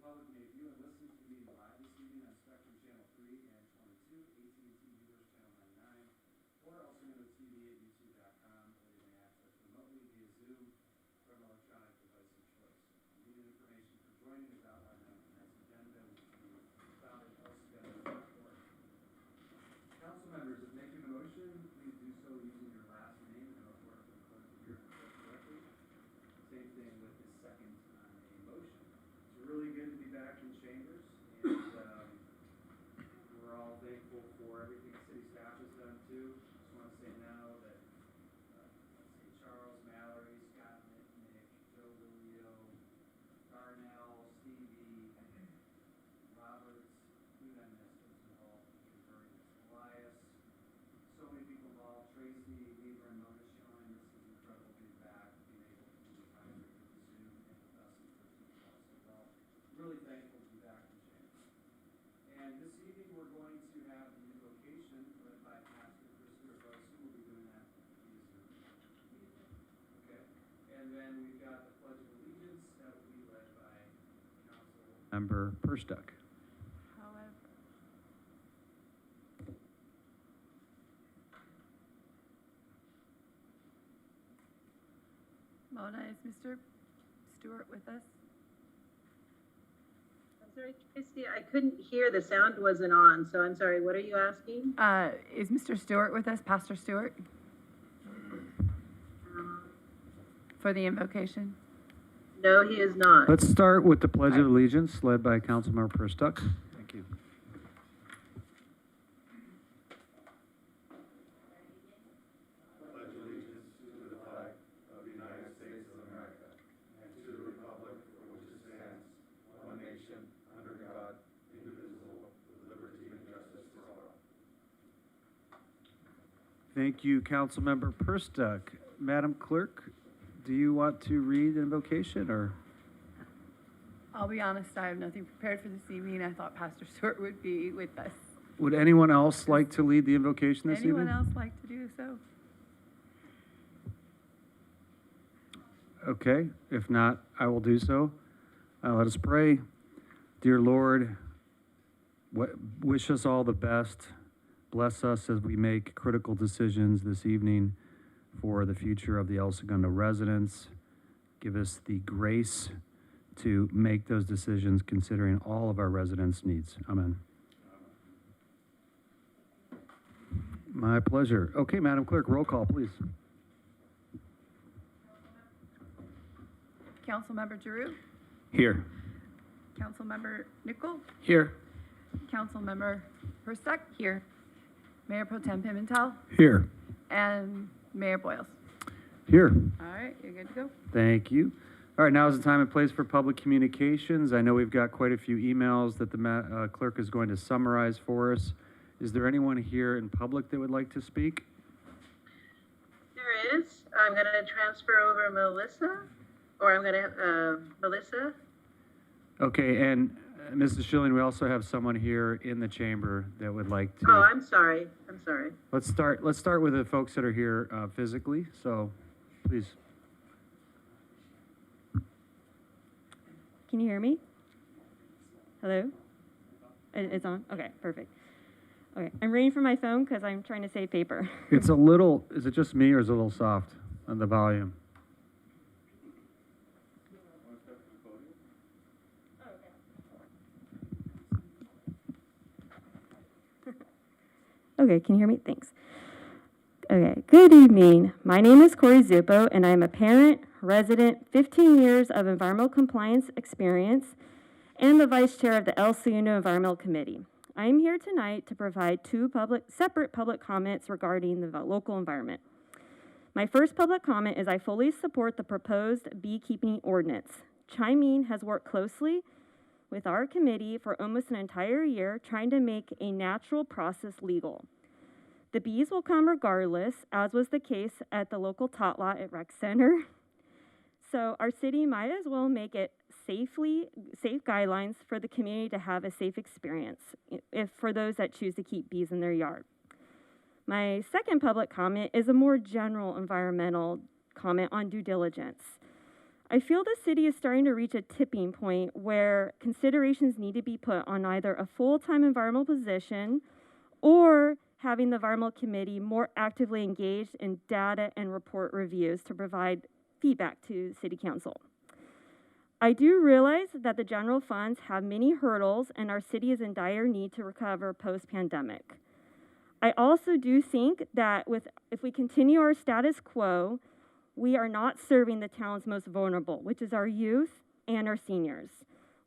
public may view and listen to the meeting live this evening on Spectrum Channel 3 and 22, AT&T Viewers Channel 99, or El Segundo TV at YouTube.com, or you may access remotely via Zoom from an electronic device of choice. Meeting information for joining is outlined on tonight's agenda, which can be found at elsegundo.org. Council members, if making a motion, please do so using your last name and I'll work with the clerk to hear it correctly. Same thing with the second on a motion. It's really good to be back in chambers, and we're all thankful for everything city staff has done too. Just want to say now that Charles, Mallory, Scott, Nick, Joe Lilio, Darnell, Stevie, Roberts, who did I miss? Elias, so many people involved, Tracy, Weaver, and Mona Schilling. This is incredible being back, being able to do the time with Zoom and with us in person. So well, really thankful to be back in chambers. And this evening we're going to have the invocation led by Pastor Christopher Gross, who will be doing that via Zoom. Okay. And then we've got the Pledge of Allegiance that will be led by Council Member Perstuck. Mona, is Mr. Stewart with us? I'm sorry, Christy, I couldn't hear. The sound wasn't on, so I'm sorry. What are you asking? Is Mr. Stewart with us, Pastor Stewart? For the invocation? No, he is not. Let's start with the Pledge of Allegiance led by Councilmember Perstuck. Thank you. Thank you, Councilmember Perstuck. Madam Clerk, do you want to read the invocation, or? I'll be honest, I have nothing prepared for this evening. I thought Pastor Stewart would be with us. Would anyone else like to lead the invocation this evening? Anyone else like to do so? Okay, if not, I will do so. Let us pray. Dear Lord, wish us all the best. Bless us as we make critical decisions this evening for the future of the El Segundo residents. Give us the grace to make those decisions considering all of our residents' needs. Amen. My pleasure. Okay, Madam Clerk, roll call, please. Councilmember Giroux? Here. Councilmember Nickel? Here. Councilmember Perstuck? Here. Mayor Pro Tem Pimentel? Here. And Mayor Boyles? Here. All right, you're good to go. Thank you. All right, now is the time and place for public communications. I know we've got quite a few emails that the clerk is going to summarize for us. Is there anyone here in public that would like to speak? There is. I'm going to transfer over Melissa, or I'm going to, Melissa. Okay, and Mrs. Schilling, we also have someone here in the chamber that would like to. Oh, I'm sorry. I'm sorry. Let's start with the folks that are here physically. So, please. Can you hear me? Hello? It's on? Okay, perfect. Okay, I'm reading from my phone because I'm trying to save paper. It's a little, is it just me or is it a little soft on the volume? Okay, can you hear me? Thanks. Okay, good evening. My name is Corey Zuppo, and I'm a parent, resident, 15 years of environmental compliance experience, and the vice chair of the El Segundo Environmental Committee. I am here tonight to provide two separate public comments regarding the local environment. My first public comment is I fully support the proposed beekeeping ordinance. Chimene has worked closely with our committee for almost an entire year trying to make a natural process legal. The bees will come regardless, as was the case at the local tot lot at Rec Center. So our city might as well make it safe guidelines for the community to have a safe experience for those that choose to keep bees in their yard. My second public comment is a more general environmental comment on due diligence. I feel the city is starting to reach a tipping point where considerations need to be put on either a full-time environmental position or having the environmental committee more actively engaged in data and report reviews to provide feedback to city council. I do realize that the general funds have many hurdles and our city is in dire need to recover post-pandemic. I also do think that if we continue our status quo, we are not serving the town's most vulnerable, which is our youth and our seniors.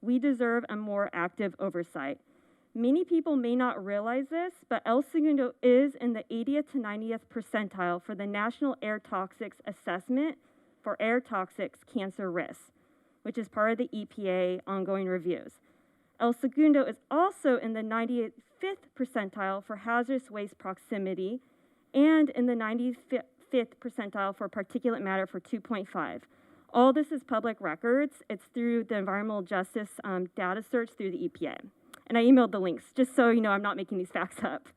We deserve a more active oversight. Many people may not realize this, but El Segundo is in the 80th to 90th percentile for the National Air Toxics Assessment for air toxics cancer risks, which is part of the EPA ongoing reviews. El Segundo is also in the 95th percentile for hazardous waste proximity and in the 95th percentile for particulate matter for 2.5. All this is public records. It's through the environmental justice data search through the EPA. And I emailed the links, just so you know I'm not making these facts up.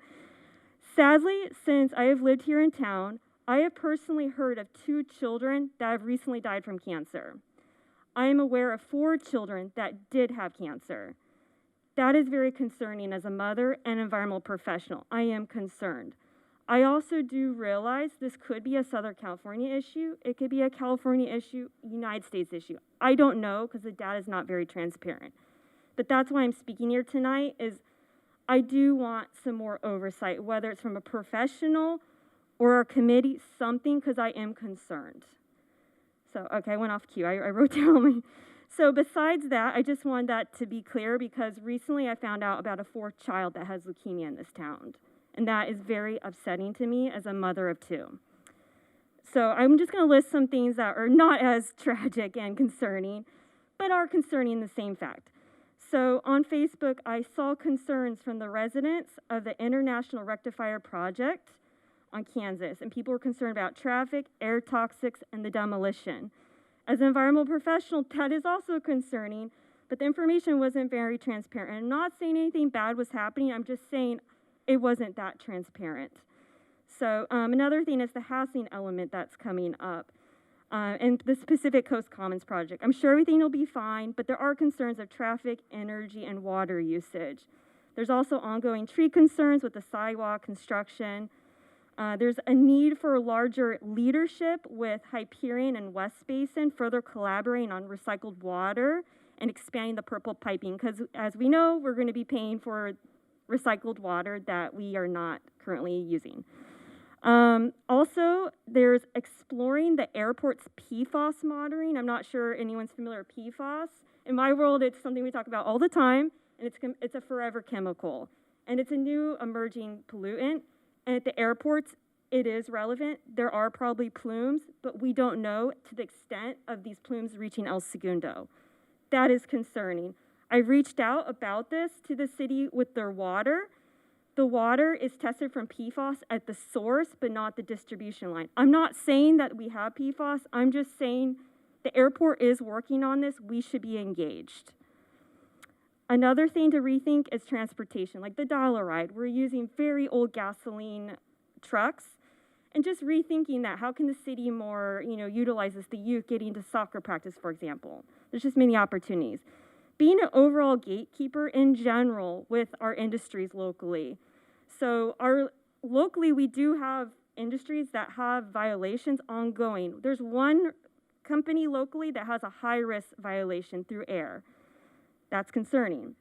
Sadly, since I have lived here in town, I have personally heard of 2 children that have recently died from cancer. I am aware of 4 children that did have cancer. That is very concerning as a mother and environmental professional. I am concerned. I also do realize this could be a Southern California issue. It could be a California issue, United States issue. I don't know because the data is not very transparent. But that's why I'm speaking here tonight is I do want some more oversight, whether it's from a professional or a committee, something, because I am concerned. So, okay, I went off cue. I wrote down. So besides that, I just wanted that to be clear because recently I found out about a 4th child that has leukemia in this town. And that is very upsetting to me as a mother of 2. So I'm just going to list some things that are not as tragic and concerning, but are concerning the same fact. So on Facebook, I saw concerns from the residents of the International Rectifier project on Kansas, and people were concerned about traffic, air toxics, and the demolition. As an environmental professional, that is also concerning, but the information wasn't very transparent. And I'm not saying anything bad was happening, I'm just saying it wasn't that transparent. So another thing is the housing element that's coming up. And the Pacific Coast Commons project. I'm sure everything will be fine, but there are concerns of traffic, energy, and water usage. There's also ongoing tree concerns with the sidewalk construction. There's a need for larger leadership with Hyperion and West Basin, further collaborating on recycled water and expanding the purple piping, because as we know, we're going to be paying for recycled water that we are not currently using. Also, there's exploring the airport's PFAS monitoring. I'm not sure anyone's familiar with PFAS. In my world, it's something we talk about all the time, and it's a forever chemical. And it's a new emerging pollutant. And at the airports, it is relevant. There are probably plumes, but we don't know to the extent of these plumes reaching El Segundo. That is concerning. I reached out about this to the city with their water. The water is tested from PFAS at the source, but not the distribution line. I'm not saying that we have PFAS. I'm just saying the airport is working on this. We should be engaged. Another thing to rethink is transportation, like the dollar ride. We're using very old gasoline trucks, and just rethinking that. How can the city more, utilizes the youth getting to soccer practice, for example? There's just many opportunities. Being an overall gatekeeper in general with our industries locally. So locally, we do have industries that have violations ongoing. There's one company locally that has a high-risk violation through air. That's concerning.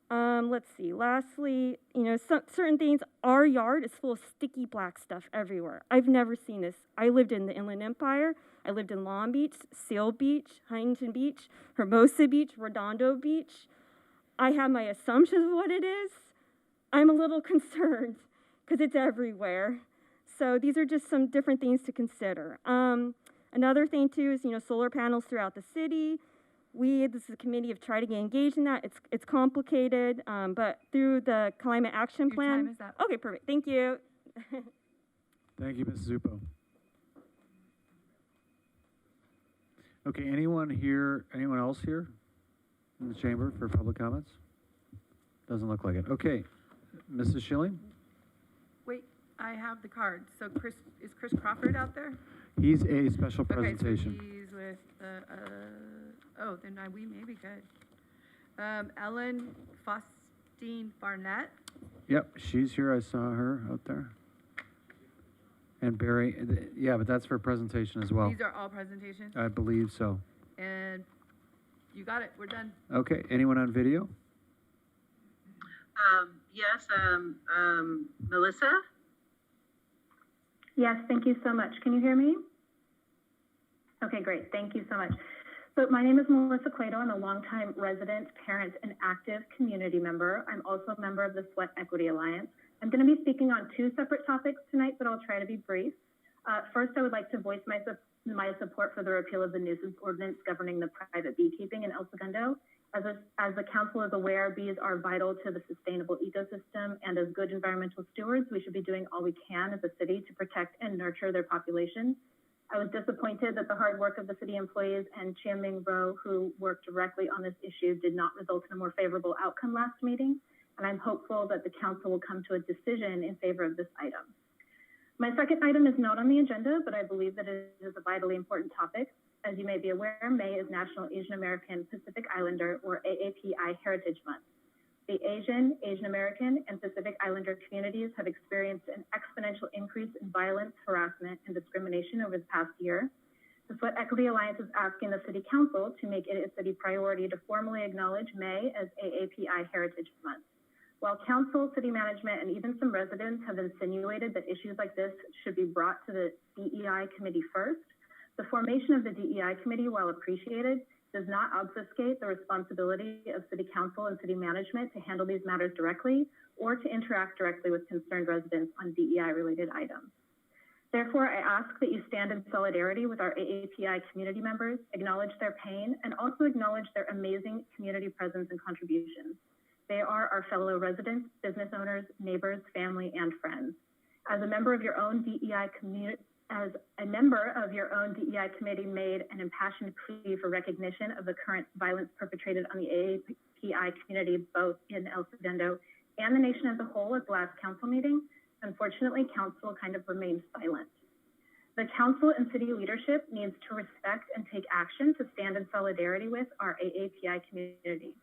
Let's see. Lastly, certain things, our yard is full of sticky black stuff everywhere. I've never seen this. I lived in the Inland Empire. I lived in Long Beach, Seal Beach, Huntington Beach, Hermosa Beach, Redondo Beach. I have my assumptions of what it is. I'm a little concerned because it's everywhere. So these are just some different things to consider. Another thing too is, solar panels throughout the city. This is a committee of trying to get engaged in that. It's complicated, but through the climate action plan. Your time is up. Okay, perfect. Thank you. Thank you, Mrs. Zupo. Okay, anyone else here in the chamber for public comments? Doesn't look like it. Okay, Mrs. Schilling? Wait, I have the card. So is Chris Crawford out there? He's a special Okay, presentation. so he's with oh, then we may be good. Ellen Faustine Barnett. Yep, she's here. I saw her out there. And Barry, yeah, but that's for presentation as well. These are all presentations. I believe so. And you got it. We're done. Okay, anyone on video? Yes, Melissa? Yes, thank you so much. Can you hear me? Okay, great. Thank you so much. So my name is Melissa Cueto. I'm a longtime resident, parent, and active community member. I'm also a member of the Sweat Equity Alliance. I'm going to be speaking on two separate topics tonight, but I'll try to be brief. First, I would like to voice my support for the repeal of the nuisance ordinance governing the private beekeeping in El Segundo. As the council is aware, bees are vital to the sustainable ecosystem, and as good environmental stewards, we should be doing all we can as a city to protect and nurture their population. I was disappointed that the hard work of the city employees and Chiang-Ming Rowe, who worked directly on this issue, did not result in a more favorable outcome last meeting, and I'm hopeful that the council will come to a decision in favor of this item. My second item is not on the agenda, but I believe that it is a vitally important topic. As you may be aware, May is National Asian American Pacific Islander, or AAPI Heritage Month. The Asian, Asian American, and Pacific Islander communities have experienced an exponential increase in violence, harassment, and discrimination over the past year. The Sweat Equity Alliance is asking the City Council to make it a city priority to formally acknowledge May as AAPI Heritage Month. While council, city management, and even some residents have insinuated that issues like this should be brought to the DEI committee first, the formation of the DEI committee, while appreciated, does not obfuscate the responsibility of city council and city management to handle these matters directly or to interact directly with concerned residents on DEI-related items. Therefore, I ask that you stand in solidarity with our AAPI community members, acknowledge their pain, and also acknowledge their amazing community presence and contributions. They are our fellow residents, business owners, neighbors, family, and friends. As a member of your own DEI community, committee made an impassioned plea for recognition of the current violence perpetrated on the AAPI community, both in El Segundo and the nation as a whole at the last council meeting, unfortunately, council kind of remained silent. The council and city leadership needs to respect and take action to stand in solidarity with our AAPI community.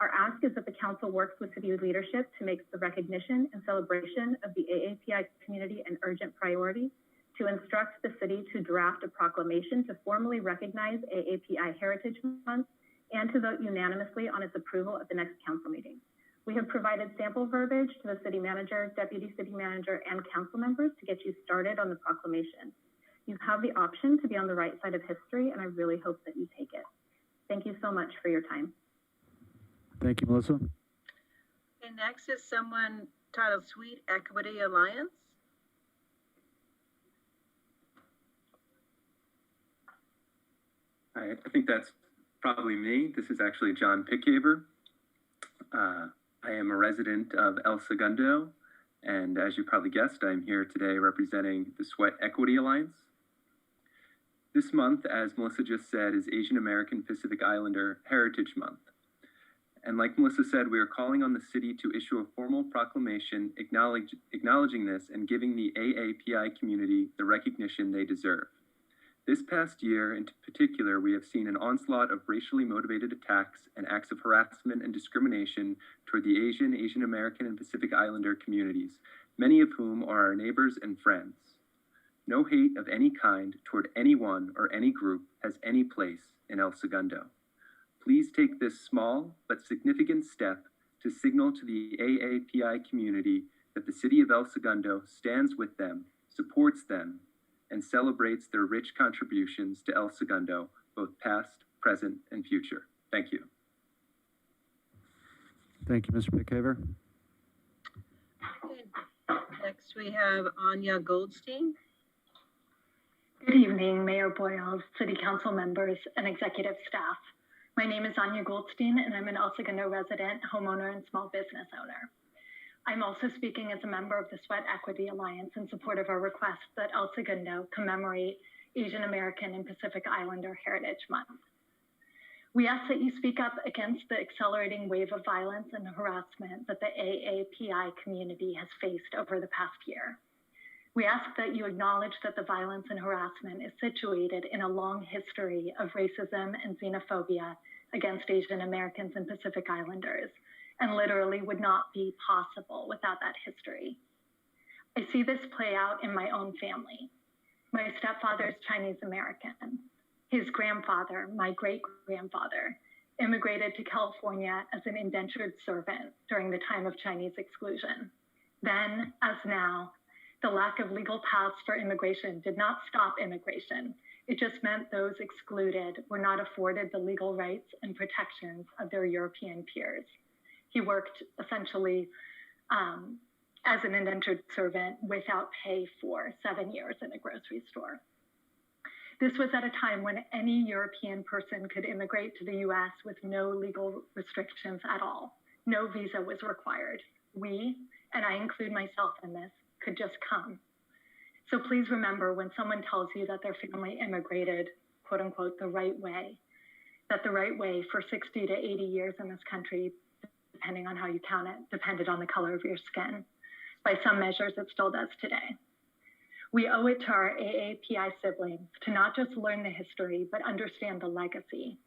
Our ask is that the council works with city leadership to make the recognition and celebration of the AAPI community an urgent priority, to instruct the city to draft a proclamation to formally recognize AAPI Heritage Month, and to vote unanimously on its approval at the next council meeting. We have provided sample verbiage to the city manager, deputy city manager, and council members to get you started on the proclamation. You have the option to be on the right side of history, and I really hope that you take it. Thank you so much for your time. Thank you, Melissa. Okay, next is someone titled Sweet Equity Alliance. I think that's probably me. This is actually John Pickhaver. I am a resident of El Segundo, and as you probably guessed, I'm here today representing the Sweat Equity Alliance. This month, as Melissa just said, is Asian American Pacific Islander Heritage Month. And like Melissa said, we are calling on the city to issue a formal proclamation acknowledging this and giving the AAPI community the recognition they deserve. This past year, in particular, we have seen an onslaught of racially motivated attacks and acts of harassment and discrimination toward the Asian, Asian American, and Pacific Islander communities, many of whom are our neighbors and friends. No hate of any kind toward anyone or any group has any place in El Segundo. Please take this small but significant step to signal to the AAPI community that the city of El Segundo stands with them, supports them, and celebrates their rich contributions to El Segundo, both past, present, and future. Thank you. Thank you, Mr. Pickhaver. Okay. Next we have Anya Goldstein. Good evening, Mayor Boyles, City Council members, and executive staff. My name is Anya Goldstein, and I'm an El Segundo resident, homeowner, and small business owner. I'm also speaking as a member of the Sweat Equity Alliance in support of our request that El Segundo commemorate Asian American and Pacific Islander Heritage Month. We ask that you speak up against the accelerating wave of violence and harassment that the AAPI community has faced over the past year. We ask that you acknowledge that the violence and harassment is situated in a long history of racism and xenophobia against Asian Americans and Pacific Islanders, and literally would not be possible without that history. I see this play out in my own family. My stepfather is Chinese American. His grandfather, my great-grandfather, immigrated to California as an indentured servant during the time of Chinese exclusion. Then, as now, the lack of legal paths for immigration did not stop immigration. It just meant those excluded were not afforded the legal rights and protections of their European peers. He worked essentially as an indentured servant without pay for 7 years in a grocery store. This was at a time when any European person could immigrate to the US with no legal restrictions at all. No visa was required. We, and I include myself in this, could just come. So please remember, when someone tells you that their family immigrated, quote unquote, the right way, that the right way for 60 to 80 years in this country, depending on how you count it, depended on the color of your skin. By some measures, it still does today. We owe it to our AAPI siblings to not just learn the history, but understand the legacy.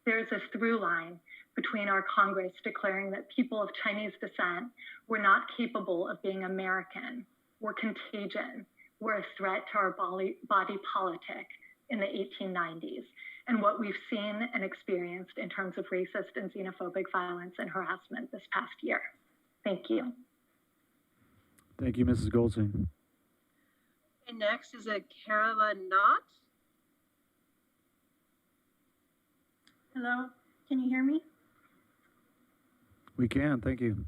There is a through line between our Congress declaring that people of Chinese descent were not capable of being American, were contagion, were a threat to our body politic in the 1890s, and what we've seen and experienced in terms of racist and xenophobic violence and harassment this past year. Thank you. Thank you, Mrs. Goldstein. And next is a Carola Knott. Hello, can you hear me? We can, thank you.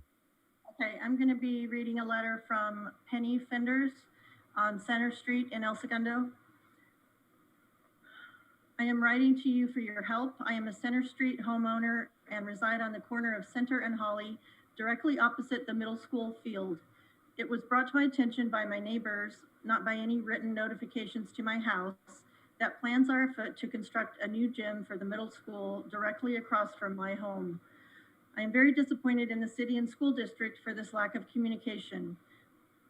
Okay, I'm going to be reading a letter from Penny Fenders on Center Street in El Segundo. I am writing to you for your help. I am a Center Street homeowner and reside on the corner of Center and Holly, directly opposite the middle school field. It was brought to my attention by my neighbors, not by any written notifications to my house, that plans are afoot to construct a new gym for the middle school directly across from my home. I am very disappointed in the city and school district for this lack of communication.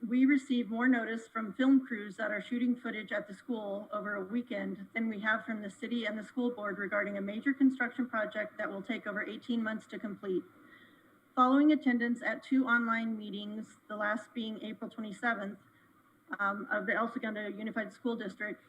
We receive more notice from film crews that are shooting footage at the school over a weekend than we have from the city and the school board regarding a major construction project that will take over 18 months to complete. Following attendance at 2 online meetings, the last being April 27th, of the El Segundo Unified School District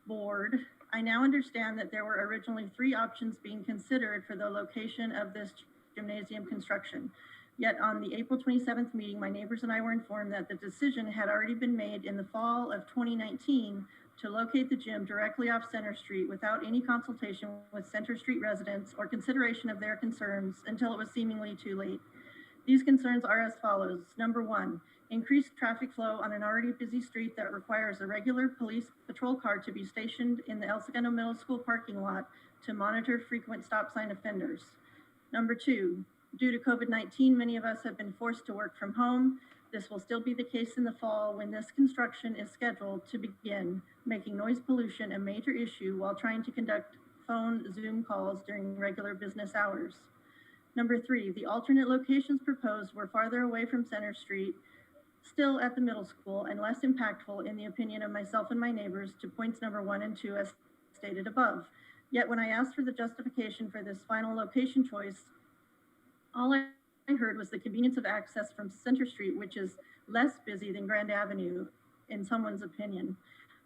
Board, I now understand that there were originally 3 options being considered for the location of this gymnasium construction. Yet on the April 27th meeting, my neighbors and I were informed that the decision had already been made in the fall of 2019 to locate the gym directly off Center Street without any consultation with Center Street residents or consideration of their concerns until it was seemingly too late. These concerns are as follows. Number 1, increased traffic flow on an already busy street that requires a regular police patrol car to be stationed in the El Segundo Middle School parking lot to monitor frequent stop sign offenders. Number 2, due to COVID-19, many of us have been forced to work from home. This will still be the case in the fall when this construction is scheduled to begin, making noise pollution a major issue while trying to conduct phone Zoom calls during regular business hours. Number 3, the alternate locations proposed were farther away from Center Street, still at the middle school, and less impactful in the opinion of myself and my neighbors to points number 1 and 2 as stated above. Yet when I asked for the justification for this final location choice, all I heard was the convenience of access from Center Street, which is less busy than Grand Avenue, in someone's opinion.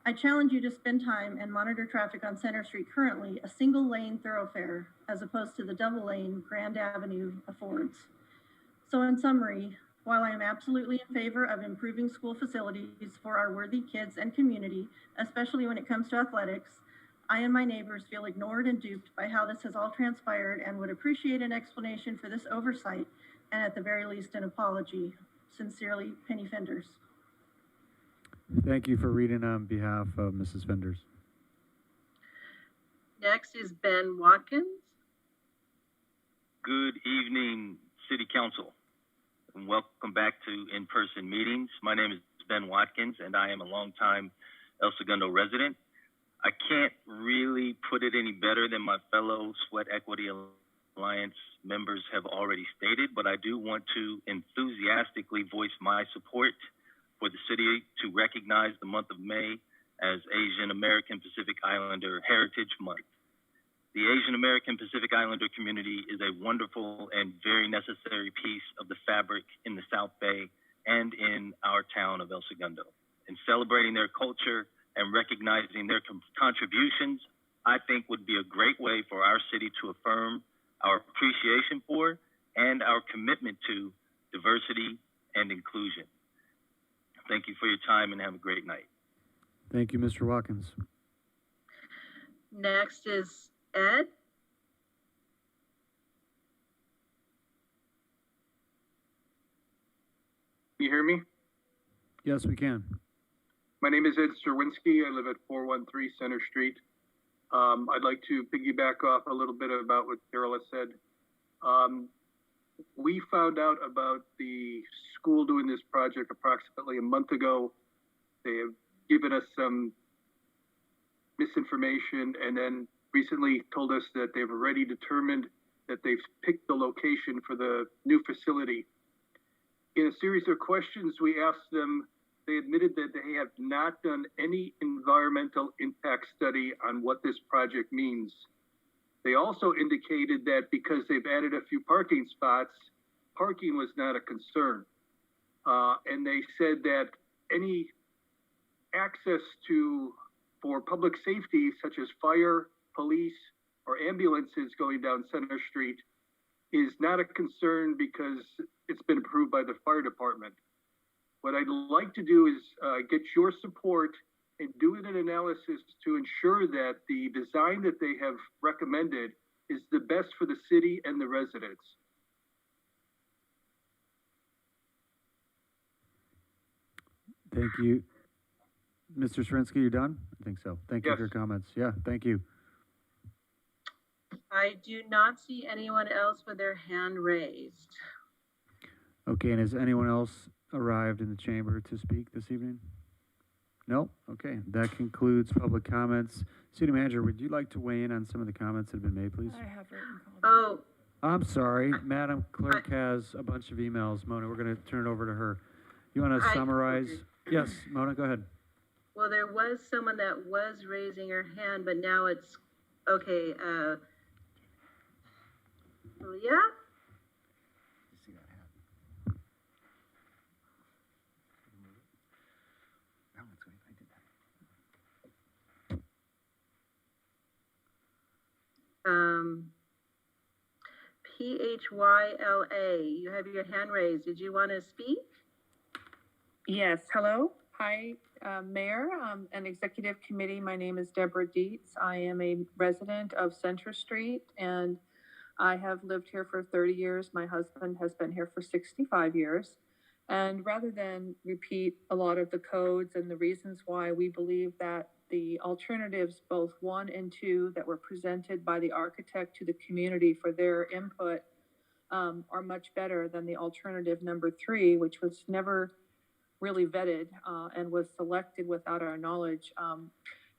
I challenge you to spend time and monitor traffic on Center Street, currently a single lane thoroughfare, as opposed to the double lane Grand Avenue affords. So in summary, while I am absolutely in favor of improving school facilities for our worthy kids and community, especially when it comes to athletics, I and my neighbors feel ignored and duped by how this has all transpired and would appreciate an explanation for this oversight and at the very least an apology. Sincerely, Penny Fenders. Thank you for reading on behalf of Mrs. Fenders. Next is Ben Watkins. Good evening, City Council, and welcome back to in-person meetings. My name is Ben Watkins, and I am a longtime El Segundo resident. I can't really put it any better than my fellow Sweat Equity Alliance members have already stated, but I do want to enthusiastically voice my support for the city to recognize the month of May as Asian American Pacific Islander Heritage Month. The Asian American Pacific Islander community is a wonderful and very necessary piece of the fabric in the South Bay and in our town of El Segundo. In celebrating their culture and recognizing their contributions, I think would be a great way for our city to affirm our appreciation for and our commitment to diversity and inclusion. Thank you for your time and have a great night. Thank you, Mr. Watkins. Next is Ed. Can you hear me? Yes, we can. My name is Ed Serwinski. I live at 413 Center Street. I'd like to piggyback off a little bit about what Carol has said. We found out about the school doing this project approximately a month ago. They have given us some misinformation and then recently told us that they've already determined that they've picked the location for the new facility. In a series of questions we asked them, they admitted that they have not done any environmental impact study on what this project means. They also indicated that because they've added a few parking spots, parking was not a concern. And they said that any access for public safety, such as fire, police, or ambulances going down Center Street, is not a concern because it's been approved by the fire department. What I'd like to do is get your support and do an analysis to ensure that the design that they have recommended is the best for the city and the residents. Thank you. Mr. Srinsky, you done? I think so. Thank you Yes. for your comments. Yeah, thank you. I do not see anyone else with their hand raised. Okay, and has anyone else arrived in the chamber to speak this evening? No? Okay, that concludes public comments. City Manager, would you like to weigh in on some of the comments that have been made, please? I have written comments. Oh, I'm sorry, Madam Clerk has a bunch of emails. Mona, we're going to turn it over to her. You want to summarize? Yes, Mona, go ahead. well, there was someone that was raising her hand, but now it's, okay, Leah? PHYLA, you have your hand raised. Did you want to speak? Yes, hello. Hi, Mayor and Executive Committee. My name is Deborah Dietz. I am a resident of Center Street and I have lived here for 30 years. My husband has been here for 65 years. And rather than repeat a lot of the codes and the reasons why we believe that the alternatives, both 1 and 2, that were presented by the architect to the community for their input are much better than the alternative number 3, which was never really vetted and was selected without our knowledge,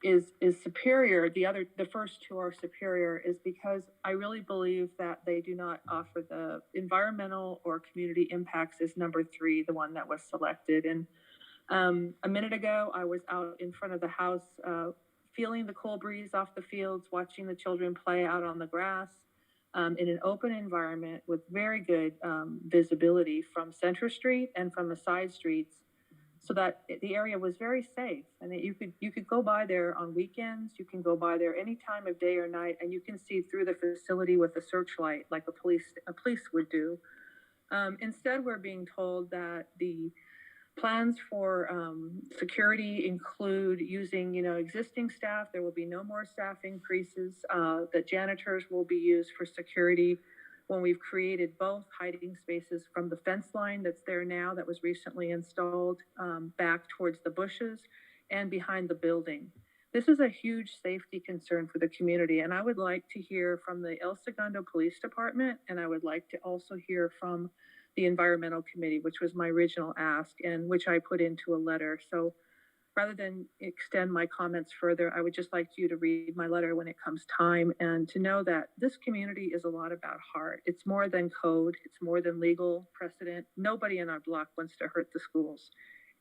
is superior. The first 2 are superior is because I really believe that they do not offer the environmental or community impacts as number 3, the one that was selected. And a minute ago, I was out in front of the house, feeling the cool breeze off the fields, watching the children play out on the grass in an open environment with very good visibility from Center Street and from the side streets, so that the area was very safe and that you could go by there on weekends. You can go by there any time of day or night, and you can see through the facility with a searchlight like a police would do. Instead, we're being told that the plans for security include using, existing staff. There will be no more staff increases. The janitors will be used for security when we've created both hiding spaces from the fence line that's there now that was recently installed back towards the bushes and behind the building. This is a huge safety concern for the community, and I would like to hear from the El Segundo Police Department, and I would like to also hear from the Environmental Committee, which was my original ask and which I put into a letter. So rather than extend my comments further, I would just like you to read my letter when it comes time and to know that this community is a lot about heart. It's more than code. It's more than legal precedent. Nobody in our block wants to hurt the schools.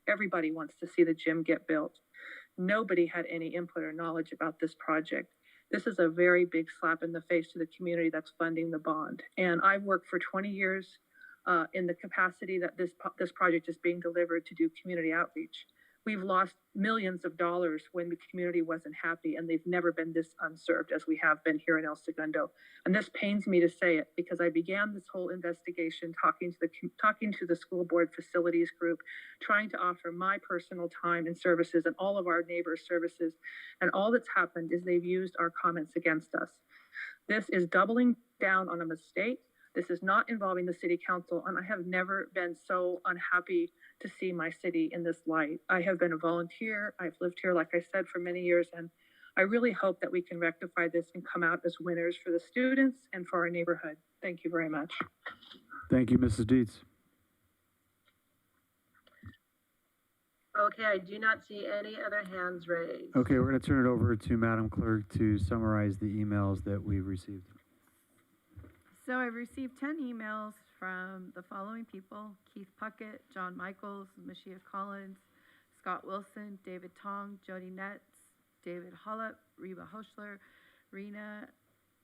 Everybody wants to see the gym get built. Nobody had any input or knowledge about this project. This is a very big slap in the face to the community that's funding the bond. And I've worked for 20 years in the capacity that this project is being delivered to do community outreach. We've lost millions of dollars when the community wasn't happy, and they've never been this unserved as we have been here in El Segundo. And this pains me to say it because I began this whole investigation talking to the school board facilities group, trying to offer my personal time and services and all of our neighbors' services. And all that's happened is they've used our comments against us. This is doubling down on a mistake. This is not involving the city council, and I have never been so unhappy to see my city in this light. I have been a volunteer. I've lived here, like I said, for many years, and I really hope that we can rectify this and come out as winners for the students and for our neighborhood. Thank you very much. Thank you, Mrs. Dietz. Okay, I do not see any other hands raised. Okay, we're going to turn it over to Madam Clerk to summarize the emails that we've received. So I've received 10 emails from the following people: Keith Puckett, John Michaels, Mashia Collins, Scott Wilson, David Tong, Jody Netz, David Hollop, Reba Hoschler, Rena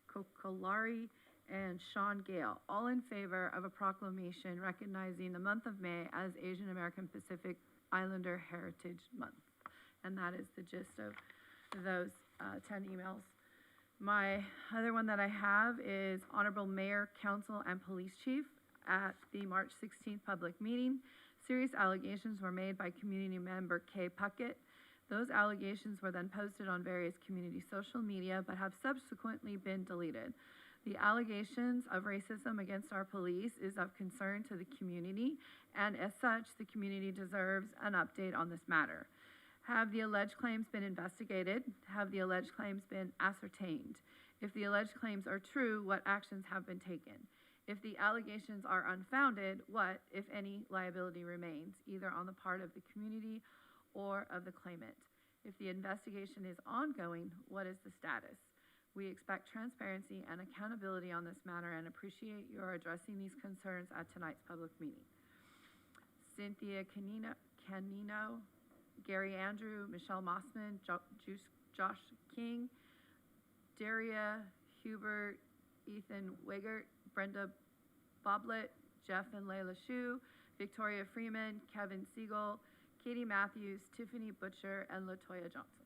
Kokolari, and Sean Gale, all in favor of a proclamation recognizing the month of May as Asian American Pacific Islander Heritage Month. And that is the gist of those 10 emails. My other one that I have is Honorable Mayor, Council, and Police Chief. At the March 16th public meeting, serious allegations were made by community member Kay Puckett. Those allegations were then posted on various community social media, but have subsequently been deleted. The allegations of racism against our police is of concern to the community, and as such, the community deserves an update on this matter. Have the alleged claims been investigated? Have the alleged claims been ascertained? If the alleged claims are true, what actions have been taken? If the allegations are unfounded, what, if any, liability remains, either on the part of the community or of the claimant? If the investigation is ongoing, what is the status? We expect transparency and accountability on this matter and appreciate your addressing these concerns at tonight's public meeting. Cynthia Canino, Gary Andrew, Michelle Mossman, Josh King, Daria Hubert, Ethan Wigert, Brenda Boblet, Jeff and Layla Shu, Victoria Freeman, Kevin Siegel, Katie Matthews, Tiffany Butcher, and LaToya Johnson.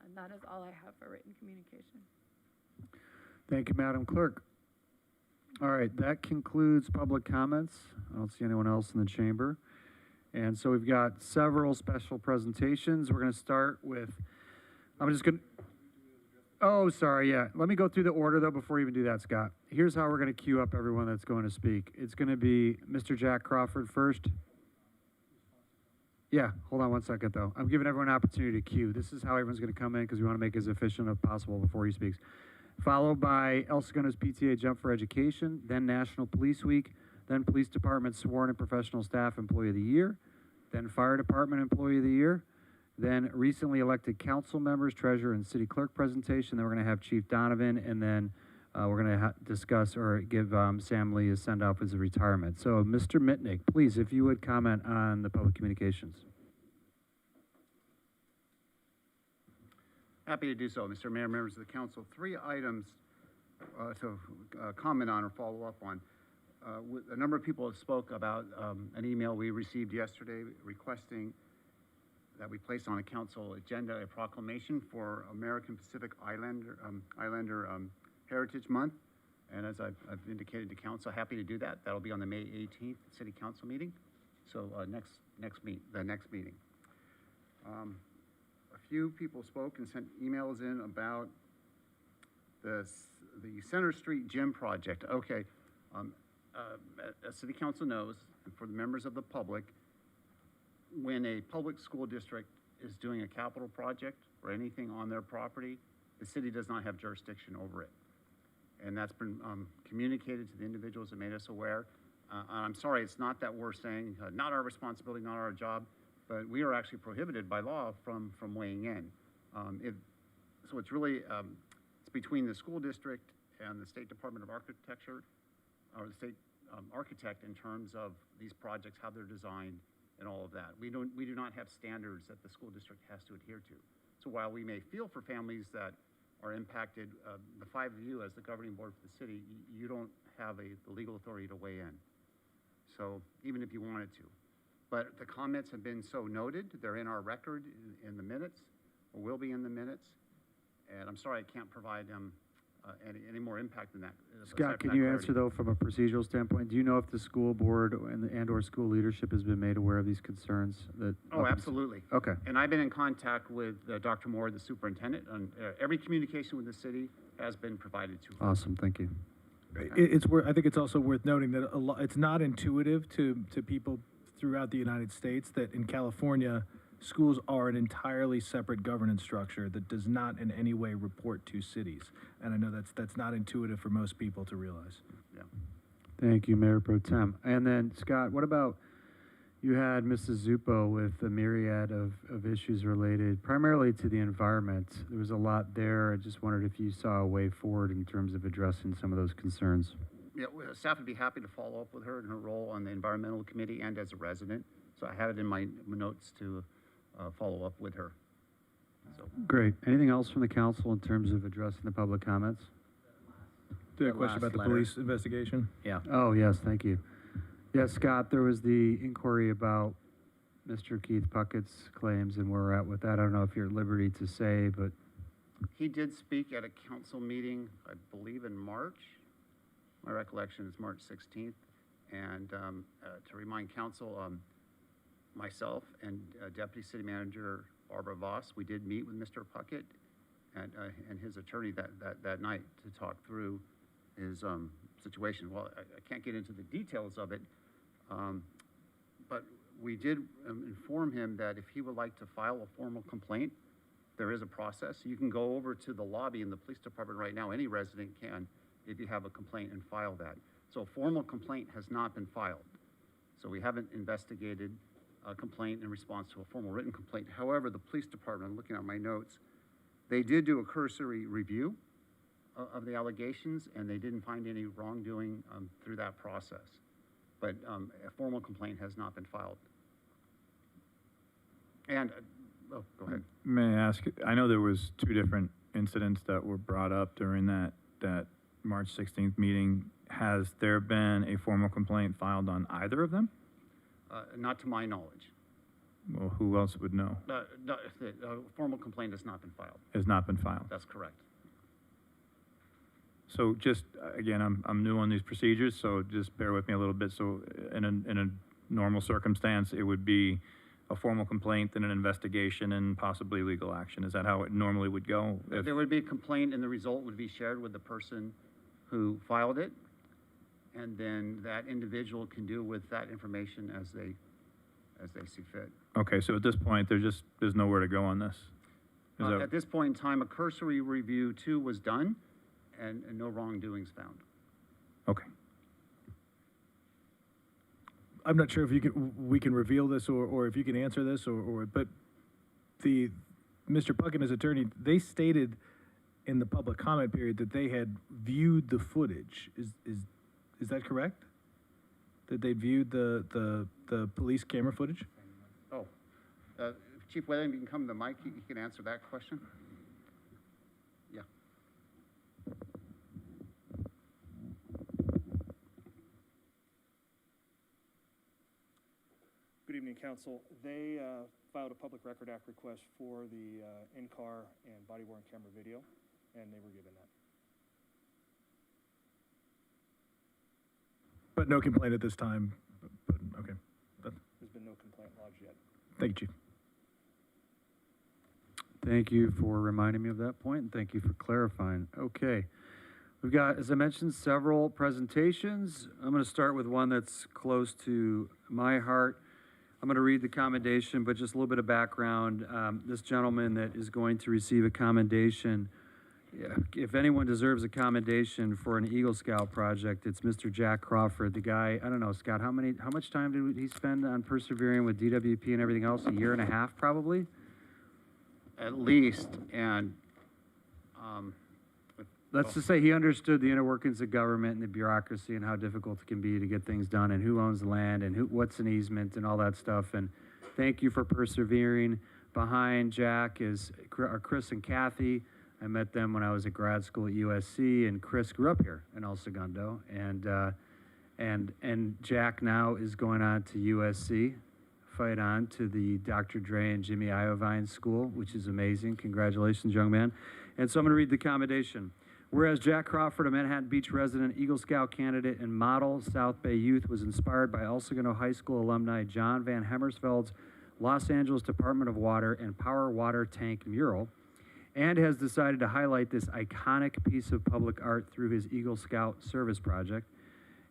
And that is all I have for written communication. Thank you, Madam Clerk. All right, that concludes public comments. I don't see anyone else in the chamber. And so we've got several special presentations. We're going to start with, oh, sorry, yeah. Let me go through the order, though, before you even do that, Scott. Here's how we're going to queue up everyone that's going to speak. It's going to be Mr. Jack Crawford first. Yeah, hold on one second, though. I'm giving everyone an opportunity to queue. This is how everyone's going to come in because we want to make it as efficient as possible before he speaks. Followed by El Segundo's PTA Jump for Education, then National Police Week, then Police Department Sworn and Professional Staff Employee of the Year, then Fire Department Employee of the Year, then recently elected council members, treasurer, and city clerk presentation. Then we're going to have Chief Donovan, and then we're going to discuss or give Sam Lee a send-off as a retirement. So, Mr. Mitnick, please, if you would comment on the public communications. Happy to do so, Mr. Mayor, members of the council. 3 items to comment on or follow up on. A number of people have spoke about an email we received yesterday requesting that we place on a council agenda a proclamation for American Pacific Islander Heritage Month. And as I've indicated to council, happy to do that. That'll be on the May 18th city council meeting. So the next meeting. A few people spoke and sent emails in about the Center Street Gym project. Okay, as city council knows, and for the members of the public, when a public school district is doing a capital project or anything on their property, the city does not have jurisdiction over it. And that's been communicated to the individuals that made us aware. I'm sorry, it's not that we're saying, not our responsibility, not our job, but we are actually prohibited by law from weighing in. So it's really, it's between the school district and the State Department of Architecture, or the state architect in terms of these projects, how they're designed, and all of that. We do not have standards that the school district has to adhere to. So while we may feel for families that are impacted, the five of you as the governing board for the city, you don't have the legal authority to weigh in. So even if you wanted to. But the comments have been so noted, they're in our record in the minutes, or will be in the minutes. And I'm sorry I can't provide any more impact than that. Scott, can you answer though from a procedural standpoint? Do you know if the school board and/or school leadership has been made aware of these concerns? Oh, absolutely. Okay. And I've been in contact with Dr. Moore, the superintendent, and every communication with the city has been provided to her. Awesome, thank you. I think it's also worth noting that it's not intuitive to people throughout the United States that in California, schools are an entirely separate governance structure that does not in any way report to cities. And I know that's not intuitive for most people to realize. Yeah. Thank you, Mayor Pro Tem. And then, Scott, what about, you had Mrs. Zuppo with a myriad of issues related primarily to the environment. There was a lot there. I just wondered if you saw a way forward in terms of addressing some of those concerns. Yeah, staff would be happy to follow up with her in her role on the environmental committee and as a resident. So I have it in my notes to follow up with her. So. Great. Anything else from the council in terms of addressing the public comments? Do you have a question about the police investigation? Yeah. Oh, yes, thank you. Yes, Scott, there was the inquiry about Mr. Keith Puckett's claims and where we're at with that. I don't know if you're at liberty to say, but. He did speak at a council meeting, I believe in March. My recollection is March 16th. And to remind council, myself and Deputy City Manager Barbara Voss, we did meet with Mr. Puckett and his attorney that night to talk through his situation. Well, I can't get into the details of it, but we did inform him that if he would like to file a formal complaint, there is a process. You can go over to the lobby in the police department right now. Any resident can, if you have a complaint, and file that. So a formal complaint has not been filed. So we haven't investigated a complaint in response to a formal written complaint. However, the police department, I'm looking at my notes, they did do a cursory review of the allegations, and they didn't find any wrongdoing through that process. But a formal complaint has not been filed. And, oh, go ahead. May I ask, I know there was two different incidents that were brought up during that March 16th meeting. Has there been a formal complaint filed on either of them? Not to my knowledge. Well, who else would know? No, the formal complaint has not been filed. Has not been filed. That's correct. So just, again, I'm new on these procedures, so just bear with me a little bit. So in a normal circumstance, it would be a formal complaint, then an investigation, and possibly legal action. Is that how it normally would go? There would be a complaint, and the result would be shared with the person who filed it, and then that individual can do with that information as they see fit. Okay, so at this point, there's nowhere to go on this. At this point in time, a cursory review too was done, and no wrongdoings found. Okay. I'm not sure if we can reveal this or if you can answer this but Mr. Puckett and his attorney, they stated in the public comment period that they had viewed the footage. Is that correct? That they viewed the police camera footage? Oh, Chief Whalen, you can come to the mic. You can answer that question. Yeah. Good evening, Council. They filed a Public Record Act request for the in-car and body-worn camera video, and they were given that. But no complaint at this time. But okay. There's been no complaint lodged yet. Thank you, Chief. Thank you for reminding me of that point, and thank you for clarifying. Okay. We've got, as I mentioned, several presentations. I'm going to start with one that's close to my heart. I'm going to read the commendation, but just a little bit of background. This gentleman that is going to receive a commendation, if anyone deserves a commendation for an Eagle Scout project, it's Mr. Jack Crawford. The guy, I don't know, Scott, how much time did he spend on persevering with DWP and everything else? 1.5 years, probably? At least, and let's just say he understood the inner workings of government and the bureaucracy and how difficult it can be to get things done and who owns the land and what's an easement and all that stuff. And thank you for persevering. Behind Jack is Chris and Kathy. I met them when I was at grad school at USC, and Chris grew up here in El Segundo. And Jack now is going on to USC, fight on to the Dr. Dre and Jimmy Iovine School, which is amazing. Congratulations, young man. And so I'm going to read the commendation. Whereas Jack Crawford, a Manhattan Beach resident, Eagle Scout candidate, and model South Bay youth, was inspired by El Segundo High School alumni John Van Hemmersveld's Los Angeles Department of Water and Power Water Tank mural, and has decided to highlight this iconic piece of public art through his Eagle Scout service project.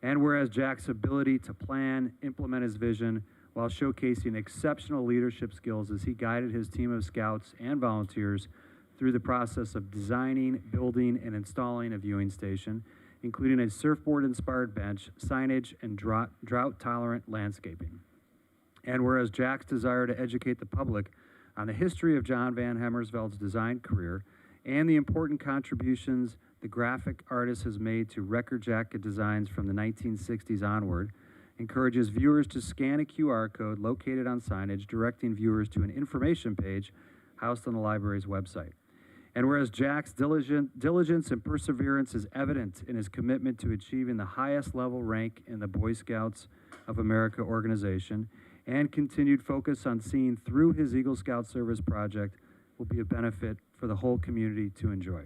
And whereas Jack's ability to plan, implement his vision, while showcasing exceptional leadership skills as he guided his team of scouts and volunteers through the process of designing, building, and installing a viewing station, including a surfboard-inspired bench, signage, and drought-tolerant landscaping. And whereas Jack's desire to educate the public on the history of John Van Hemmersveld's design career and the important contributions the graphic artist has made to record jacket designs from the 1960s onward, encourages viewers to scan a QR code located on signage directing viewers to an information page housed on the library's website. And whereas Jack's diligence and perseverance is evident in his commitment to achieving the highest level rank in the Boy Scouts of America organization, and continued focus on seeing through his Eagle Scout service project will be a benefit for the whole community to enjoy.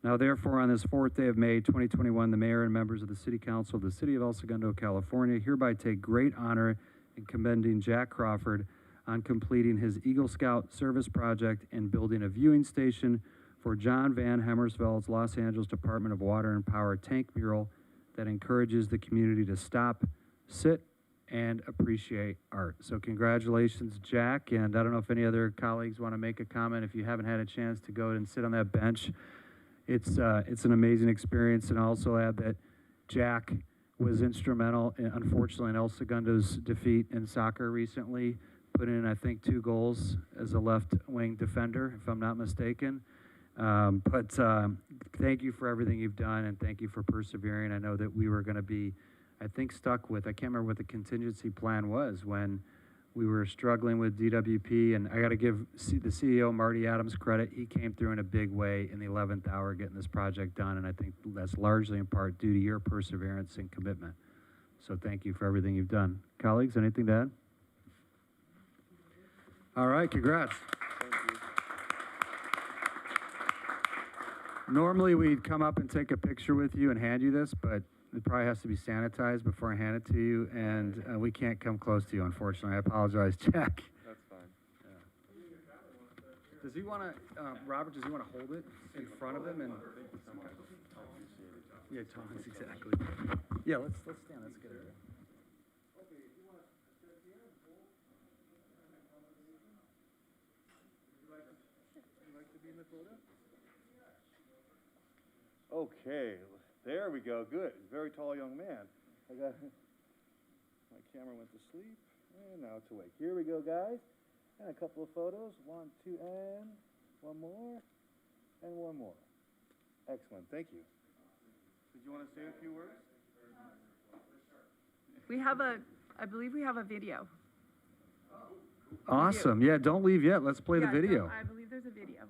Now, therefore, on this 4th day of May, 2021, the mayor and members of the City Council of the City of El Segundo, California, hereby take great honor in commending Jack Crawford on completing his Eagle Scout service project and building a viewing station for John Van Hemmersveld's Los Angeles Department of Water and Power tank mural that encourages the community to stop, sit, and appreciate art. So congratulations, Jack, and I don't know if any other colleagues want to make a comment. If you haven't had a chance to go and sit on that bench, it's an amazing experience. And I'll also add that Jack was instrumental, unfortunately, in El Segundo's defeat in soccer recently, put in, I think, 2 goals as a left-wing defender, if I'm not mistaken. But thank you for everything you've done, and thank you for persevering. I know that we were going to be, I think, stuck with, I can't remember what the contingency plan was when we were struggling with DWP, and I got to give the CEO, Marty Adams, credit. He came through in a big way in the 11th hour getting this project done, and I think that's largely in part due to your perseverance and commitment. So thank you for everything you've done. Colleagues, anything to add? All right, congrats. Thank you. Normally, we'd come up and take a picture with you and hand you this, but it probably has to be sanitized before I hand it to you, and we can't come close to you, unfortunately. I apologize, Jack. That's fine. Does he want to, Robert, does he want to hold it in front of him? And yeah, Thomas, exactly. Yeah, let's stand. That's a good idea. Okay, there we go. Good. Very tall young man. I got my camera went to sleep, and now it's awake. Here we go, guys. And a couple of photos. 1, 2, and one more, and one more. Excellent. Thank you. Did you want to say a few words? I believe we have a video. Awesome. Yeah, don't leave yet. Let's play the video. I believe there's a video.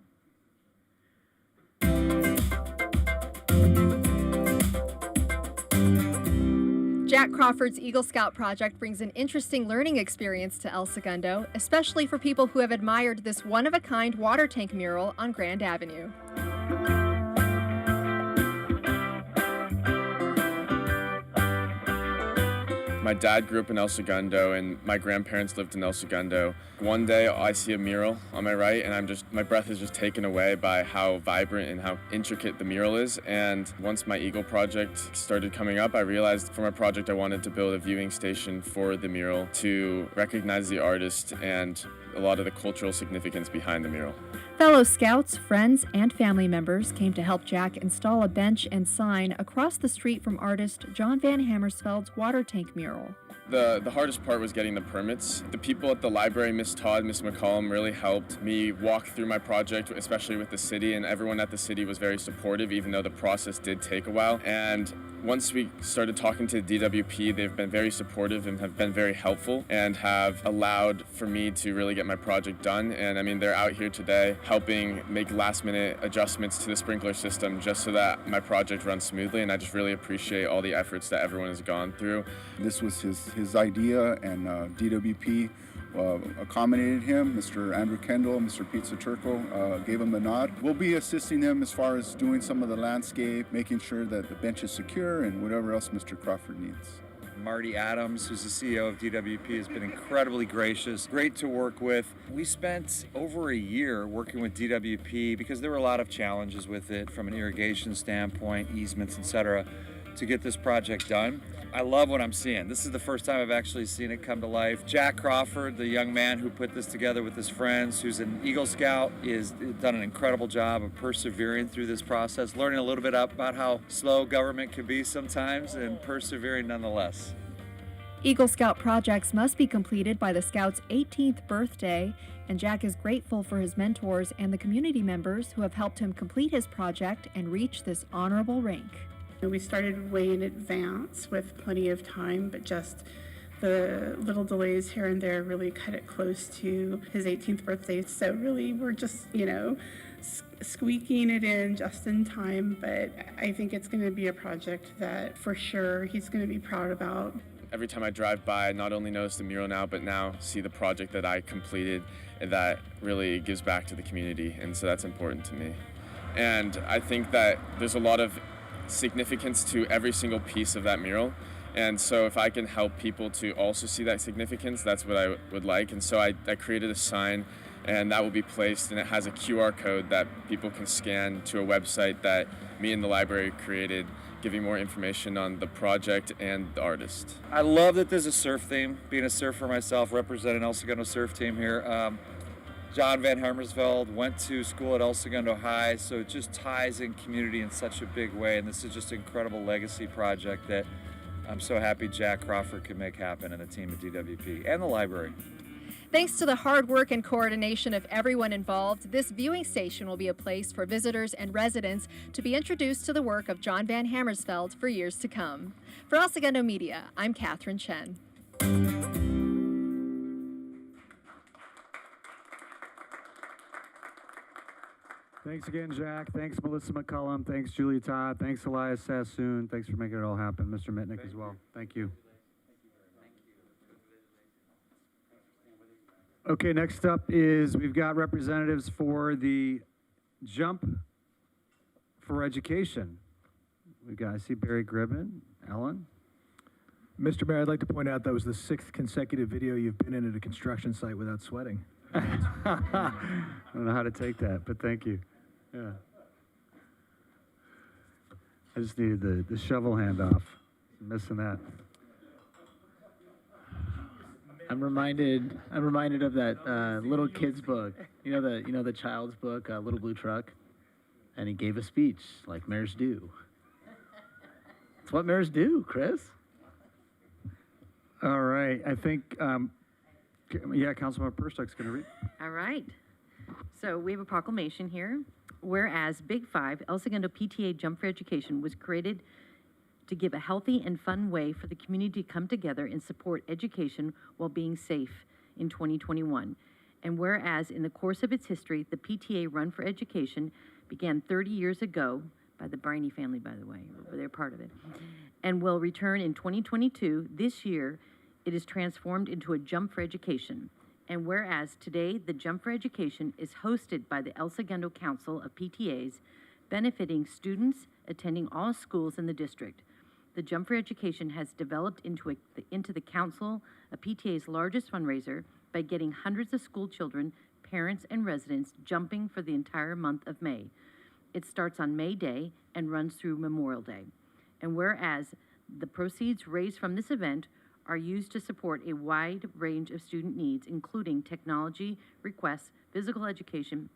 Jack Crawford's Eagle Scout project brings an interesting learning experience to El Segundo, especially for people who have admired this one-of-a-kind water tank mural on Grand Avenue. My dad grew up in El Segundo, and my grandparents lived in El Segundo. One day, I see a mural on my right, and my breath is just taken away by how vibrant and how intricate the mural is. And once my Eagle project started coming up, I realized for my project I wanted to build a viewing station for the mural to recognize the artist and a lot of the cultural significance behind the mural. Fellow scouts, friends, and family members came to help Jack install a bench and sign across the street from artist John Van Hemmersveld's water tank mural. The hardest part was getting the permits. The people at the library, Miss Todd, Miss McCollum, really helped me walk through my project, especially with the city, and everyone at the city was very supportive, even though the process did take a while. And once we started talking to DWP, they've been very supportive and have been very helpful and have allowed for me to really get my project done. And I mean, they're out here today helping make last-minute adjustments to the sprinkler system just so that my project runs smoothly, and I just really appreciate all the efforts that everyone has gone through. This was his idea, and DWP accommodated him. Mr. Andrew Kendall, Mr. Pete Saturco gave him the nod. We'll be assisting him as far as doing some of the landscape, making sure that the bench is secure, and whatever else Mr. Crawford needs. Marty Adams, who's the CEO of DWP, has been incredibly gracious, great to work with. We spent over a year working with DWP because there were a lot of challenges with it from an irrigation standpoint, easements, etc., to get this project done. I love what I'm seeing. This is the first time I've actually seen it come to life. Jack Crawford, the young man who put this together with his friends, who's an Eagle Scout, has done an incredible job of persevering through this process, learning a little bit about how slow government can be sometimes, and persevering nonetheless. Eagle Scout projects must be completed by the Scout's 18th birthday, and Jack is grateful for his mentors and the community members who have helped him complete his project and reach this honorable rank. We started way in advance with plenty of time, but just the little delays here and there really cut it close to his 18th birthday. So really we're just, squeaking it in just in time, but I think it's going to be a project that for sure he's going to be proud about. Every time I drive by, I not only notice the mural now, but now see the project that I completed that really gives back to the community, and so that's important to me. And I think that there's a lot of significance to every single piece of that mural, and so if I can help people to also see that significance, that's what I would like. And so I created a sign, and that will be placed, and it has a QR code that people can scan to a website that me and the library created, giving more information on the project and the artist. I love that there's a surf theme. Being a surfer myself, representing El Segundo surf team here. John Van Hermersveld went to school at El Segundo High, so it just ties in community in such a big way, and this is just an incredible legacy project that I'm so happy Jack Crawford could make happen, and the team at DWP and the library. Thanks to the hard work and coordination of everyone involved, this viewing station will be a place for visitors and residents to be introduced to the work of John Van Hermersveld for years to come. For El Segundo Media, I'm Catherine Chen. Thanks again, Jack. Thanks, Melissa McCullum. Thanks, Julie Todd. Thanks, Elias Sassoon. Thanks for making it all happen. Mr. Mitnick as well. Thank you. Okay, next up is we've got representatives for the Jump for Education. I see Barry Gribben, Ellen. Mr. Mayor, I'd like to point out that was the 6th consecutive video you've been in at a construction site without sweating. I don't know how to take that, but thank you. Yeah. I just needed the shovel handoff. Missing that. I'm reminded of that little kid's book. You know the child's book, Little Blue Truck, and he gave a speech like mayors do. It's what mayors do, Chris. All right, I think Councilmember Perstuck's going to read. All right. So we have a proclamation here. Whereas Big Five, El Segundo PTA Jump for Education was created to give a healthy and fun way for the community to come together and support education while being safe in 2021. And whereas in the course of its history, the PTA Run for Education began 30 years ago by the Briney family, by the way, they're part of it, and will return in 2022. This year, it is transformed into a Jump for Education. And whereas today, the Jump for Education is hosted by the El Segundo Council of PTAs, benefiting students attending all schools in the district. The Jump for Education has developed into the Council of PTA's largest fundraiser by getting hundreds of school children, parents, and residents jumping for the entire month of May. It starts on May Day and runs through Memorial Day. And whereas the proceeds raised from this event are used to support a wide range of student needs, including technology requests, physical education,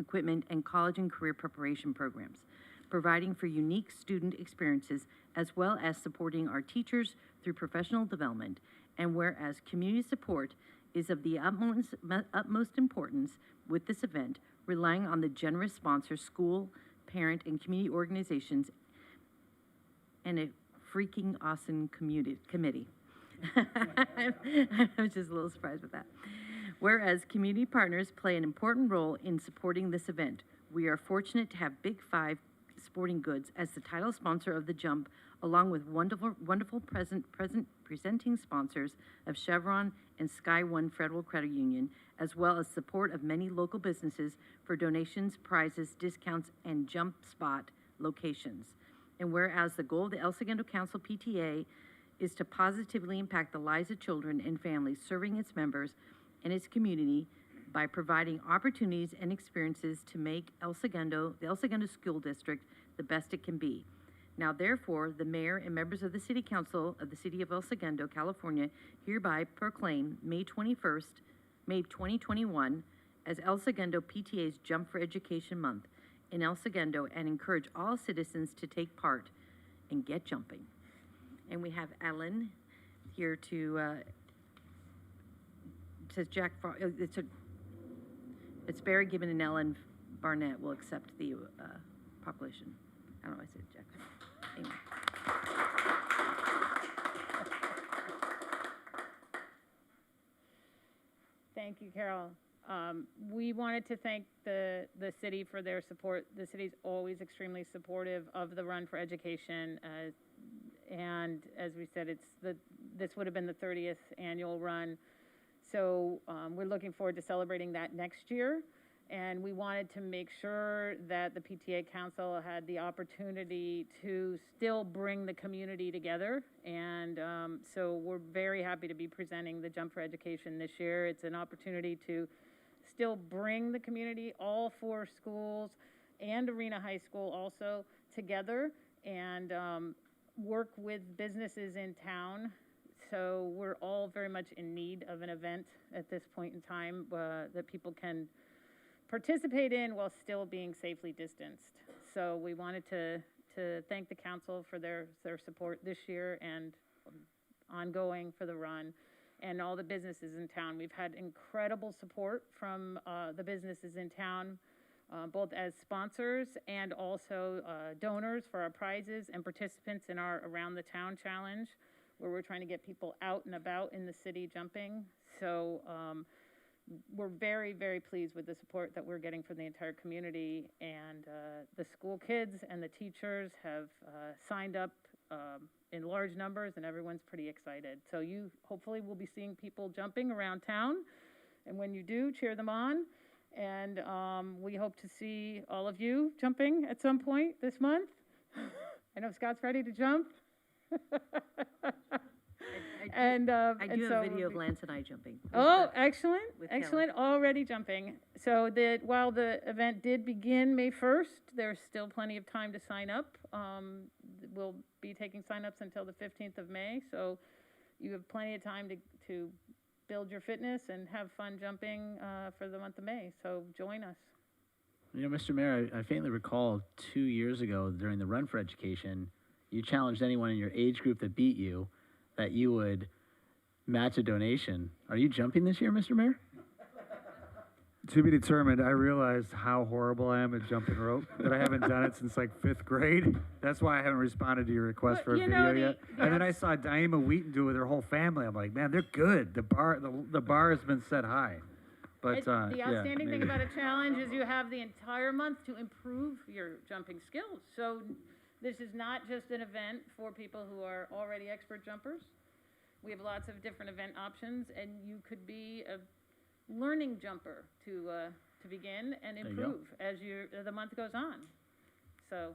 equipment, and college and career preparation programs, providing for unique student experiences, as well as supporting our teachers through professional development. And whereas community support is of the utmost importance with this event, relying on the generous sponsors, school, parent, and community organizations, and a freaking awesome committee. I was just a little surprised with that. Whereas community partners play an important role in supporting this event, we are fortunate to have Big Five Sporting Goods as the title sponsor of the Jump, along with wonderful presenting sponsors of Chevron and Sky One Federal Credit Union, as well as support of many local businesses for donations, prizes, discounts, and Jump Spot locations. And whereas the goal of the El Segundo Council PTA is to positively impact the lives of children and families, serving its members and its community by providing opportunities and experiences to make the El Segundo School District the best it can be. Now, therefore, the mayor and members of the City Council of the City of El Segundo, California, hereby proclaim May 2021 as El Segundo PTA's Jump for Education Month in El Segundo, and encourage all citizens to take part and get jumping. And we have Ellen here to, says Jack, it's Barry Gibbon and Ellen Barnett will accept the proclamation. I don't know why I said Jack. Anyway. Thank you, Carol. We wanted to thank the city for their support. The city's always extremely supportive of the Run for Education. And as we said, this would have been the 30th annual run. So we're looking forward to celebrating that next year. And we wanted to make sure that the PTA Council had the opportunity to still bring the community together. And so we're very happy to be presenting the Jump for Education this year. It's an opportunity to still bring the community, all four schools and Arena High School also, together and work with businesses in town. So we're all very much in need of an event at this point in time that people can participate in while still being safely distanced. So we wanted to thank the council for their support this year and ongoing for the run, and all the businesses in town. We've had incredible support from the businesses in town, both as sponsors and also donors for our prizes and participants in our Around the Town Challenge, where we're trying to get people out and about in the city jumping. So we're very, very pleased with the support that we're getting from the entire community, and the school kids and the teachers have signed up in large numbers, and everyone's pretty excited. So you hopefully will be seeing people jumping around town, and when you do, cheer them on. And we hope to see all of you jumping at some point this month. I know Scott's ready to jump. I do have a video of Lance and I jumping. Oh, excellent, excellent, already jumping. So while the event did begin May 1st, there's still plenty of time to sign up. We'll be taking sign-ups until the 15th of May, so you have plenty of time to build your fitness and have fun jumping for the month of May, so join us. You know, Mr. Mayor, I faintly recall 2 years ago during the Run for Education, you challenged anyone in your age group that beat you that you would match a donation. Are you jumping this year, Mr. Mayor? To be determined. I realized how horrible I am at jumping rope, that I haven't done it since like 5th grade. That's why I haven't responded to your request for a video yet. And then I saw Diema Wheaton do it with her whole family. I'm like, man, they're good. The bar has been set high. But the outstanding thing about a challenge is you have the entire month to improve your jumping skills. So this is not just an event for people who are already expert jumpers. We have lots of different event options, and you could be a learning jumper to begin and improve as the month goes on. So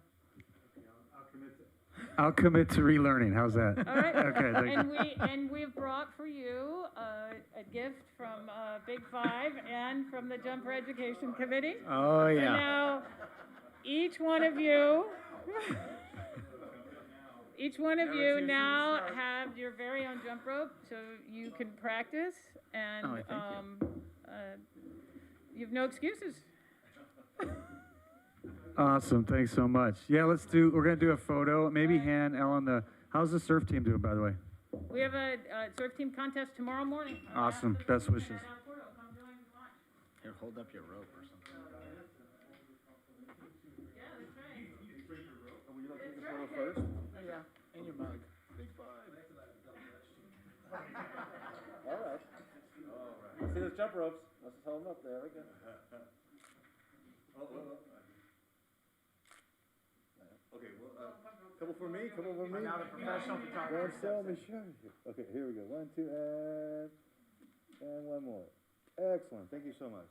I'll commit to relearning. How's that? all right. Okay. Thank you. We've brought for you a gift from Big Five and from the Jump for Education Committee. Oh yeah. So now each one of you now have your very own jump rope, so you can practice, and you have no excuses. Awesome. Thanks so much. Yeah, we're going to do a photo. Maybe hand Ellen how's the surf team doing, by the way? We have a surf team contest tomorrow morning. Awesome. Best wishes. Here, hold up your rope or something. Would you like to take a photo first? Yeah, and your mug. Big five. All right. See those jump ropes? Let's hold them up there. We go. Okay, well, couple for me, couple for me. Now the professional photographer. Don't sell me, sure. Okay, here we go. 1, 2, and one more. Excellent. Thank you so much.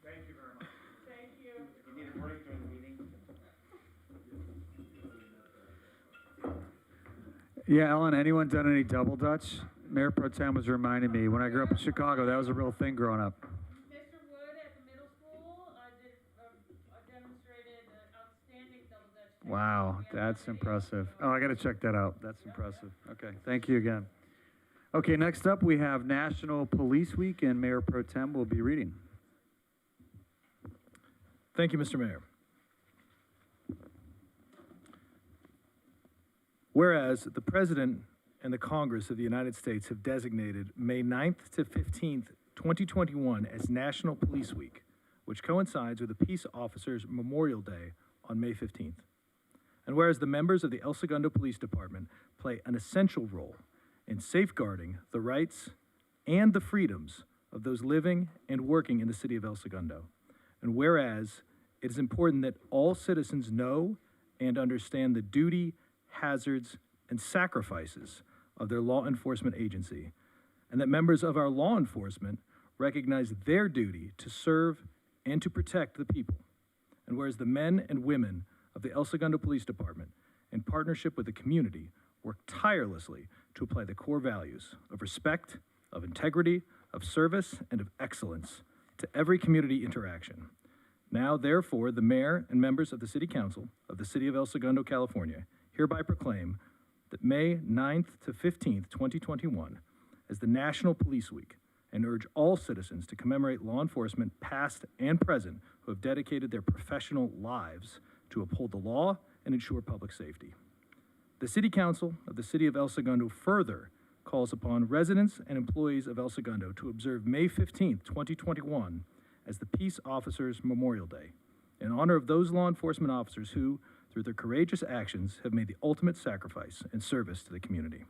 Thank you very much. Thank you. You need a break during the meeting? Yeah, Ellen, anyone done any double Dutch? Mayor Pro Tem was reminding me, when I grew up in Chicago, that was a real thing growing up. Mr. Wood at the middle school demonstrated outstanding double Dutch. Wow, that's impressive. Oh, I got to check that out. That's impressive. Okay, thank you again. Okay, next up we have National Police Week, and Mayor Pro Tem will be reading. Thank you, Mr. Mayor. Whereas the President and the Congress of the United States have designated May 9th to 15th, 2021 as National Police Week, which coincides with the Peace Officers Memorial Day on May 15th. And whereas the members of the El Segundo Police Department play an essential role in safeguarding the rights and the freedoms of those living and working in the city of El Segundo. And whereas it is important that all citizens know and understand the duty, hazards, and sacrifices of their law enforcement agency, and that members of our law enforcement recognize their duty to serve and to protect the people. And whereas the men and women of the El Segundo Police Department, in partnership with the community, work tirelessly to apply the core values of respect, of integrity, of service, and of excellence to every community interaction. Now, therefore, the mayor and members of the City Council of the City of El Segundo, California, hereby proclaim that May 9th to 15th, 2021, as the National Police Week, and urge all citizens to commemorate law enforcement past and present who have dedicated their professional lives to uphold the law and ensure public safety. The City Council of the City of El Segundo further calls upon residents and employees of El Segundo to observe May 15th, 2021 as the Peace Officers Memorial Day, in honor of those law enforcement officers who, through their courageous actions, have made the ultimate sacrifice in service to the community.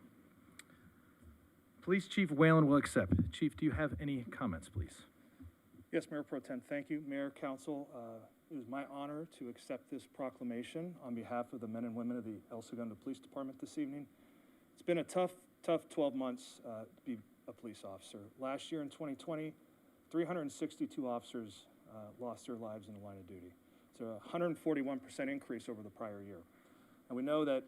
Police Chief Whalen will accept. Chief, do you have any comments, please? Yes, Mayor Pro Tem, thank you. Mayor, Council, it is my honor to accept this proclamation on behalf of the men and women of the El Segundo Police Department this evening. It's been a tough 12 months to be a police officer. Last year in 2020, 362 officers lost their lives in the line of duty. It's a 141% increase over the prior year. And we know that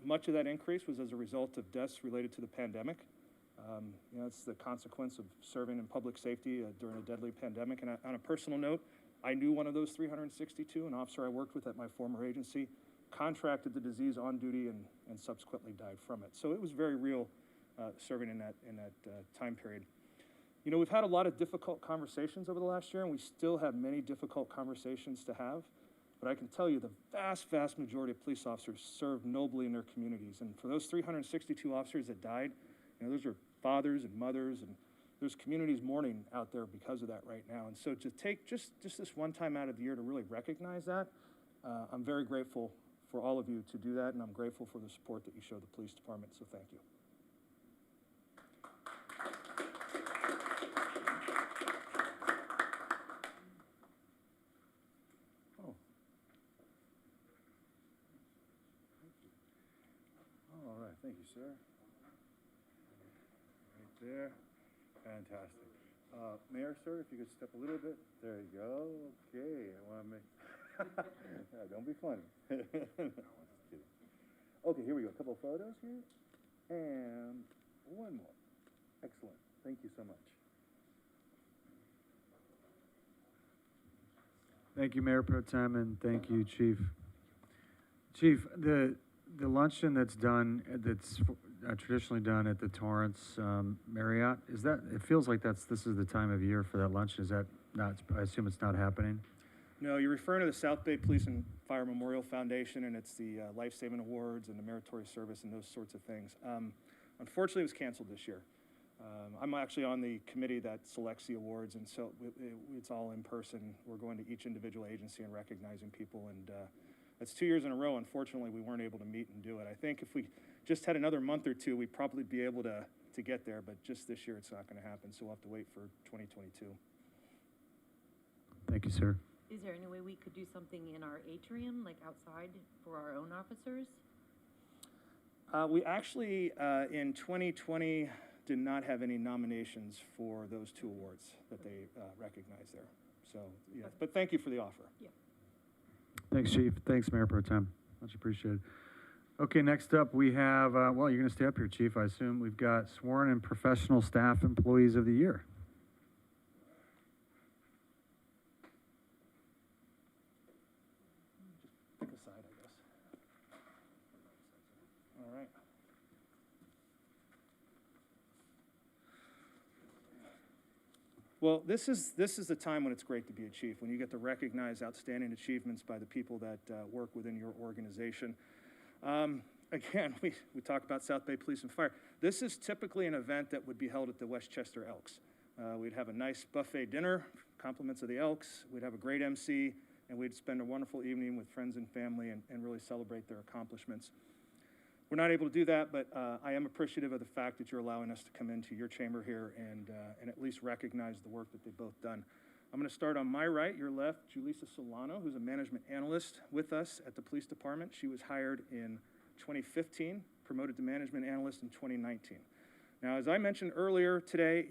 much of that increase was as a result of deaths related to the pandemic. It's the consequence of serving in public safety during a deadly pandemic. And on a personal note, I knew one of those 362, an officer I worked with at my former agency, contracted the disease on duty and subsequently died from it. So it was very real serving in that time period. You know, we've had a lot of difficult conversations over the last year, and we still have many difficult conversations to have. But I can tell you the vast majority of police officers serve nobly in their communities. And for those 362 officers that died, those are fathers and mothers, and there's communities mourning out there because of that right now. And so to take just this one time out of the year to really recognize that, I'm very grateful for all of you to do that, and I'm grateful for the support that you show the police department, so thank you. All right, thank you, sir. Right there. Fantastic. Mayor, sir, if you could step a little bit. There you go. Okay, I want to make... don't be funny. Okay, here we go. A couple of photos here. And one more. Excellent. Thank you so much. Thank you, Mayor Pro Tem, and thank you, Chief. Chief, the luncheon that's done, that's traditionally done at the Torrance Marriott, it feels like this is the time of year for that luncheon. Is that not, I assume it's not happening? No, you're referring to the South Bay Police and Fire Memorial Foundation, and it's the Life Saving Awards and the Meritorious Service and those sorts of things. Unfortunately, it was canceled this year. I'm actually on the committee that selects the awards, and so it's all in person. We're going to each individual agency and recognizing people, and that's 2 years in a row. Unfortunately, we weren't able to meet and do it. I think if we just had another month or two, we'd probably be able to get there, but just this year it's not going to happen, so we'll have to wait for 2022. Thank you, sir. Is there any way we could do something in our atrium, like outside, for our own officers? We actually, in 2020, did not have any nominations for those two awards that they recognized there. So, yeah, but thank you for the offer. Yeah. Thanks, Chief. Thanks, Mayor Pro Tem. Much appreciated. Okay, next up we have, well, you're going to stay up here, Chief, I assume. We've got Sworn and Professional Staff Employees of the Year. Pick a side, I guess. All right. Well, this is the time when it's great to be a chief, when you get to recognize outstanding achievements by the people that work within your organization. Again, we talk about South Bay Police and Fire. This is typically an event that would be held at the Westchester Elks. We'd have a nice buffet dinner, compliments of the Elks. We'd have a great MC, and we'd spend a wonderful evening with friends and family and really celebrate their accomplishments. We're not able to do that, but I am appreciative of the fact that you're allowing us to come into your chamber here and at least recognize the work that they've both done. I'm going to start on my right, your left, Julissa Solano, who's a management analyst with us at the police department. She was hired in 2015, promoted to management analyst in 2019. Now, as I mentioned earlier today,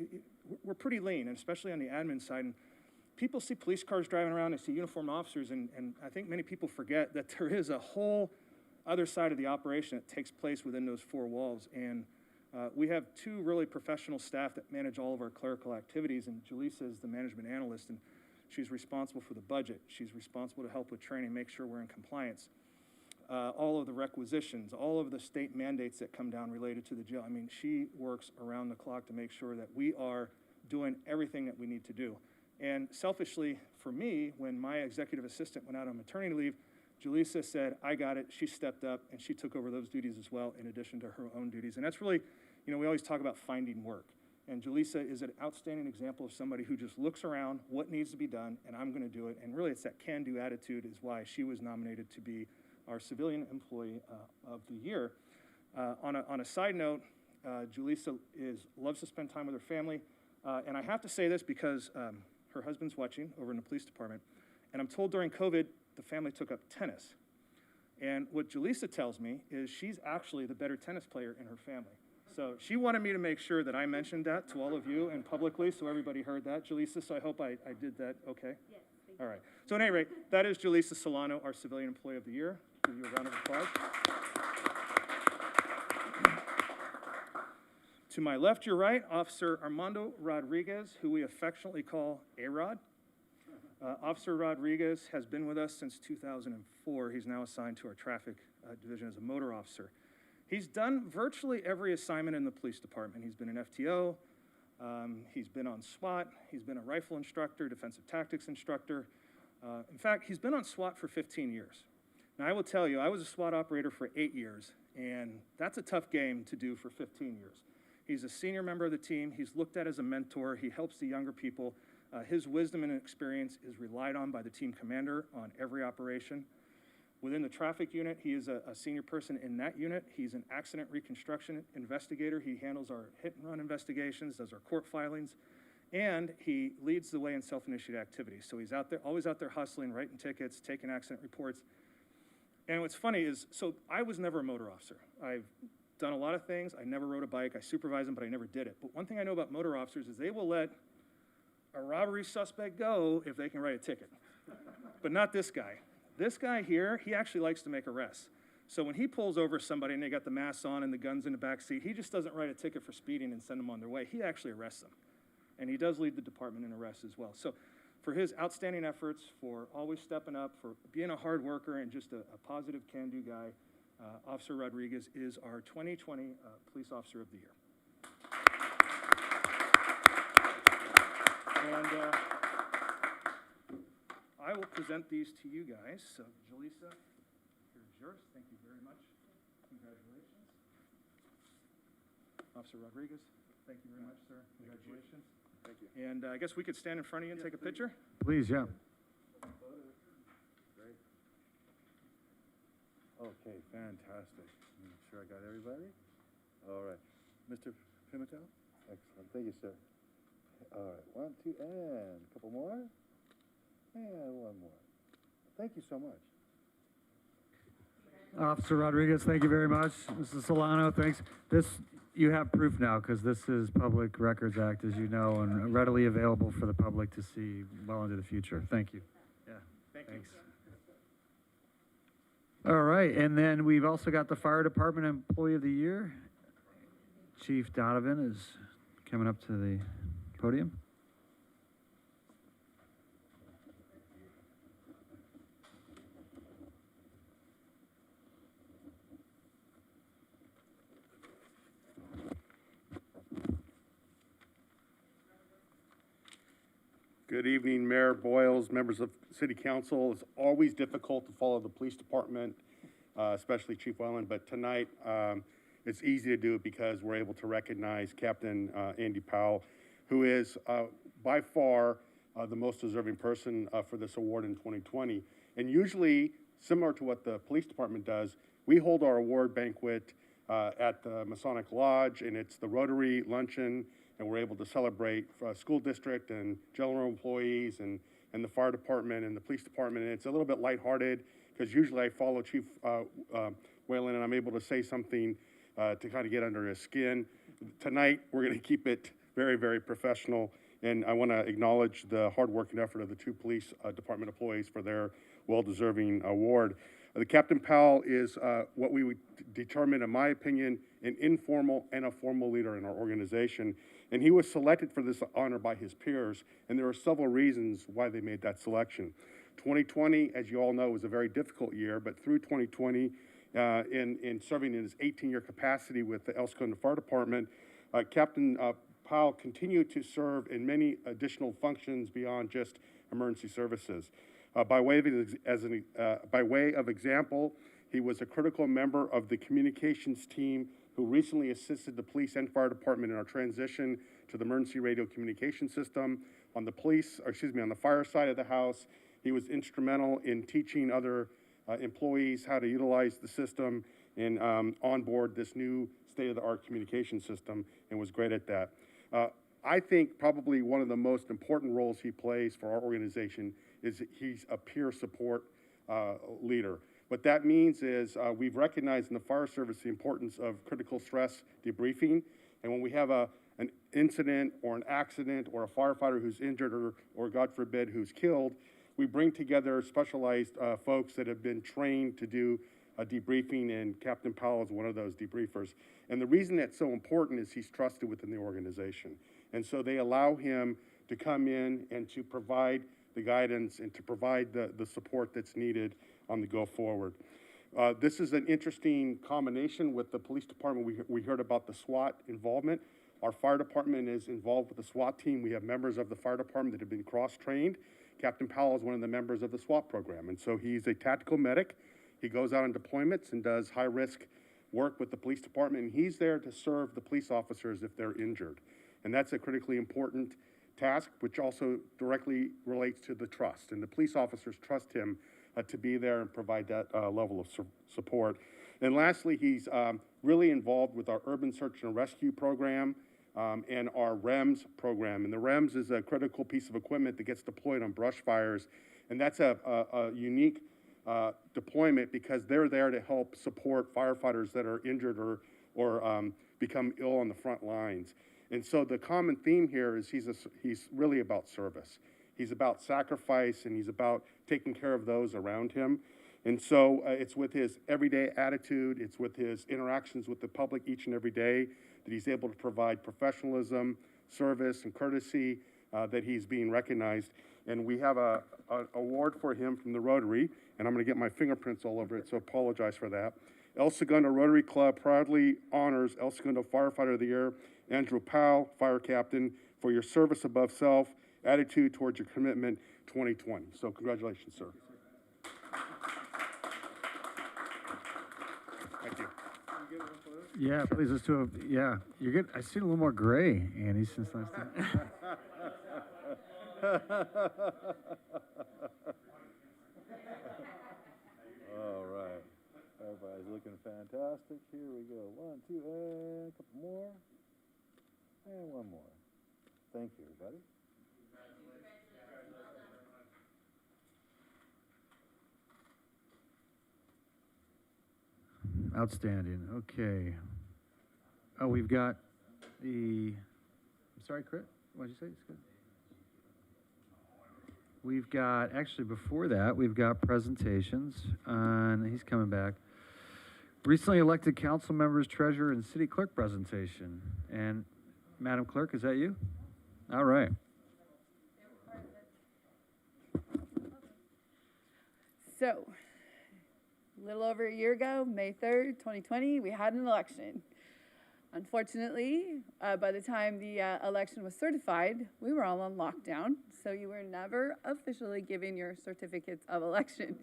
we're pretty lean, and especially on the admin side. And people see police cars driving around, they see uniformed officers, and I think many people forget that there is a whole other side of the operation that takes place within those four walls. And we have two really professional staff that manage all of our clerical activities, and Julissa is the management analyst, and she's responsible for the budget. She's responsible to help with training, make sure we're in compliance. All of the requisitions, all of the state mandates that come down related to the jail. I mean, she works around the clock to make sure that we are doing everything that we need to do. And selfishly, for me, when my executive assistant went out on maternity leave, Julissa said, I got it. She stepped up and she took over those duties as well, in addition to her own duties. And that's really, you know, we always talk about finding work. And Julissa is an outstanding example of somebody who just looks around what needs to be done, and I'm going to do it. And really, it's that can-do attitude is why she was nominated to be our civilian employee of the year. On a side note, Julissa loves to spend time with her family. And I have to say this because her husband's watching over in the police department. And I'm told during COVID, the family took up tennis. And what Julissa tells me is she's actually the better tennis player in her family. So she wanted me to make sure that I mentioned that to all of you and publicly so everybody heard that, Julissa, so I hope I did that okay. Yes, all right. So at any rate, that is Julissa Solano, our Civilian Employee of the Year. Give you a round of applause. To my left, your right, Officer Armando Rodriguez, who we affectionately call A-Rod. Officer Rodriguez has been with us since 2004. He's now assigned to our traffic division as a motor officer. He's done virtually every assignment in the police department. He's been an FTO, he's been on SWAT, he's been a rifle instructor, defensive tactics instructor. In fact, he's been on SWAT for 15 years. Now, I will tell you, I was a SWAT operator for 8 years, and that's a tough game to do for 15 years. He's a senior member of the team. He's looked at as a mentor. He helps the younger people. His wisdom and experience is relied on by the team commander on every operation. Within the traffic unit, he is a senior person in that unit. He's an accident reconstruction investigator. He handles our hit-and-run investigations, does our court filings, and he leads the way in self-initiated activities. So he's out there, always out there hustling, writing tickets, taking accident reports. And what's funny is, so I was never a motor officer. I've done a lot of things. I never rode a bike. I supervised them, but I never did it. But one thing I know about motor officers is they will let a robbery suspect go if they can write a ticket. But not this guy. This guy here, he actually likes to make arrests. So when he pulls over somebody and they got the masks on and the guns in the back seat, he just doesn't write a ticket for speeding and send them on their way. He actually arrests them. And he does lead the department in arrests as well. So for his outstanding efforts, for always stepping up, for being a hard worker and just a positive can-do guy, Officer Rodriguez is our 2020 Police Officer of the Year. And I will present these to you guys. So, Jaleesa, here's yours. Thank you very much. Congratulations. Officer Rodriguez, thank you very much, sir. Congratulations. Thank you. And I guess we could stand in front of you and take a picture? Please, yeah. Great. Okay, fantastic. Make sure I got everybody. All right. Mr. Pimentel? Excellent. Thank you, sir. All right. 1, 2, and a couple more. And one more. Thank you so much. Officer Rodriguez, thank you very much. Mrs. Solano, thanks. You have proof now, because this is Public Records Act, as you know, and readily available for the public to see well into the future. Thank you. Yeah. Thanks. All right, and then we've also got the Fire Department Employee of the Year. Chief Donovan is coming up to the podium. Good evening, Mayor Boyles, members of City Council. It's always difficult to follow the police department, especially Chief Wellen, but tonight it's easy to do it because we're able to recognize Captain Andy Powell, who is by far the most deserving person for this award in 2020. And usually, similar to what the police department does, we hold our award banquet at the Masonic Lodge, and it's the Rotary Luncheon, and we're able to celebrate school district and general employees and the fire department and the police department. And it's a little bit lighthearted because usually I follow Chief Whalen and I'm able to say something to kind of get under his skin. Tonight, we're going to keep it very, very professional. And I want to acknowledge the hard work and effort of the 2 police department employees for their well-deserving award. The Captain Powell is what we would determine, in my opinion, an informal and a formal leader in our organization. And he was selected for this honor by his peers, and there are several reasons why they made that selection. 2020, as you all know, was a very difficult year, but through 2020, in serving in his 18-year capacity with the El Segundo Fire Department, Captain Powell continued to serve in many additional functions beyond just emergency services. By way of example, he was a critical member of the communications team who recently assisted the police and fire department in our transition to the emergency radio communication system. On the fire side of the house, he was instrumental in teaching other employees how to utilize the system and onboard this new state-of-the-art communication system, and was great at that. I think probably one of the most important roles he plays for our organization is he's a peer support leader. What that means is we've recognized in the fire service the importance of critical stress debriefing. And when we have an incident or an accident or a firefighter who's injured or God forbid, who's killed, we bring together specialized folks that have been trained to do a debriefing, and Captain Powell is one of those debriefers. And the reason that's so important is he's trusted within the organization. And so they allow him to come in and to provide the guidance and to provide the support that's needed on the go forward. This is an interesting combination with the police department. We heard about the SWAT involvement. Our fire department is involved with the SWAT team. We have members of the fire department that have been cross-trained. Captain Powell is one of the members of the SWAT program. And so he's a tactical medic. He goes out on deployments and does high-risk work with the police department. And he's there to serve the police officers if they're injured. And that's a critically important task, which also directly relates to the trust. And the police officers trust him to be there and provide that level of support. And lastly, he's really involved with our urban search and rescue program and our REMS program. And the REMS is a critical piece of equipment that gets deployed on brush fires. And that's a unique deployment because they're there to help support firefighters that are injured or become ill on the front lines. And so the common theme here is he's really about service. He's about sacrifice, and he's about taking care of those around him. And so it's with his everyday attitude, it's with his interactions with the public each and every day that he's able to provide professionalism, service, and courtesy that he's being recognized. And we have an award for him from the Rotary, and I'm going to get my fingerprints all over it, so apologize for that. El Segundo Rotary Club proudly honors El Segundo Firefighter of the Year, Andrew Powell, Fire Captain, for your service above self attitude towards your commitment 2020. So congratulations, sir. Thank you. Yeah, please, let's do a, yeah, you're good. I see a little more gray, Annie, since last time. All right. Everybody's looking fantastic. Here we go. 1, 2, and a couple more. And one more. Thank you, everybody. Outstanding, okay. Oh, we've got the, I'm sorry, Crit, what'd you say? It's good. We've got, actually before that, we've got presentations on, he's coming back. Recently elected council members, treasurer, and city clerk presentation. And Madam Clerk, is that you? All right. So, a little over a year ago, May 3rd, 2020, we had an election. Unfortunately, by the time the election was certified, we were all on lockdown, so you were never officially given your certificates of election.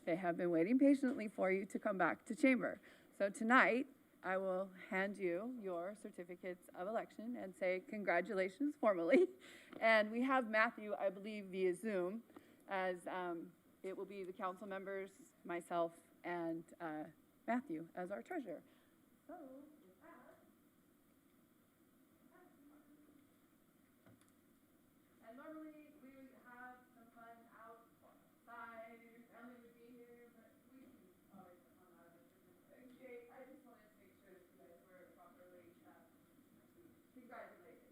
They have been waiting patiently for you to come back to chamber. So tonight, I will hand you your certificates of election and say congratulations formally. And we have Matthew, I believe, via Zoom, as it will be the council members, myself, and Matthew as our treasurer. So, with that, and normally we would have some fun outside, your family would be here, but we can always come out of it. Okay, I just wanted to make sure that you guys were properly congratulated.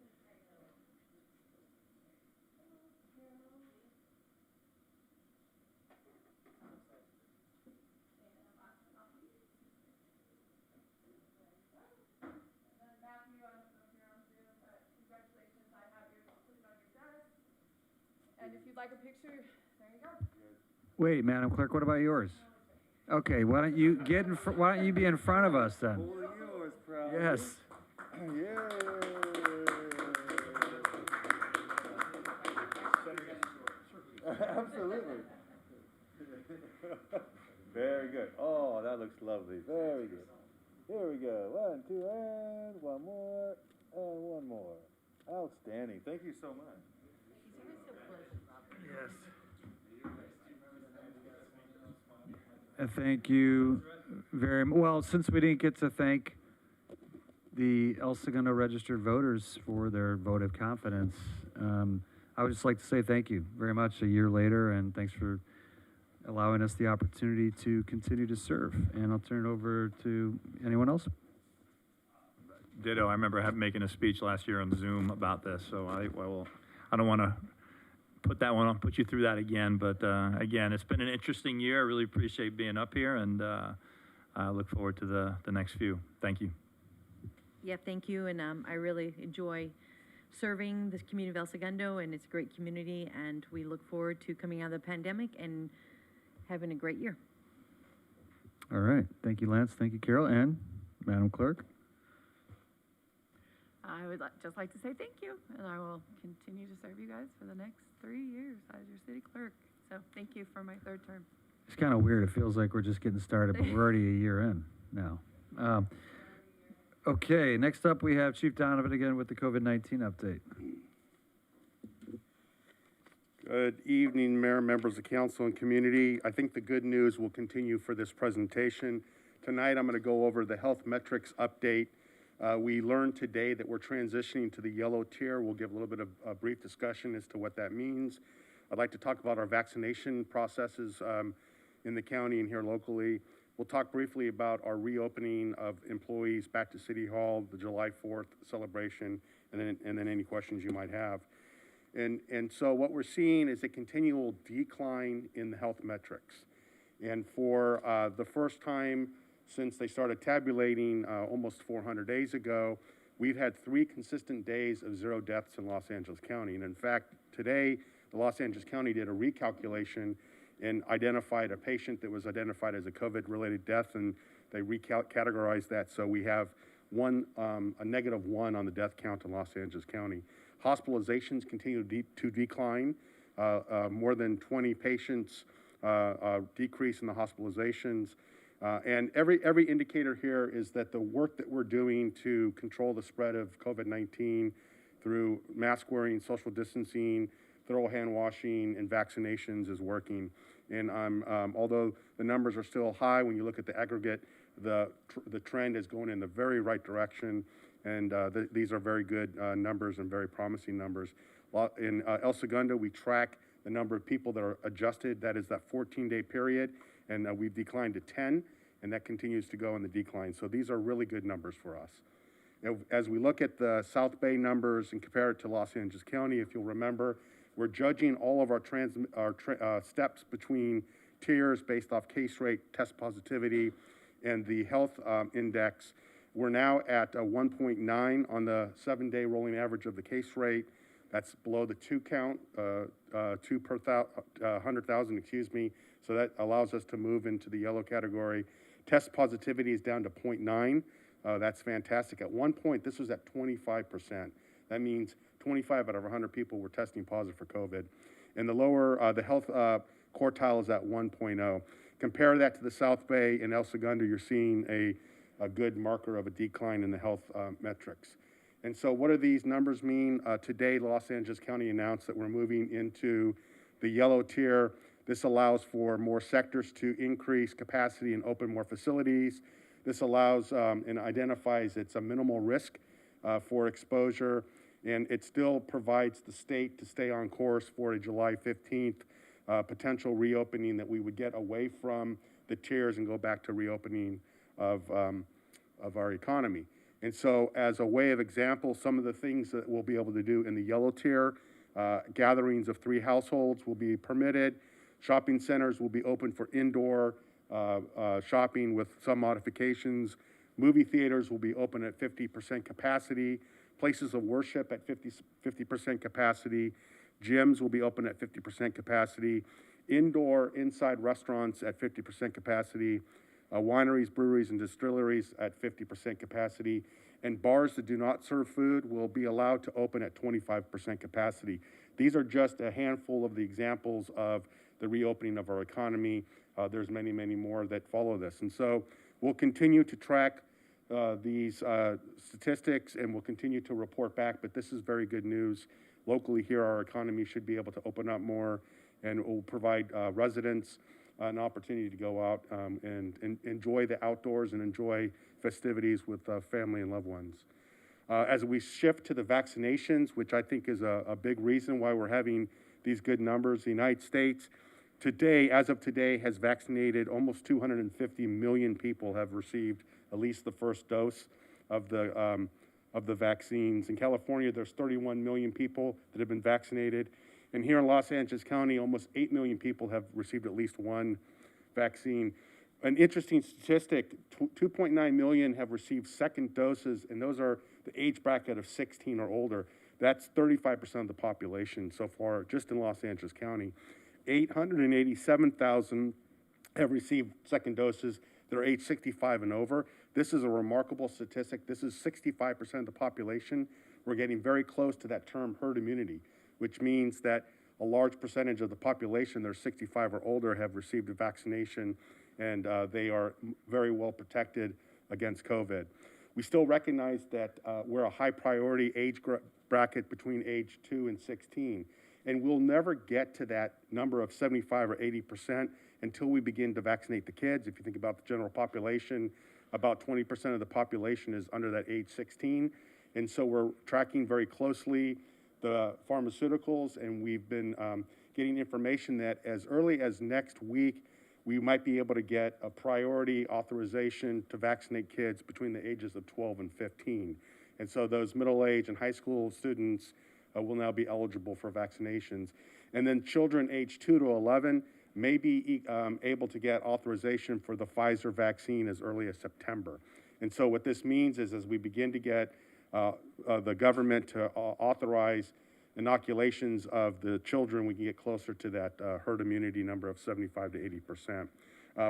And if you'd like a picture, there you go. Wait, Madam Clerk, what about yours? Okay, why don't you get in why don't you be in front of us then? All yours, proud. Yes. Absolutely. Very good. Oh, that looks lovely. Very good. Here we go. 1, 2, and one more, and one more. Outstanding. Thank you so much. Yes. Thank you very much. Well, since we didn't get to thank the El Segundo registered voters for their vote of confidence, I would just like to say thank you very much a year later, and thanks for allowing us the opportunity to continue to serve. And I'll turn it over to anyone else. Ditto. I remember making a speech last year on Zoom about this, so I don't want to put you through that again, but again, it's been an interesting year. I really appreciate being up here, and I look forward to the next few. Thank you. Yeah, thank you, and I really enjoy serving this community of El Segundo, and it's a great community, and we look forward to coming out of the pandemic and having a great year. All right. Thank you, Lance. Thank you, Carol. And Madam Clerk? I would just like to say thank you, and I will continue to serve you guys for the next 3 years as your city clerk. So thank you for my 3rd term. It's kind of weird. It feels like we're just getting started, but we're already a year in now. Okay, next up we have Chief Donovan again with the COVID-19 update. Good evening, Mayor, members of council, and community. I think the good news will continue for this presentation. Tonight, I'm going to go over the health metrics update. We learned today that we're transitioning to the yellow tier. We'll give a little bit of a brief discussion as to what that means. I'd like to talk about our vaccination processes in the county and here locally. We'll talk briefly about our reopening of employees back to City Hall, the July 4th celebration, and then any questions you might have. And so what we're seeing is a continual decline in the health metrics. And for the first time since they started tabulating almost 400 days ago, we've had 3 consistent days of 0 deaths in Los Angeles County. And in fact, today, the Los Angeles County did a recalculation and identified a patient that was identified as a COVID-related death, and they recategorized that. So we have a -1 on the death count in Los Angeles County. Hospitalizations continue to decline. More than 20 patients decrease in the hospitalizations. And every indicator here is that the work that we're doing to control the spread of COVID-19 through mask wearing, social distancing, thorough hand washing, and vaccinations is working. And although the numbers are still high, when you look at the aggregate, the trend is going in the very right direction. And these are very good numbers and very promising numbers. In El Segundo, we track the number of people that are adjusted. That is that 14-day period, and we've declined to 10, and that continues to go in the decline. So these are really good numbers for us. As we look at the South Bay numbers and compare it to Los Angeles County, if you'll remember, we're judging all of our steps between tiers based off case rate, test positivity, and the health index. We're now at 1.9 on the 7-day rolling average of the case rate. That's below the 2 count, 2 per 100,000, excuse me. So that allows us to move into the yellow category. Test positivity is down to 0.9. That's fantastic. At one point, this was at 25%. That means 25 out of 100 people were testing positive for COVID. And the lower, the health quartile is at 1.0. Compare that to the South Bay and El Segundo, you're seeing a good marker of a decline in the health metrics. And so what do these numbers mean? Today, Los Angeles County announced that we're moving into the yellow tier. This allows for more sectors to increase capacity and open more facilities. This allows and identifies it's a minimal risk for exposure, and it still provides the state to stay on course for a July 15th potential reopening, that we would get away from the tiers and go back to reopening of our economy. And so as a way of example, some of the things that we'll be able to do in the yellow tier, gatherings of 3 households will be permitted. Shopping centers will be open for indoor shopping with some modifications. Movie theaters will be open at 50% capacity. Places of worship at 50% capacity. Gyms will be open at 50% capacity. Inside restaurants at 50% capacity. Wineries, breweries, and distilleries at 50% capacity. And bars that do not serve food will be allowed to open at 25% capacity. These are just a handful of the examples of the reopening of our economy. There's many, many more that follow this. And so we'll continue to track these statistics, and we'll continue to report back, but this is very good news. Locally here, our economy should be able to open up more, and it will provide residents an opportunity to go out and enjoy the outdoors and enjoy festivities with family and loved ones. As we shift to the vaccinations, which I think is a big reason why we're having these good numbers, the United States today, as of today, has vaccinated almost 250 million people have received at least the first dose of the vaccines. In California, there's 31 million people that have been vaccinated. And here in Los Angeles County, almost 8 million people have received at least one vaccine. An interesting statistic, 2.9 million have received second doses, and those are the age bracket of 16 or older. That's 35% of the population so far, just in Los Angeles County. 887,000 have received second doses that are age 65 and over. This is a remarkable statistic. This is 65% of the population. We're getting very close to that term herd immunity, which means that a large percentage of the population that are 65 or older have received a vaccination, and they are very well protected against COVID. We still recognize that we're a high priority age bracket between age 2 and 16, and we'll never get to that number of 75 or 80% until we begin to vaccinate the kids. If you think about the general population, about 20% of the population is under that age 16, and so we're tracking very closely the pharmaceuticals, and we've been getting information that as early as next week, we might be able to get a priority authorization to vaccinate kids between the ages of 12 and 15. And so those middle-aged and high school students will now be eligible for vaccinations. And then children aged 2 to 11 may be able to get authorization for the Pfizer vaccine as early as September. And so what this means is, as we begin to get the government to authorize inoculations of the children, we can get closer to that herd immunity number of 75 to 80%.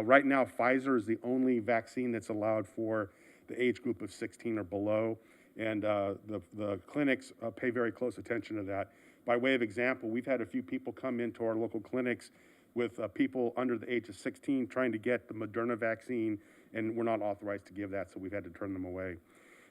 Right now, Pfizer is the only vaccine that's allowed for the age group of 16 or below. And the clinics pay very close attention to that. By way of example, we've had a few people come into our local clinics with people under the age of 16 trying to get the Moderna vaccine, and we're not authorized to give that, so we've had to turn them away.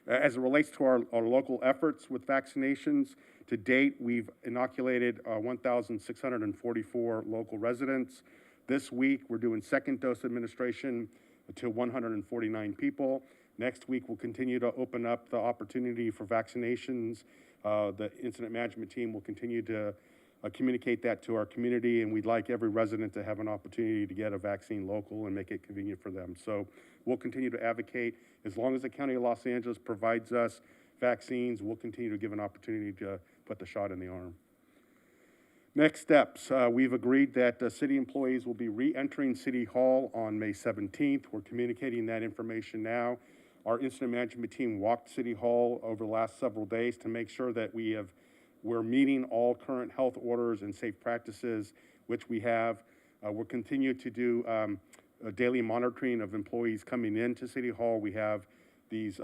As it relates to our local efforts with vaccinations, to date, we've inoculated 1,644 local residents. This week, we're doing second dose administration to 149 people. Next week, we'll continue to open up the opportunity for vaccinations. The incident management team will continue to communicate that to our community, and we'd like every resident to have an opportunity to get a vaccine local and make it convenient for them. So we'll continue to advocate. As long as the County of Los Angeles provides us vaccines, we'll continue to give an opportunity to put the shot in the arm. Next steps, we've agreed that city employees will be re-entering City Hall on May 17th. We're communicating that information now. Our incident management team walked City Hall over the last several days to make sure that we're meeting all current health orders and safe practices, which we have. We'll continue to do a daily monitoring of employees coming into City Hall. We have these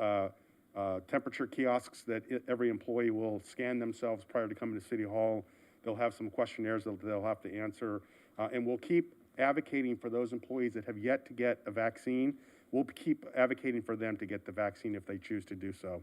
temperature kiosks that every employee will scan themselves prior to coming to City Hall. They'll have some questionnaires that they'll have to answer. And we'll keep advocating for those employees that have yet to get a vaccine. We'll keep advocating for them to get the vaccine if they choose to do so.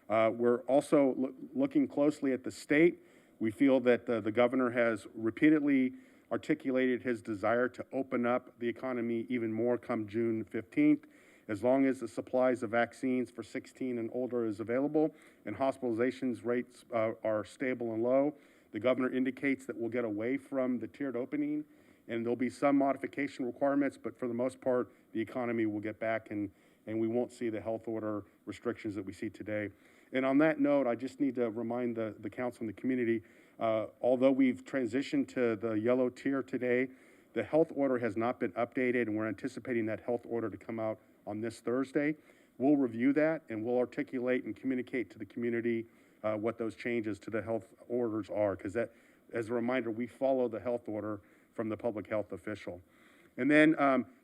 We're also looking closely at the state. We feel that the governor has repeatedly articulated his desire to open up the economy even more come June 15th, as long as the supplies of vaccines for 16 and older is available and hospitalizations rates are stable and low. The governor indicates that we'll get away from the tiered opening, and there'll be some modification requirements, but for the most part, the economy will get back and we won't see the health order restrictions that we see today. And on that note, I just need to remind the council and the community, although we've transitioned to the yellow tier today, the health order has not been updated, and we're anticipating that health order to come out on this Thursday. We'll review that, and we'll articulate and communicate to the community what those changes to the health orders are, because that, as a reminder, we follow the health order from the public health official. And then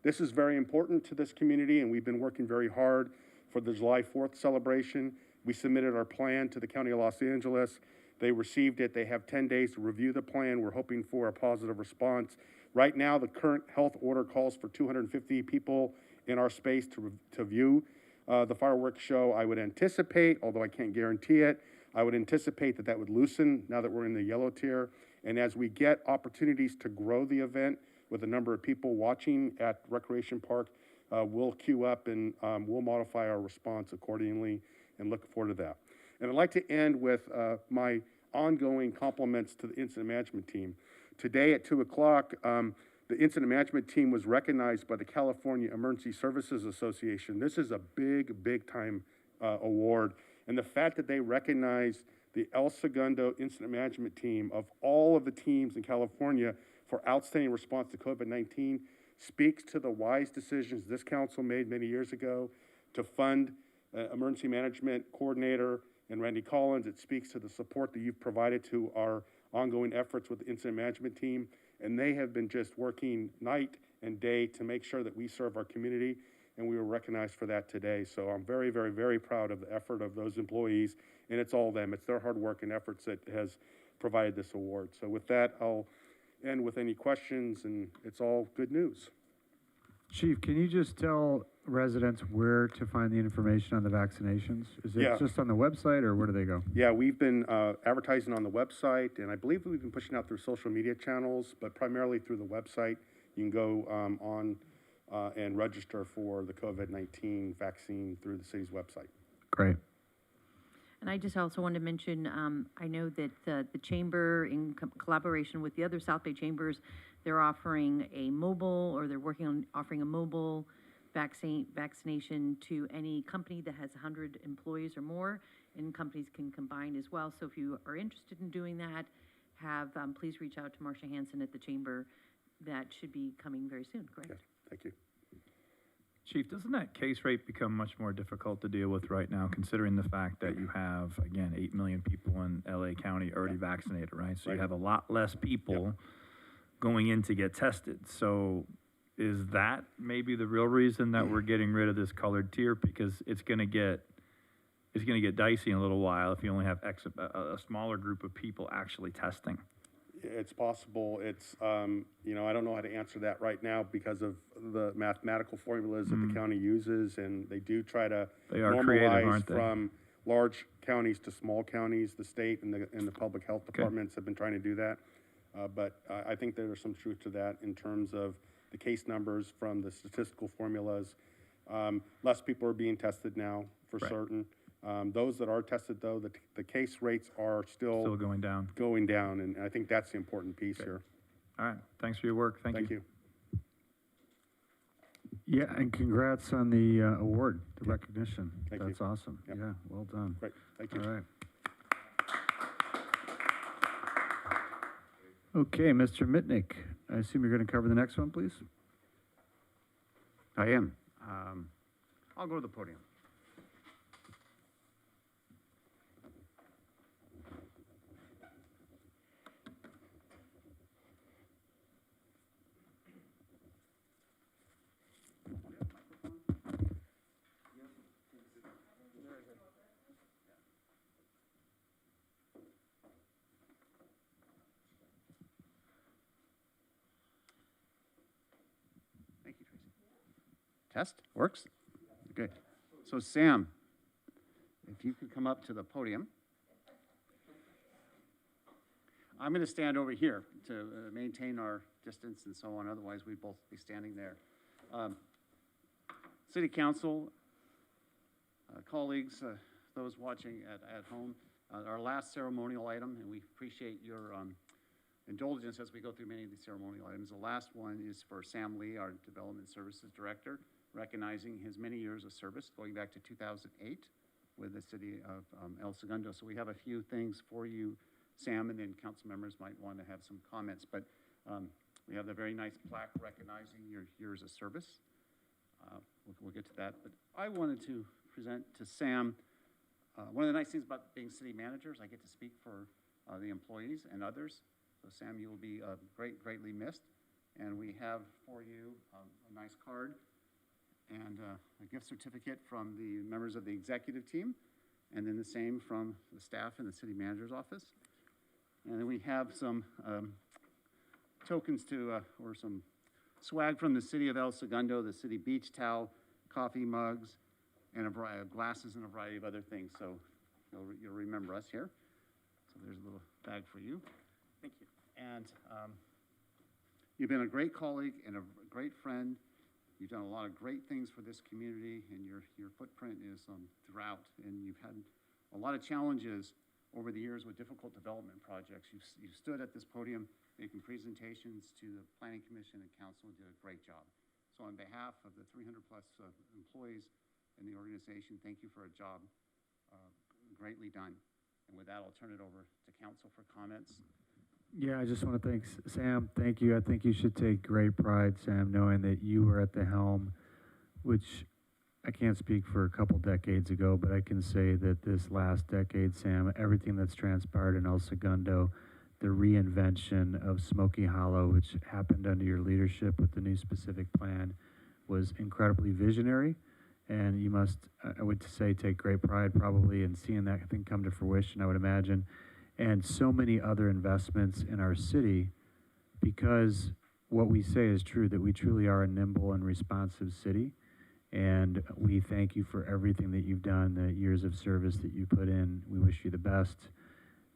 this is very important to this community, and we've been working very hard for the July 4th celebration. We submitted our plan to the County of Los Angeles. They received it. They have 10 days to review the plan. We're hoping for a positive response. Right now, the current health order calls for 250 people in our space to view the fireworks show. I would anticipate, although I can't guarantee it, I would anticipate that would loosen now that we're in the yellow tier. And as we get opportunities to grow the event with a number of people watching at Recreation Park, we'll queue up and we'll modify our response accordingly and look forward to that. And I'd like to end with my ongoing compliments to the incident management team. Today at 2 o'clock, the incident management team was recognized by the California Emergency Services Association. This is a big time award. And the fact that they recognized the El Segundo incident management team of all of the teams in California for outstanding response to COVID-19 speaks to the wise decisions this council made many years ago to fund emergency management coordinator and Randy Collins. It speaks to the support that you've provided to our ongoing efforts with the incident management team. And they have been just working night and day to make sure that we serve our community, and we were recognized for that today. So I'm very, very, very proud of the effort of those employees, and it's all them. It's their hard work and efforts that has provided this award. So with that, I'll end with any questions, and it's all good news. Chief, can you just tell residents where to find the information on the vaccinations? Is it just on the website, or where do they go? Yeah, we've been advertising on the website, and I believe we've been pushing out through social media channels, but primarily through the website. You can go on and register for the COVID-19 vaccine through the city's website. Great. And I just also wanted to mention, I know that the chamber, in collaboration with the other South Bay chambers, they're offering a mobile, or they're working on offering a mobile vaccination to any company that has 100 employees or more, and companies can combine as well. So if you are interested in doing that, please reach out to Marcia Hansen at the chamber. That should be coming very soon, correct? Yes, thank you. Chief, doesn't that case rate become much more difficult to deal with right now, considering the fact that you have, again, 8 million people in LA County already vaccinated, right? So you have a lot less people going in to get tested. So is that maybe the real reason that we're getting rid of this colored tier? Because it's going to it's going to get dicey in a little while if you only have a smaller group of people actually testing. It's possible. It's, you know, I don't know how to answer that right now because of the mathematical formulas that the county uses, and they do try to They are creative, normalize aren't they? from large counties to small counties. The state and the public health departments have been trying to do that. But I think there's some truth to that in terms of the case numbers from the statistical formulas. Less people are being tested now for certain. Those that are tested, though, the case rates are still going down. And I think that's the important piece here. All right. Thanks for your work. Thank you. Yeah, and congrats on the award, the recognition. Thank you. That's awesome. Yep. Yeah, well done. Great. Thank you. All right. Okay, Mr. Mitnick, I assume you're going to cover the next one, please? I am. I'll go to the podium. Thank you, Tracy. Test works? Good. So Sam, if you could come up to the podium. I'm going to stand over here to maintain our distance and so on. Otherwise, we'd both be standing there. City Council, colleagues, those watching at home, our last ceremonial item, and we appreciate your indulgence as we go through many of these ceremonial items. The last one is for Sam Lee, our Development Services Director, recognizing his many years of service going back to 2008 with the city of El Segundo. So we have a few things for you, Sam, and then council members might want to have some comments. But we have the very nice plaque recognizing your years of service. We'll get to that. But I wanted to present to Sam, one of the nice things about being city managers, I get to speak for the employees and others. So Sam, you will be greatly missed. And we have for you a nice card and a gift certificate from the members of the executive team, and then the same from the staff in the city manager's office. And then we have some tokens to, or some swag from the city of El Segundo, the city beach towel, coffee mugs, and a variety of glasses and a variety of other things. So you'll remember us here. So there's a little bag for you. Thank you. And you've been a great colleague and a great friend. You've done a lot of great things for this community, and your footprint is throughout. And you've had a lot of challenges over the years with difficult development projects. You've stood at this podium making presentations to the Planning Commission and Council and did a great job. So on behalf of the 300 plus employees in the organization, thank you for a job greatly done. And with that, I'll turn it over to Council for comments. Yeah, I just want to thank Sam. Thank you. I think you should take great pride, Sam, knowing that you were at the helm, which I can't speak for a couple decades ago, but I can say that this last decade, Sam, everything that's transpired in El Segundo, the reinvention of Smoky Hollow, which happened under your leadership with the new specific plan, was incredibly visionary. And you must, I would say, take great pride probably in seeing that thing come to fruition, I would imagine. And so many other investments in our city, because what we say is true, that we truly are a nimble and responsive city. And we thank you for everything that you've done, the years of service that you put in. We wish you the best.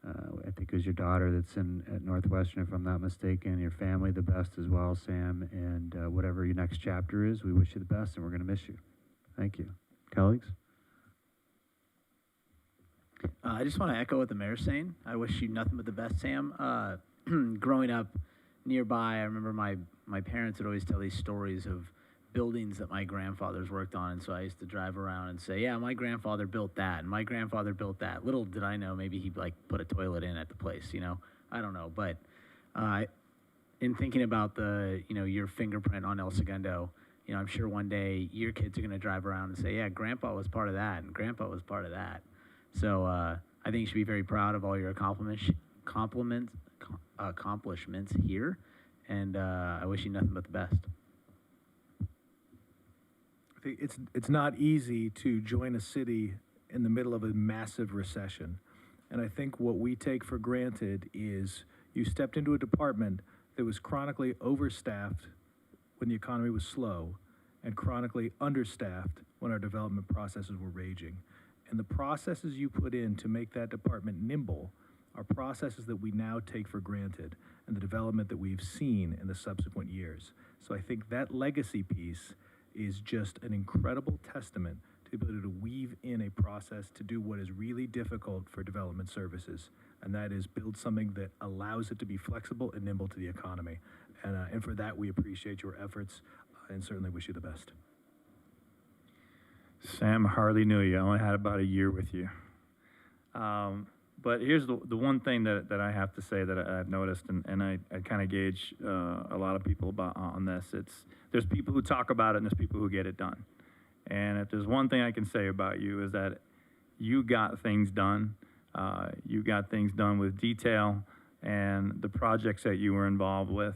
I think it was your daughter that's at Northwestern, if I'm not mistaken, your family the best as well, Sam. And whatever your next chapter is, we wish you the best, and we're going to miss you. Thank you. Colleagues? I just want to echo what the mayor's saying. I wish you nothing but the best, Sam. Growing up nearby, I remember my parents would always tell these stories of buildings that my grandfathers worked on, and so I used to drive around and say, yeah, my grandfather built that, and my grandfather built that. Little did I know, maybe he'd like put a toilet in at the place, you know? I don't know, but in thinking about the, you know, your fingerprint on El Segundo, you know, I'm sure one day your kids are going to drive around and say, yeah, Grandpa was part of that, and Grandpa was part of that. So I think you should be very proud of all your accomplishments here, and I wish you nothing but the best. I think it's not easy to join a city in the middle of a massive recession. And I think what we take for granted is you stepped into a department that was chronically overstaffed when the economy was slow and chronically understaffed when our development processes were raging. And the processes you put in to make that department nimble are processes that we now take for granted and the development that we've seen in the subsequent years. So I think that legacy piece is just an incredible testament to the ability to weave in a process to do what is really difficult for development services, and that is build something that allows it to be flexible and nimble to the economy. And for that, we appreciate your efforts and certainly wish you the best. Sam, hardly knew you. I only had about a year with you. But here's the one thing that I have to say that I've noticed, and I kind of gauge a lot of people on this. There's people who talk about it, and there's people who get it done. And if there's one thing I can say about you is that you got things done. You got things done with detail, and the projects that you were involved with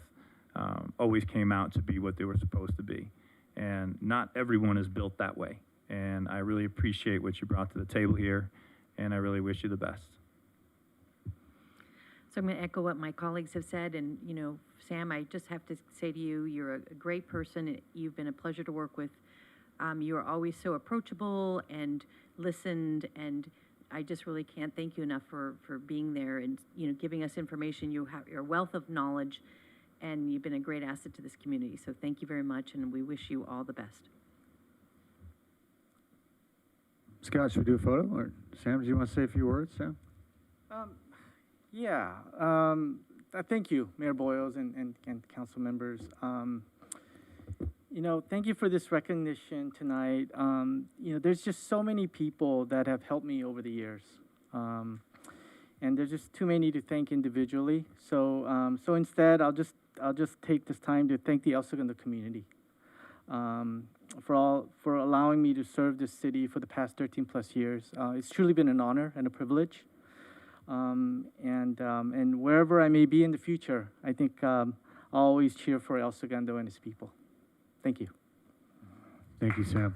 always came out to be what they were supposed to be. And not everyone is built that way. And I really appreciate what you brought to the table here, and I really wish you the best. So I'm going to echo what my colleagues have said, and, you know, Sam, I just have to say to you, you're a great person. You've been a pleasure to work with. You are always so approachable and listened, and I just really can't thank you enough for being there and, you know, giving us information. You have your wealth of knowledge, and you've been a great asset to this community. So thank you very much, and we wish you all the best. Scott, should we do a photo? Or Sam, do you want to say a few words, Sam? Yeah. Thank you, Mayor Boyles and council members. You know, thank you for this recognition tonight. You know, there's just so many people that have helped me over the years. And there's just too many to thank individually. So instead, I'll just take this time to thank the El Segundo community for allowing me to serve this city for the past 13 plus years. It's truly been an honor and a privilege. And wherever I may be in the future, I think I'll always cheer for El Segundo and his people. Thank you. Thank you, Sam.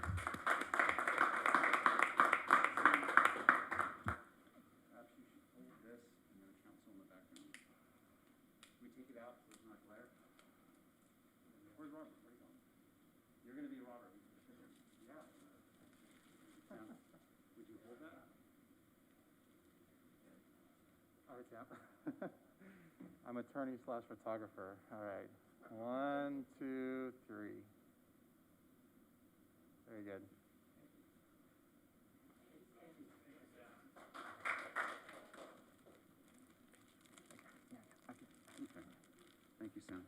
I'm attorney / photographer. All right. 1, 2, 3. Very good. Thank you, Sam.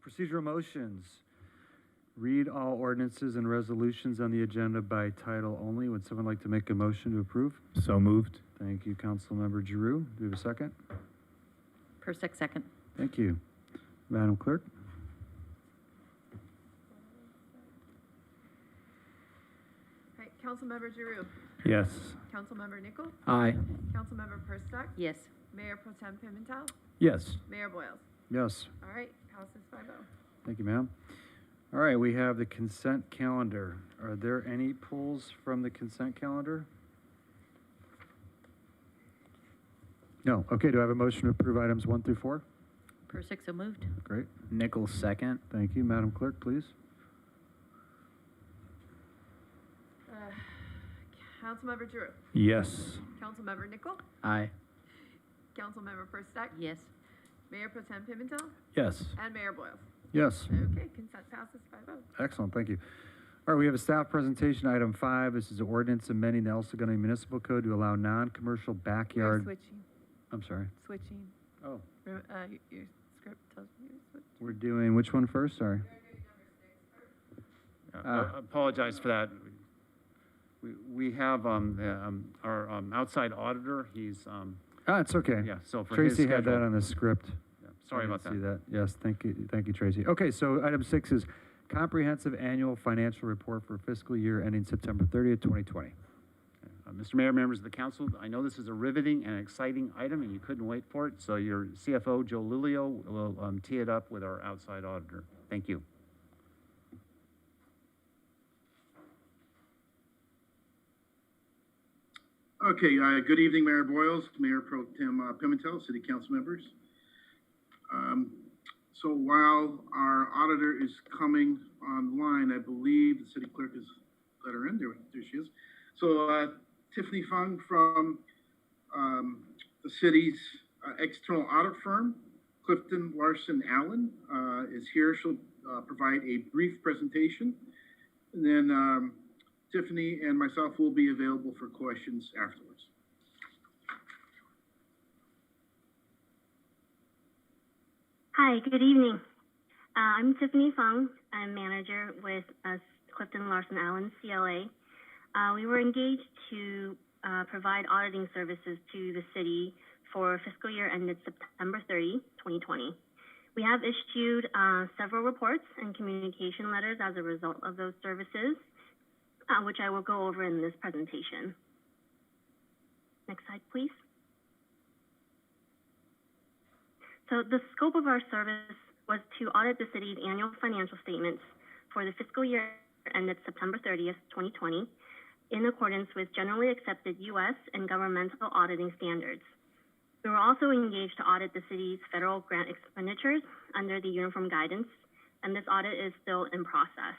Procedural motions. Read all ordinances and resolutions on the agenda by title only. Would someone like to make a motion to approve? So moved. Thank you, Councilmember Giroux. Do we have a second? Persick, second. Thank you. Madam Clerk? All right, Councilmember Giroux. Yes. Councilmember Nickel. Aye. Councilmember Perstuck. Yes. Mayor Pro Tem Pimentel. Yes. Mayor Boyles. Yes. All right, passes 5-0. Thank you, ma'am. All right, we have the consent calendar. Are there any pulls from the consent calendar? No. Okay, do I have a motion to approve items 1 through 4? Persick, so moved. Great. Nichols, second. Thank you. Madam Clerk, please. Councilmember Giroux. Yes. Councilmember Nickel. Aye. Councilmember Perstuck. Yes. Mayor Pro Tem Pimentel. Yes. And Mayor Boyles. Yes. Okay, consent passes 5-0. Excellent, thank you. All right, we have a staff presentation, item 5. This is an ordinance amending the El Segundo Municipal Code to allow non-commercial backyard. We're switching. I'm sorry. Switching. Oh. Your script tells me to switch. We're doing which one first? Sorry. I apologize for that. We have our outside auditor. He's It's okay. Yeah, so for his Tracy had that schedule. on the script. Sorry I about didn't that. see that. Yes, thank you, Tracy. Okay, so item 6 is comprehensive annual financial report for fiscal year ending September 30th, 2020. Mr. Mayor, members of the council, I know this is a riveting and exciting item, and you couldn't wait for it, so your CFO, Joe Lulio, will tee it up with our outside auditor. Thank you. Okay, good evening, Mayor Boyles, Mayor Pro Tem Pimentel, City Council members. So while our auditor is coming online, I believe the city clerk has let her in. There she is. So Tiffany Fung from the city's external audit firm, Clifton Larson Allen, is here. She'll provide a brief presentation. And then Tiffany and myself will be available for questions afterwards. Hi, good evening. I'm Tiffany Fung. I'm manager with Clifton Larson Allen, CLA. We were engaged to provide auditing services to the city for fiscal year ended September 30, 2020. We have issued several reports and communication letters as a result of those services, which I will go over in this presentation. Next slide, please. So the scope of our service was to audit the city's annual financial statements for the fiscal year ended September 30th, 2020, in accordance with generally accepted U.S. and governmental auditing standards. We were also engaged to audit the city's federal grant expenditures under the Uniform Guidance, and this audit is still in process.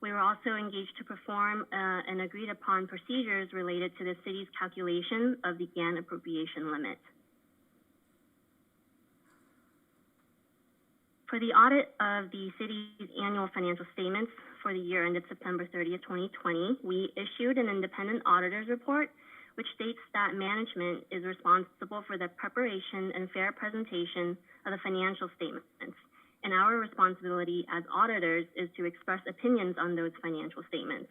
We were also engaged to perform an agreed upon procedures related to the city's calculation of the GAN appropriation limit. For the audit of the city's annual financial statements for the year ended September 30th, 2020, we issued an independent auditor's report, which states that management is responsible for the preparation and fair presentation of the financial statements, and our responsibility as auditors is to express opinions on those financial statements.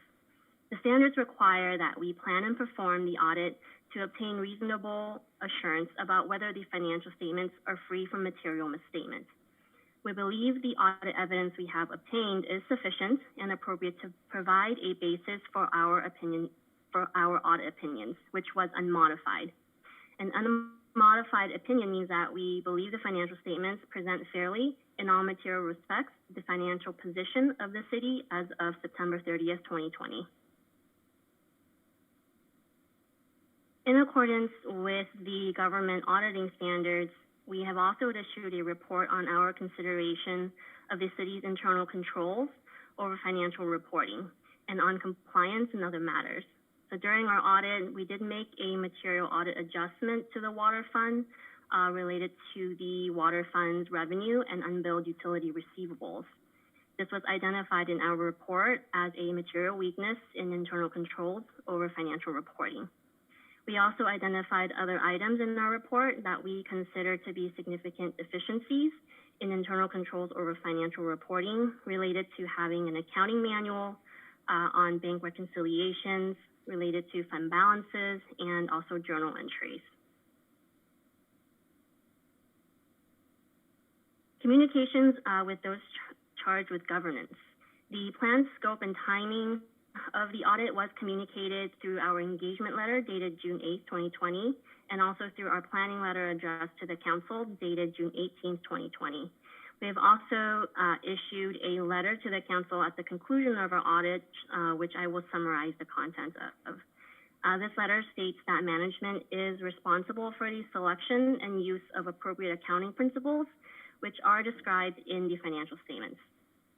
The standards require that we plan and perform the audit to obtain reasonable assurance about whether the financial statements are free from material misstatements. We believe the audit evidence we have obtained is sufficient and appropriate to provide a basis for our audit opinions, which was unmodified. An unmodified opinion means that we believe the financial statements present fairly, in all material respects, the financial position of the city as of September 30th, 2020. In accordance with the government auditing standards, we have also issued a report on our consideration of the city's internal controls over financial reporting and on compliance and other matters. So during our audit, we did make a material audit adjustment to the water fund related to the water fund's revenue and unbilled utility receivables. This was identified in our report as a material weakness in internal controls over financial reporting. We also identified other items in our report that we consider to be significant deficiencies in internal controls over financial reporting related to having an accounting manual on bank reconciliations related to fund balances and also journal entries. Communications with those charged with governance. The planned scope and timing of the audit was communicated through our engagement letter dated June 8, 2020, and also through our planning letter addressed to the council dated June 18, 2020. We have also issued a letter to the council at the conclusion of our audit, which I will summarize the content of. This letter states that management is responsible for the selection and use of appropriate accounting principles, which are described in the financial statements.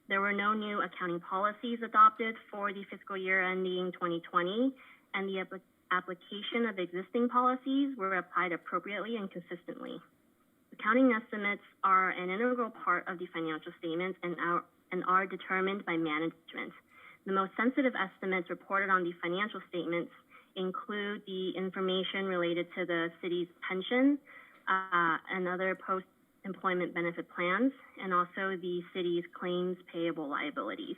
There were no new accounting policies adopted for the fiscal year ending 2020, and the application of existing policies were applied appropriately and consistently. Accounting estimates are an integral part of the financial statements and are determined by management. The most sensitive estimates reported on the financial statements include the information related to the city's pension and other post-employment benefit plans, and also the city's claims payable liabilities.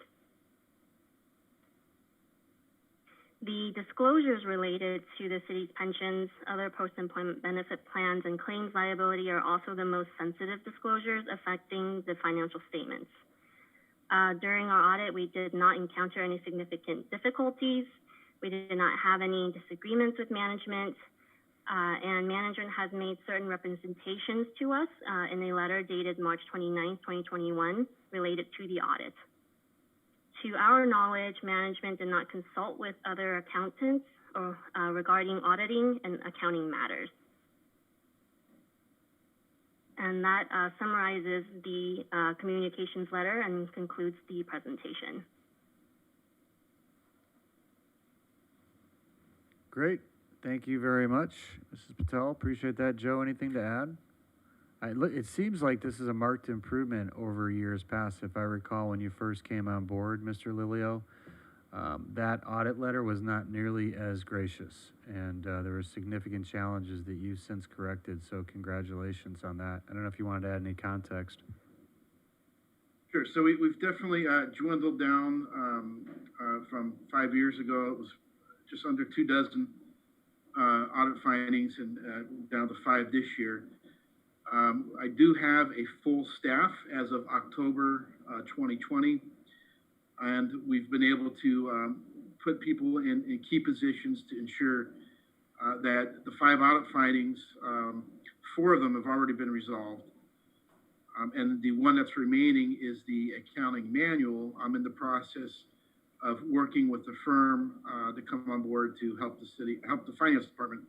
The disclosures related to the city's pensions, other post-employment benefit plans, and claims liability are also the most sensitive disclosures affecting the financial statements. During our audit, we did not encounter any significant difficulties. We did not have any disagreements with management, and management has made certain representations to us in a letter dated March 29, 2021, related to the audit. To our knowledge, management did not consult with other accountants or regarding auditing and accounting matters. And that summarizes the communications letter and concludes the presentation. Great. Thank you very much, Mrs. Patel. Appreciate that. Joe, anything to add? It seems like this is a marked improvement over years past. If I recall, when you first came on board, Mr. Lilio, that audit letter was not nearly as gracious, and there were significant challenges that you've since corrected, so congratulations on that. I don't know if you wanted to add any context. Sure. So we've definitely dwindled down from 5 years ago. It was just under 24 audit findings and down to 5 this year. I do have a full staff as of October 2020, and we've been able to put people in key positions to ensure that the 5 audit findings, 4 of them have already been resolved. And the one that's remaining is the accounting manual. I'm in the process of working with the firm to come on board to help the finance department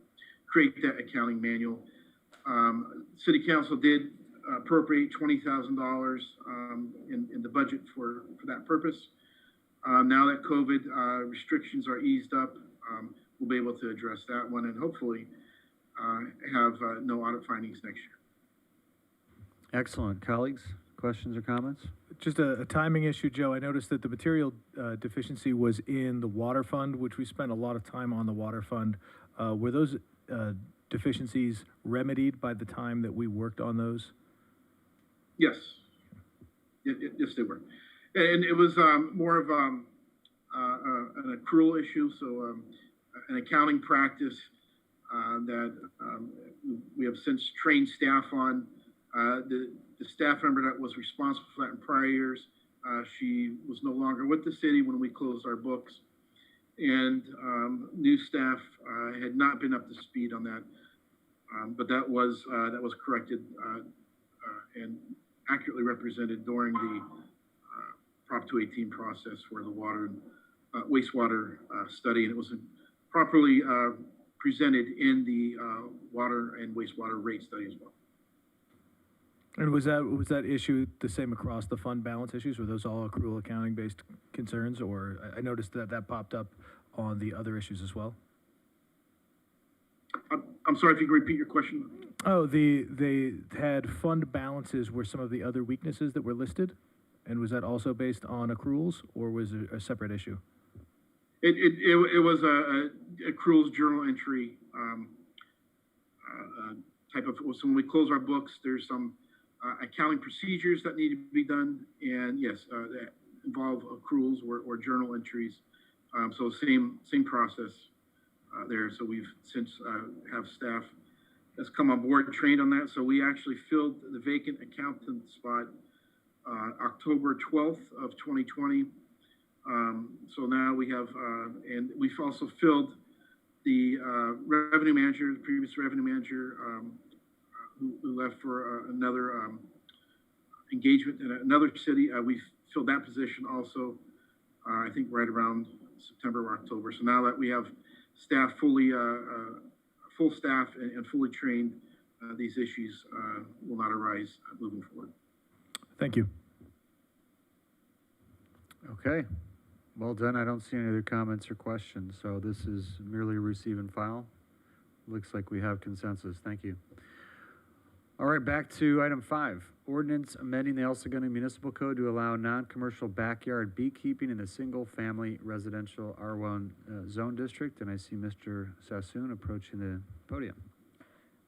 create that accounting manual. City Council did appropriate $20,000 in the budget for that purpose. Now that COVID restrictions are eased up, we'll be able to address that one and hopefully have no audit findings next year. Excellent. Colleagues, questions or comments? Just a timing issue, Joe. I noticed that the material deficiency was in the water fund, which we spent a lot of time on the water fund. Were those deficiencies remedied by the time that we worked on those? Yes. Yes, they were. And it was more of an accrual issue, so an accounting practice that we have since trained staff on. The staff member that was responsible for that in prior years, she was no longer with the city when we closed our books, and new staff had not been up to speed on that. But that was corrected and accurately represented during the Prop 218 process for the water and wastewater study, and it was properly presented in the water and wastewater rate study as well. And was that issue the same across the fund balance issues? Were those all accrual accounting based concerns, or I noticed that popped up on the other issues as well? I'm sorry, if you can repeat your question. Oh, they had fund balances were some of the other weaknesses that were listed, and was that also based on accruals, or was it a separate issue? It was a accruals journal entry type of. So when we close our books, there's some accounting procedures that need to be done, and yes, that involve accruals or journal entries. So same process there. So we've since have staff that's come on board and trained on that. So we actually filled the vacant accountant spot October 12th of 2020. So now we have, and we've also filled the revenue manager, the previous revenue manager, who left for another engagement in another city. We filled that position also, I think right around September or October. So now that we have staff fully, full staff and fully trained, these issues will not arise moving forward. Thank you. Okay. Well done. I don't see any other comments or questions, so this is merely receive and file. Looks like we have consensus. Thank you. All right, back to item 5. Ordinance amending the El Segundo Municipal Code to allow non-commercial backyard beekeeping in the single-family residential R1 zone district. And I see Mr. Sassoon approaching the podium.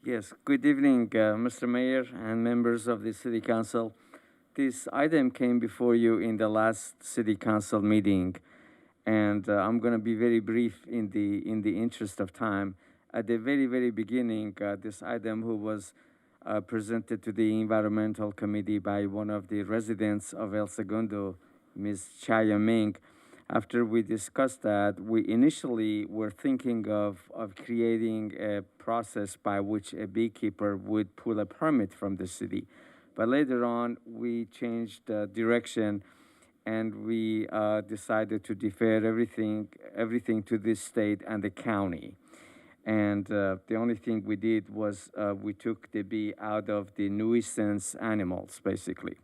Yes, good evening, Mr. Mayor and members of the City Council. This item came before you in the last City Council meeting, And I'm going to be very brief in the interest of time. At the very beginning, this item who was presented to the Environmental Committee by one of the residents of El Segundo, Ms. Chaya Ming. After we discussed that, we initially were thinking of creating a process by which a beekeeper would pull a permit from the city. But later on, we changed direction and we decided to defer everything to this state and the county. And the only thing we did was we took the bee out of the nuisance animals, basically.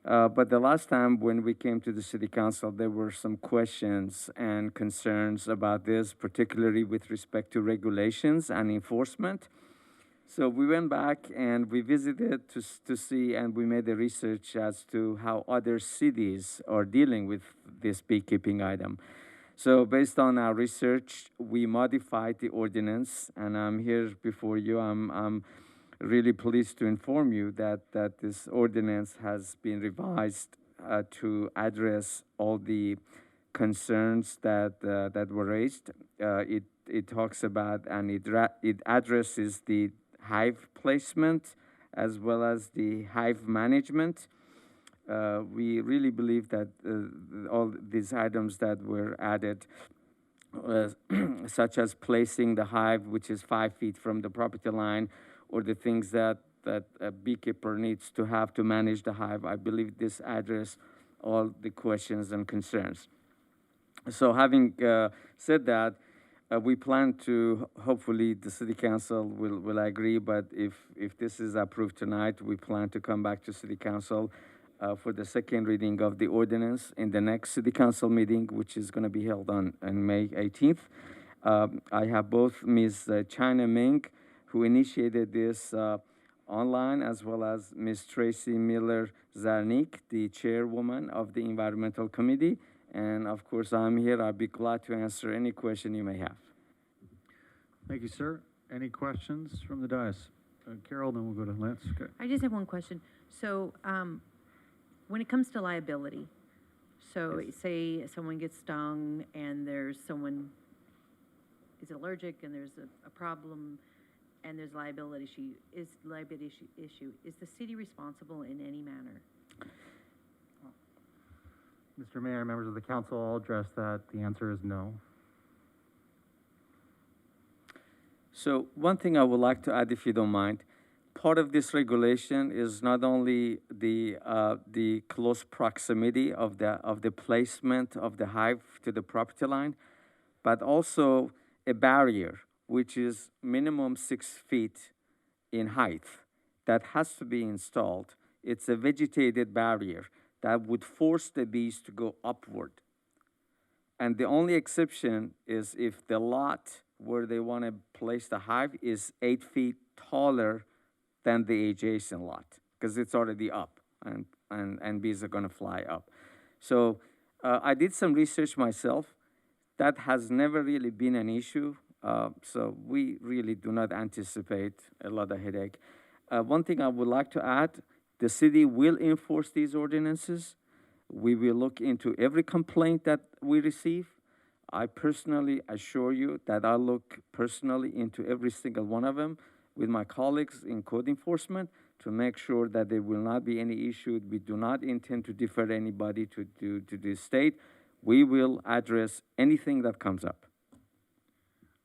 But the last time when we came to the city council, there were some questions and concerns about this, particularly with respect to regulations and enforcement. So we went back and we visited to see, and we made the research as to how other cities are dealing with this beekeeping item. So based on our research, we modified the ordinance, and I'm here before you. I'm really pleased to inform you that this ordinance has been revised to address all the concerns that were raised. It talks about and it addresses the hive placement as well as the hive management. We really believe that all these items that were added, such as placing the hive, which is 5 feet from the property line, or the things that a beekeeper needs to have to manage the hive, I believe this address all the questions and concerns. So having said that, we plan to, hopefully the city council will agree, but if this is approved tonight, we plan to come back to city council for the second reading of the ordinance in the next city council meeting, which is going to be held on May 18th. I have both Ms. China Ming, who initiated this online, as well as Ms. Tracy Miller-Zarnik, the chairwoman of the Environmental Committee. And of course, I'm here. I'll be glad to answer any question you may have. Thank you, sir. Any questions from the dais? Carol, then we'll go to Lance. Okay. I just have one question. So when it comes to liability, so say someone gets stung and there's someone is allergic and there's a problem and there's liability issue, is the city responsible in any manner? Mr. Mayor, members of the council, I'll address that. The answer is no. So one thing I would like to add, if you don't mind, part of this regulation is not only the close proximity of the placement of the hive to the property line, but also a barrier, which is minimum 6 feet in height, that has to be installed. It's a vegetated barrier that would force the bees to go upward. And the only exception is if the lot where they want to place the hive is 8 feet taller than the adjacent lot, because it's already up and bees are going to fly up. So I did some research myself. That has never really been an issue. So we really do not anticipate a lot of headache. One thing I would like to add, the city will enforce these ordinances. We will look into every complaint that we receive. I personally assure you that I'll look personally into every single one of them with my colleagues in code enforcement to make sure that there will not be any issue. We do not intend to defer anybody to the state. We will address anything that comes up.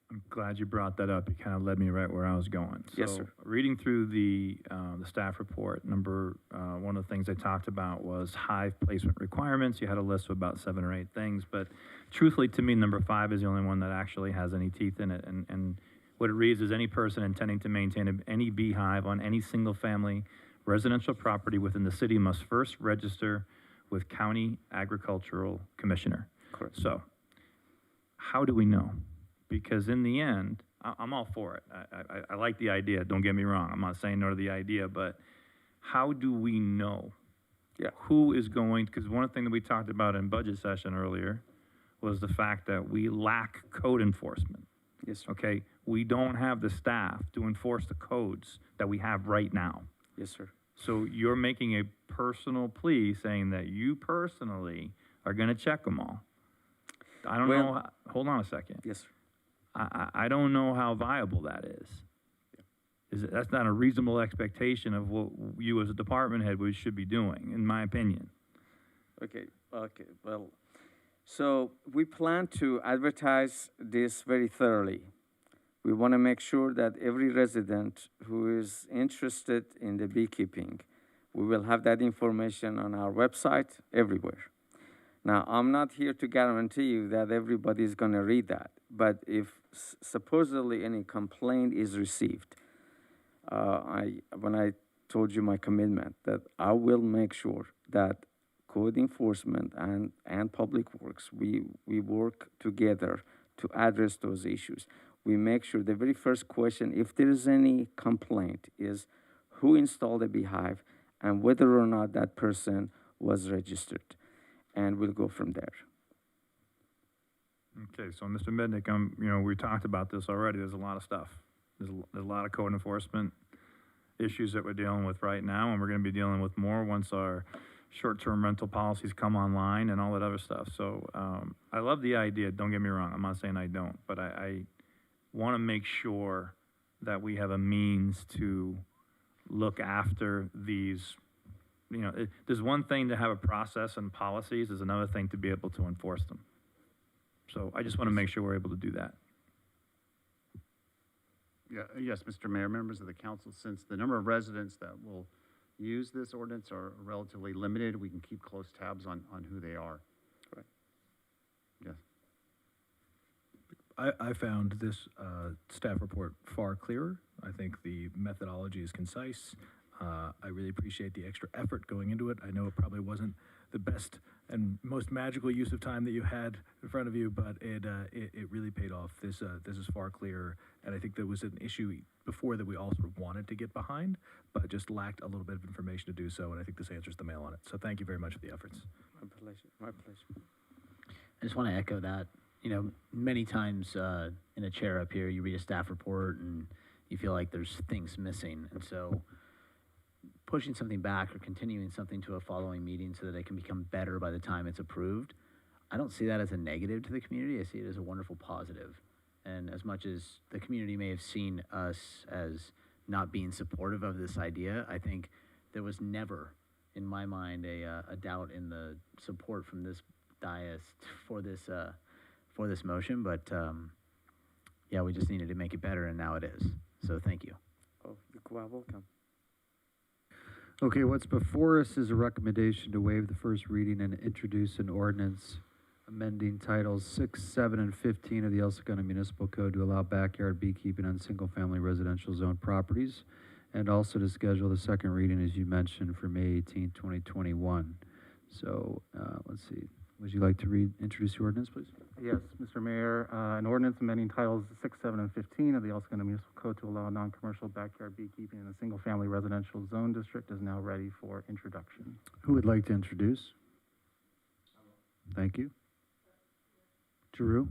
I'm glad you brought that up. It kind of led me right where I was going. Yes, So, sir. reading through the staff report, one of the things they talked about was hive placement requirements. You had a list of about 7 or 8 things, but truthfully to me, number 5 is the only one that actually has any teeth in it. And what it reads is any person intending to maintain any beehive on any single family residential property within the city must first register with County Agricultural Commissioner. Correct. So, how do we know? Because in the end, I'm all for it. I like the idea, don't get me wrong. I'm not saying no to the idea, but how do we know who is going, because one thing that we talked about in budget session earlier was the fact that we lack code enforcement. Yes, sir. Okay, we don't have the staff to enforce the codes that we have right now. Yes, sir. So you're making a personal plea saying that you personally are going to check them all. I don't Well- know, hold on a second. Yes, sir. I don't know how viable that is. That's not a reasonable expectation of what you as a department head should be doing, in my opinion. Okay, well, so we plan to advertise this very thoroughly. We want to make sure that every resident who is interested in the beekeeping, we will have that information on our website everywhere. Now, I'm not here to guarantee you that everybody's going to read that, but if supposedly any complaint is received, when I told you my commitment that I will make sure that code enforcement and public works, we work together to address those issues. We make sure the very first question, if there is any complaint, is who installed the beehive and whether or not that person was registered. And we'll go from there. Okay, so Mr. Mednick, we talked about this already. There's a lot of stuff. There's a lot of code enforcement issues that we're dealing with right now, and we're going to be dealing with more once our short-term rental policies come online and all that other stuff. So I love the idea. Don't get me wrong. I'm not saying I don't, but I want to make sure that we have a means to look after these. There's one thing to have a process and policies. There's another thing to be able to enforce them. So I just want to make sure we're able to do that. Yes, Mr. Mayor, members of the council, since the number of residents that will use this ordinance are relatively limited, we can keep close tabs on who they are. Correct. Yes. I found this staff report far clearer. I think the methodology is concise. I really appreciate the extra effort going into it. I know it probably wasn't the best and most magical use of time that you had in front of you, but it really paid off. This is far clearer, and I think there was an issue before that we all sort of wanted to get behind, but just lacked a little bit of information to do so, and I think this answers the mail on it. So thank you very much for the efforts. My pleasure. My pleasure. I just want to echo that. Many times in a chair up here, you read a staff report and you feel like there's things missing, and so pushing something back or continuing something to a following meeting so that it can become better by the time it's approved, I don't see that as a negative to the community. I see it as a wonderful positive. And as much as the community may have seen us as not being supportive of this idea, I think there was never, in my mind, a doubt in the support from this dais for this motion. But yeah, we just needed to make it better, and now it is. So thank you. Oh, you're welcome. Okay, what's before us is a recommendation to waive the first reading and introduce an ordinance amending titles 6, 7, and 15 of the El Segundo Municipal Code to allow backyard beekeeping on single-family residential zone properties, and also to schedule the second reading, as you mentioned, for May 18, 2021. So let's see. Would you like to introduce the ordinance, please? Yes, Mr. Mayor, an ordinance amending titles 6, 7, and 15 of the El Segundo Municipal Code to allow non-commercial backyard beekeeping in a single-family residential zone district is now ready for introduction. Who would like to introduce? Thank you. Drew?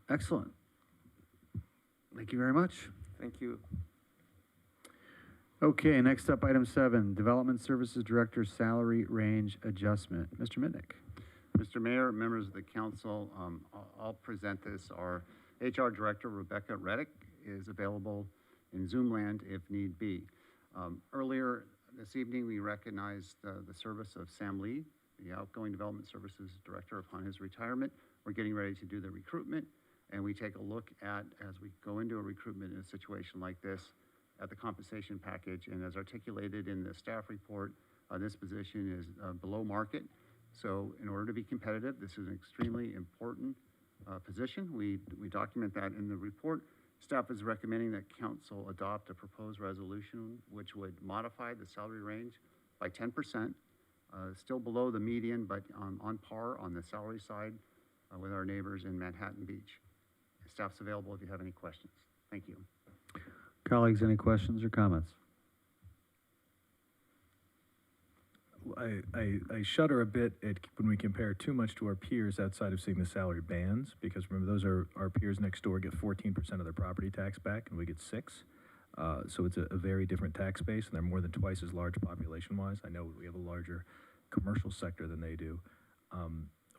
Excellent. Thank you very much. Thank you. Okay, next up, item 7, Development Services Director Salary Range Adjustment. Mr. Mitnick. Mr. Mayor, members of the council, I'll present this. Our HR Director, Rebecca Reddick, is available in Zoom land if need be. Earlier this evening, we recognized the service of Sam Lee, the outgoing Development Services Director, upon his retirement. We're getting ready to do the recruitment, and we take a look at, as we go into a recruitment in a situation like this, at the compensation package. And as articulated in the staff report, this position is below market. So in order to be competitive, this is an extremely important position. We document that in the report. Staff is recommending that council adopt a proposed resolution which would modify the salary range by 10%, still below the median, but on par on the salary side with our neighbors in Manhattan Beach. Staff's available if you have any questions. Thank you. Colleagues, any questions or comments? I shudder a bit when we compare too much to our peers outside of seeing the salary bands, because remember, those are our peers next door get 14% of their property tax back, and we get 6%. So it's a very different tax base, and they're more than twice as large population-wise. I know we have a larger commercial sector than they do.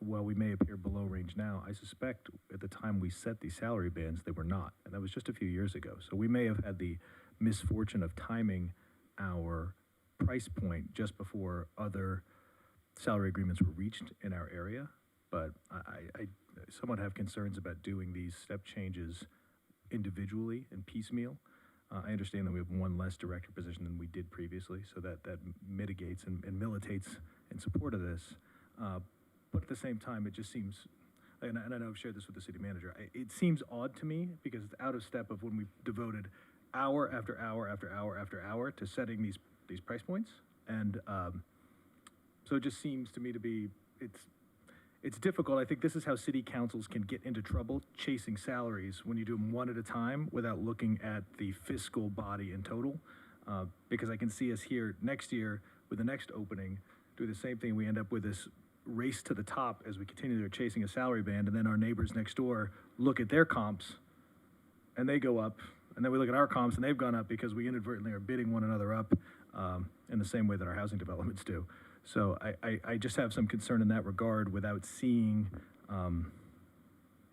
While we may appear below range now, I suspect at the time we set these salary bands, they were not, and that was just a few years ago. So we may have had the misfortune of timing our price point just before other salary agreements were reached in our area. But I somewhat have concerns about doing these step changes individually and piecemeal. I understand that we have one less director position than we did previously, so that mitigates and militates in support of this. But at the same time, it just seems, and I know I've shared this with the city manager, it seems odd to me because it's out of step of when we devoted hour after hour after hour after hour to setting these price points. And so it just seems to me to be, it's difficult. I think this is how city councils can get into trouble chasing salaries when you do them one at a time without looking at the fiscal body in total. Because I can see us here next year with the next opening do the same thing. We end up with this race to the top as we continue to chasing a salary band, and then our neighbors next door look at their comps and they go up, and then we look at our comps and they've gone up because we inadvertently are bidding one another up in the same way that our housing developments do. So I just have some concern in that regard without seeing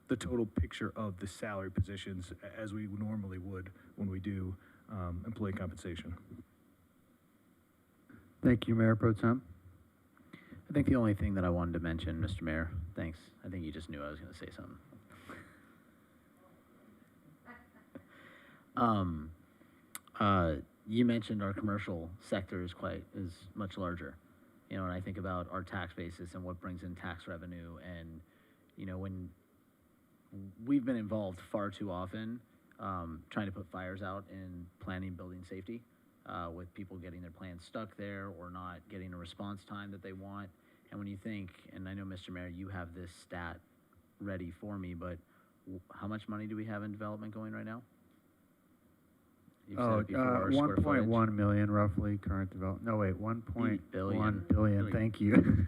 the total picture of the salary positions as we normally would when we do employee compensation. Thank you, Mayor Pro Tem. I think the only thing that I wanted to mention, Mr. Mayor, thanks. I think you just knew I was going to say something. You mentioned our commercial sector is much larger. You know, and I think about our tax basis and what brings in tax revenue, and you know, when we've been involved far too often trying to put fires out in planning building safety, with people getting their plans stuck there or not getting a response time that they want. And when you think, and I know, Mr. Mayor, you have this stat ready for me, but how much money do we have in development going right now? You've said it before, square footage. 1.1 million roughly current development. No, wait, 1.1 billion. billion. Thank you.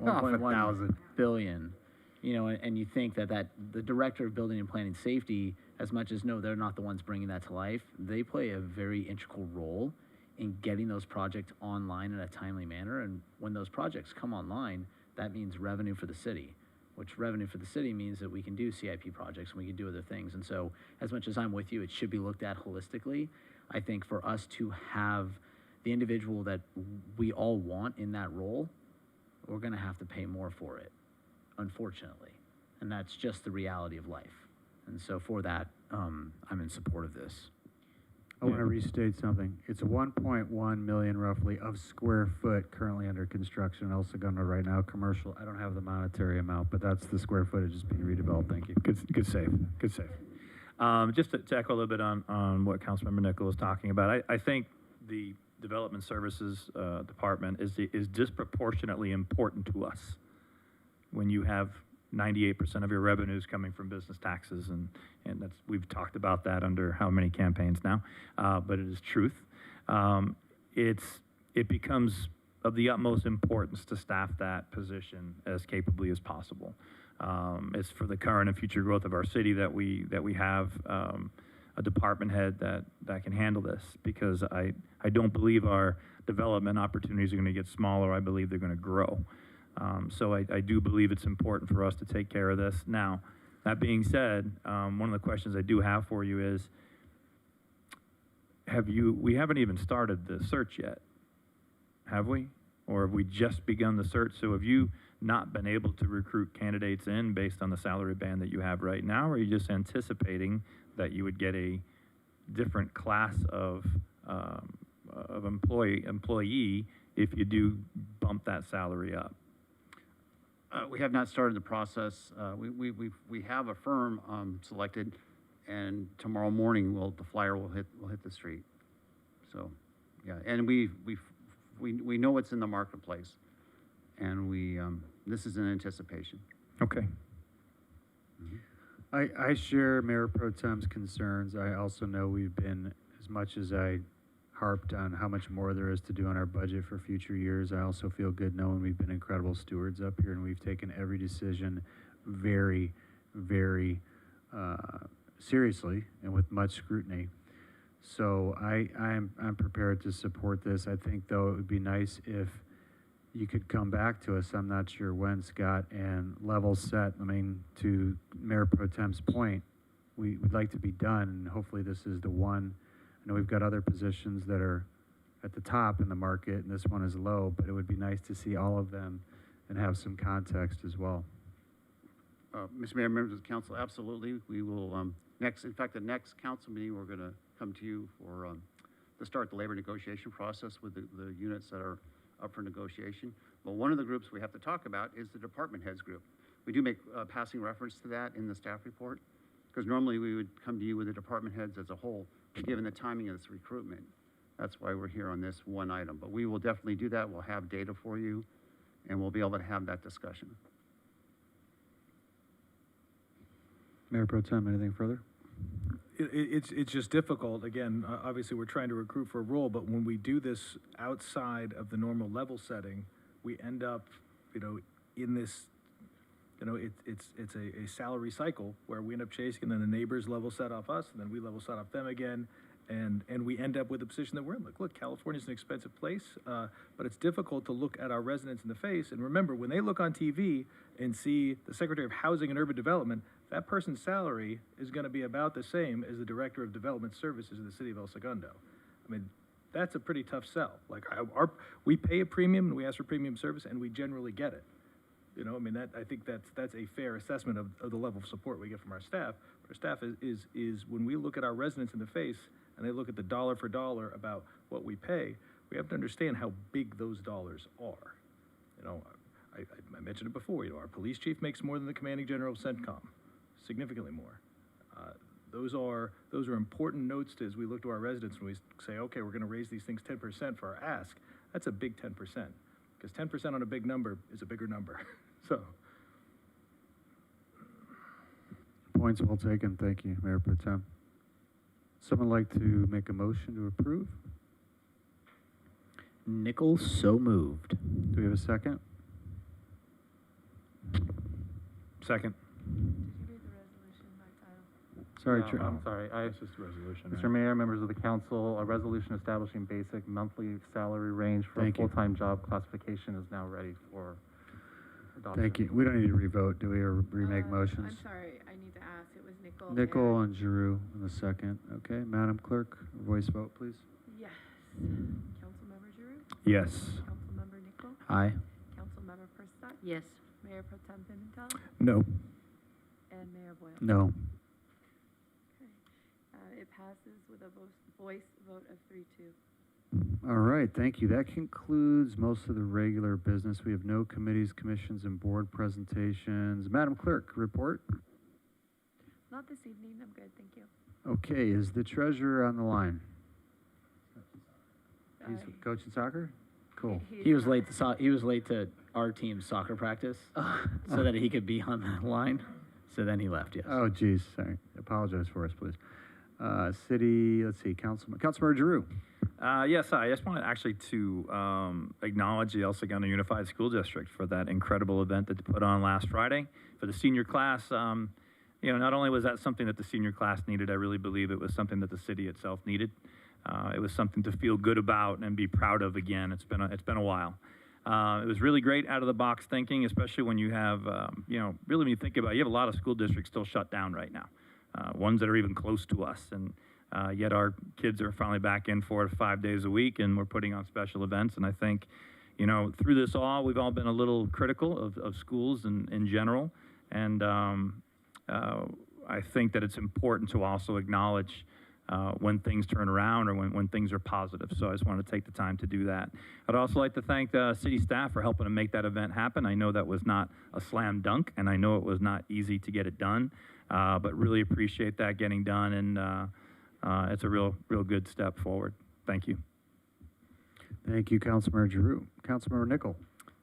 1.1 billion. You know, and you think that the director of building and planning safety, as much as no, they're not the ones bringing that to life, they play a very integral role in getting those projects online in a timely manner. And when those projects come online, that means revenue for the city, which revenue for the city means that we can do CIP projects and we can do other things. And so as much as I'm with you, it should be looked at holistically. I think for us to have the individual that we all want in that role, we're gonna have to pay more for it, unfortunately. And that's just the reality of life. And so for that, I'm in support of this. I want to restate something. It's 1.1 million roughly of square foot currently under construction in El Segundo right now, commercial. I don't have the monetary amount, but that's the square footage is being redeveloped. Thank you. Good save. Good save. Just to echo a little bit on what Councilmember Nickel was talking about, I think the Development Services Department is disproportionately important to us when you have 98% of your revenues coming from business taxes, and that's, we've talked about that under how many campaigns now, but it is truth. It becomes of the utmost importance to staff that position as capably as possible. It's for the current and future growth of our city that we have a department head that can handle this, because I don't believe our development opportunities are going to get smaller. I believe they're going to grow. So I do believe it's important for us to take care of this. Now, that being said, one of the questions I do have for you is, we haven't even started the search yet, have we? Or have we just begun the search? So have you not been able to recruit candidates in based on the salary band that you have right now? Or are you just anticipating that you would get a different class of employee if you do bump that salary up? We have not started the process. We have a firm selected, and tomorrow morning the flyer will hit the street. So, yeah, and we know what's in the marketplace, and this is in anticipation. Okay. I share Mayor Pro Tem's concerns. I also know we've been, as much as I harped on how much more there is to do on our budget for future years, I also feel good knowing we've been incredible stewards up here, and we've taken every decision very, very seriously and with much scrutiny. So I'm prepared to support this. I think, though, it would be nice if you could come back to us. I'm not sure when, Scott, and level set. I mean, to Mayor Pro Tem's point, we'd like to be done, and hopefully this is the one. I know we've got other positions that are at the top in the market, and this one is low, but it would be nice to see all of them and have some context as well. Mr. Mayor, members of the council, absolutely. We will, in fact, the next council meeting, we're going to come to you for, to start the labor negotiation process with the units that are up for negotiation. Well, one of the groups we have to talk about is the department heads group. We do make passing reference to that in the staff report, because normally we would come to you with the department heads as a whole, but given the timing of this recruitment, that's why we're here on this one item. But we will definitely do that. We'll have data for you, and we'll be able to have that discussion. Mayor Pro Tem, anything further? It's just difficult. Again, obviously, we're trying to recruit for a role, but when we do this outside of the normal level setting, we end up, in this, it's a salary cycle where we end up chasing, and then the neighbors level set off us, and then we level set off them again, and we end up with a position that we're in. Look, California's an expensive place, but it's difficult to look at our residents in the face. And remember, when they look on TV and see the Secretary of Housing and Urban Development, that person's salary is going to be about the same as the Director of Development Services in the city of El Segundo. I mean, that's a pretty tough sell. Like, we pay a premium and we ask for premium service, and we generally get it. I mean, I think that's a fair assessment of the level of support we get from our staff. But our staff is when we look at our residents in the face and they look at the dollar for dollar about what we pay, we have to understand how big those dollars are. I mentioned it before. Our police chief makes more than the commanding general of CENTCOM, significantly more. Those are important notes as we look to our residents when we say, okay, we're going to raise these things 10% for our ask. That's a big 10%, because 10% on a big number is a bigger number. So, Points well taken. Thank you, Mayor Pro Tem. Someone like to make a motion to approve? Nichols, so moved. Do we have a second? Second. Sorry, I'm sorry. It's just a resolution. Mr. Mayor, members of the council, a resolution establishing basic monthly salary range for Thank a you. full-time job classification is now ready for adoption. Thank you. We don't need to revote, do we, or remake motions? I'm sorry, I need to ask. It was Nicole. Nickel and Giroux in the second. Okay, Madam Clerk, voice vote, please. Yes. Councilmember Giroux? Yes. Councilmember Nickel? Aye. Councilmember Prescott? Yes. Mayor Pro Tem Pimentel? No. And Mayor Boyle? No. It passes with a voice vote of 3-2. All right, thank you. That concludes most of the regular business. We have no committees, commissions, and board presentations. Madam Clerk, report. Not this evening. I'm good, thank you. Okay, is the treasurer on the line? He's coaching soccer? Cool. He was late to our team's soccer practice so that he could be on the line. So then he left, yes. Oh, geez, sorry. Apologize for us, please. Let's see, Councilmember Giroux. Yes, I just wanted actually to acknowledge the El Segundo Unified School District for that incredible event that they put on last Friday for the senior class. Not only was that something that the senior class needed, I really believe it was something that the city itself needed. It was something to feel good about and be proud of again. It's been a while. It was really great out of the box thinking, especially when you have, really when you think about it, you have a lot of school districts still shut down right now. Ones that are even close to us, and yet our kids are finally back in 4 to 5 days a week, and we're putting on special events. And I think, through this all, we've all been a little critical of schools in general, and I think that it's important to also acknowledge when things turn around or when things are positive. So I just wanted to take the time to do that. I'd also like to thank the city staff for helping to make that event happen. I know that was not a slam dunk, and I know it was not easy to get it done. But really appreciate that getting done, and it's a real good step forward. Thank you. Thank you, Councilmember Giroux. Councilmember Nickel.